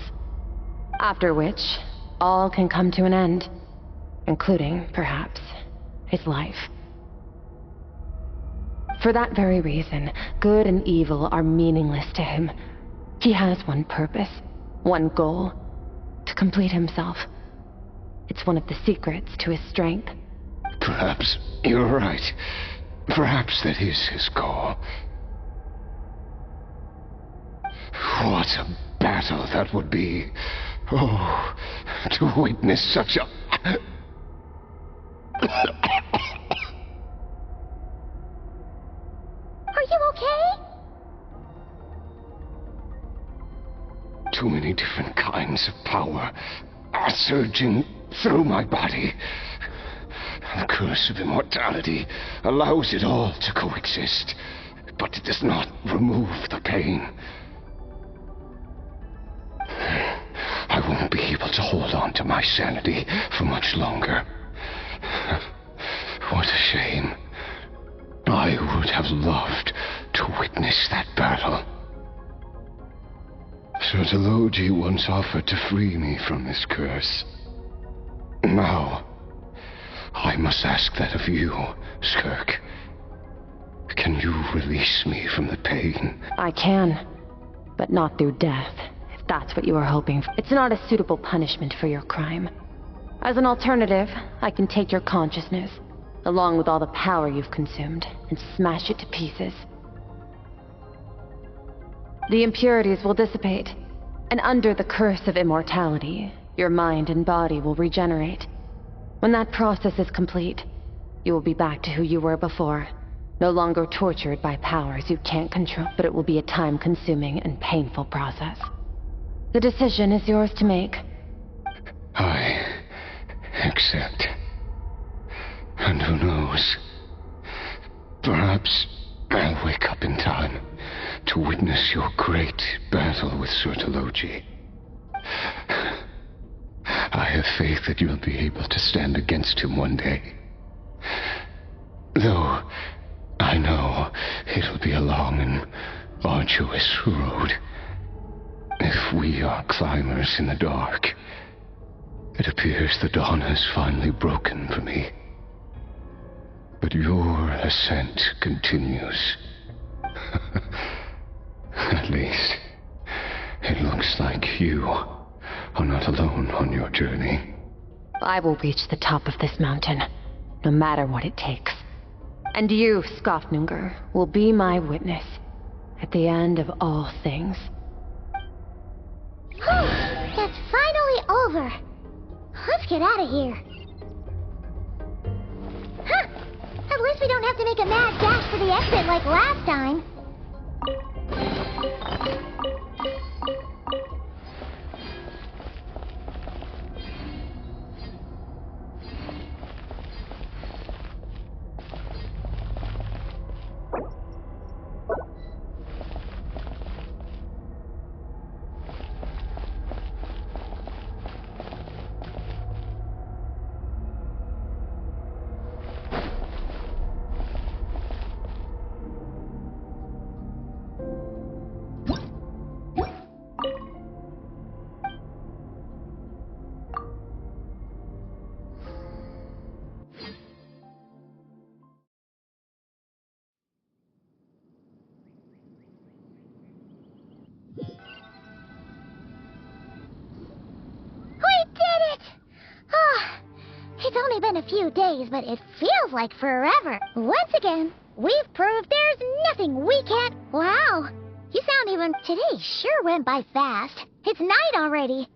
After which, all can come to an end, including, perhaps, his life. For that very reason, good and evil are meaningless to him. He has one purpose, one goal: to complete himself. It's one of the secrets to his strength. Perhaps you're right. Perhaps that is his goal. What a battle that would be. Oh, to witness such a... Are you okay? Too many different kinds of power are surging through my body. The curse of immortality allows it all to coexist, but it does not remove the pain. I won't be able to hold on to my sanity for much longer. What a shame. I would have loved to witness that battle. Sertologi once offered to free me from this curse. Now, I must ask that of you, Skirk. Can you release me from the pain? I can, but not through death, if that's what you are hoping for. It's not a suitable punishment for your crime. As an alternative, I can take your consciousness, along with all the power you've consumed, and smash it to pieces. The impurities will dissipate, and under the curse of immortality, your mind and body will regenerate. When that process is complete, you will be back to who you were before, no longer tortured by powers you can't control, but it will be a time-consuming and painful process. The decision is yours to make. I accept. And who knows? Perhaps I'll wake up in time to witness your great battle with Sertologi. I have faith that you'll be able to stand against him one day. Though I know It'll be a long and arduous road. If we are climbers in the dark, it appears the dawn has finally broken for me. But your ascent continues. At least, it looks like you are not alone on your journey. I will reach the top of this mountain, no matter what it takes. And you, Skofnunger, will be my witness at the end of all things. That's finally over. Let's get out of here. Huh! At least we don't have to make a mad dash for the exit like last time. It's only been a few days, but it feels like forever. Once again, we've proved there's nothing we can't... Wow, you sound even... Today sure went by fast. It's night already.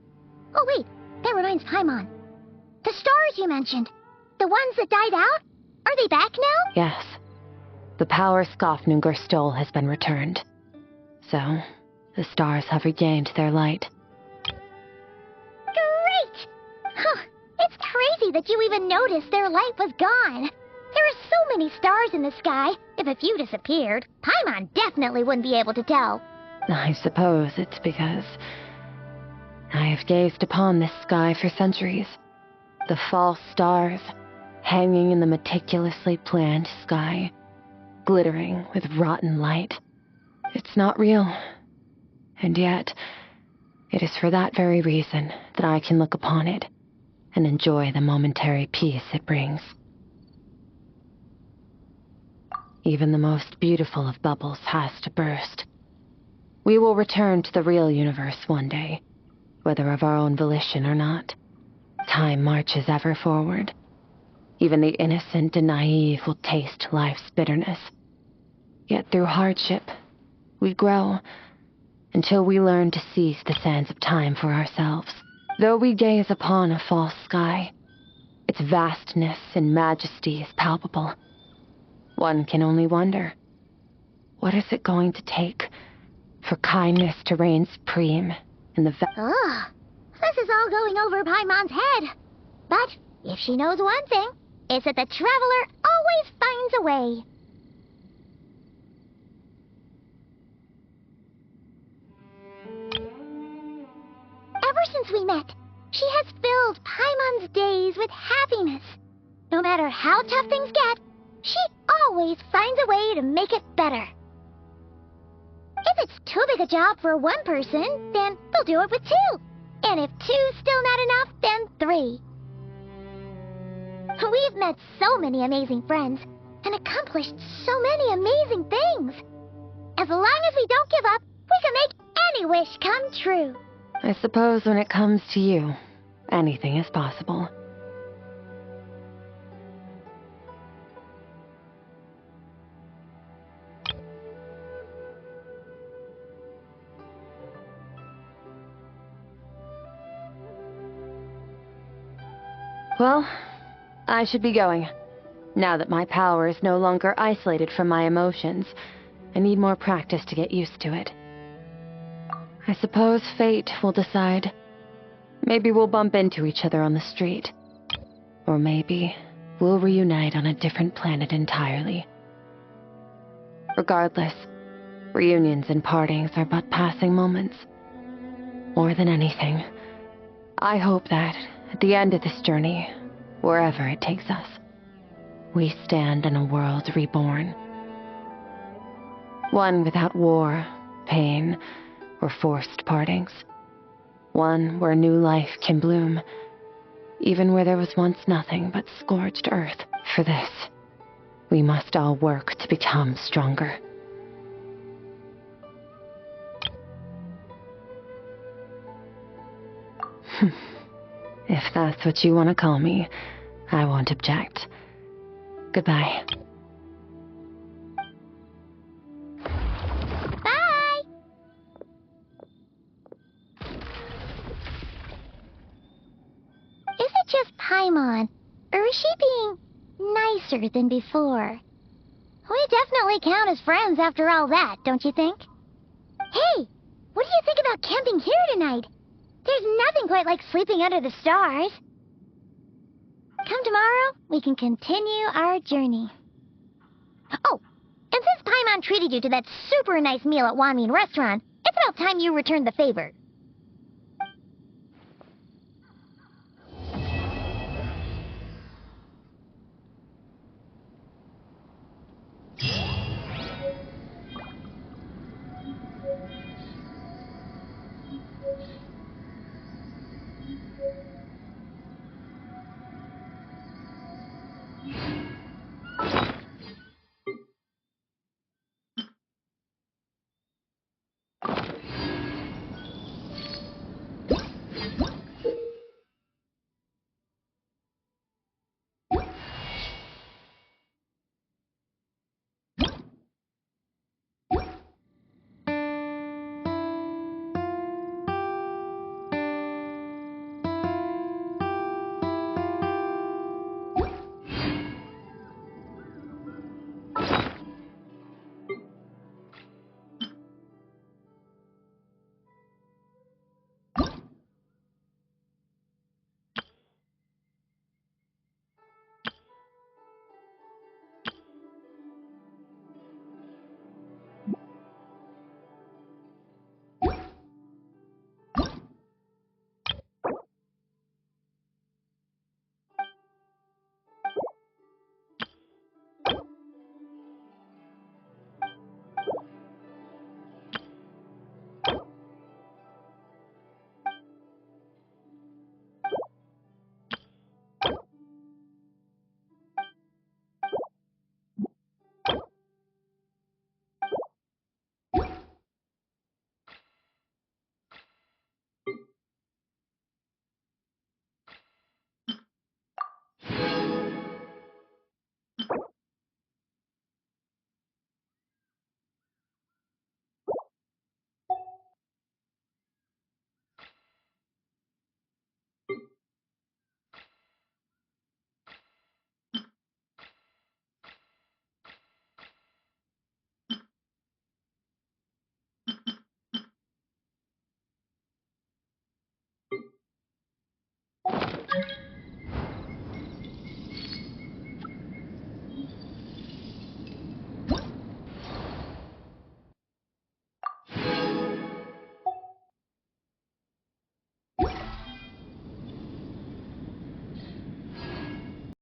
Oh wait, that reminds Paimon. The stars you mentioned, the ones that died out, are they back now? Yes. The power Skofnunger stole has been returned. So, the stars have regained their light. Great! Huh. It's crazy that you even noticed their light was gone. There are so many stars in the sky. If a few disappeared, Paimon definitely wouldn't be able to tell. I suppose it's because I have gazed upon this sky for centuries. The false stars, hanging in the meticulously planned sky, glittering with rotten light. It's not real. And yet, it is for that very reason that I can look upon it and enjoy the momentary peace it brings. Even the most beautiful of bubbles has to burst. We will return to the real universe one day, whether of our own volition or not. Time marches ever forward. Even the innocent and naive will taste life's bitterness. Yet through hardship, we grow until we learn to seize the sands of time for ourselves. Though we gaze upon a false sky, its vastness and majesty is palpable. One can only wonder, what is it going to take for kindness to reign supreme in the Ugh, this is all going over Paimon's head. But if she knows one thing, it's that the traveler always finds a way. Ever since we met, she has filled Paimon's days with happiness. No matter how tough things get, she always finds a way to make it better. If it's too big a job for one person, then they'll do it with two. And if two's still not enough, then three. We've met so many amazing friends and accomplished so many amazing things. As long as we don't give up, we can make any wish come true. I suppose when it comes to you, anything is possible. Well, I should be going. Now that my power is no longer isolated from my emotions, I need more practice to get used to it. I suppose fate will decide. Maybe we'll bump into each other on the street. Or maybe we'll reunite on a different planet entirely. Regardless, reunions and partings are but passing moments. More than anything, I hope that, at the end of this journey, wherever it takes us, we stand in a world reborn. One without war, pain, or forced partings. One where new life can bloom, even where there was once nothing but scorched earth. For this, we must all work to become stronger. If that's what you want to call me, I won't object. Goodbye. Bye! Is it just Paimon, or is she being nicer than before? We definitely count as friends after all that, don't you think? Hey, what do you think about camping here tonight? There's nothing quite like sleeping under the stars. Come tomorrow, we can continue our journey. Oh, and since Paimon treated you to that super nice meal at Wanmin Restaurant, it's about time you returned the favor.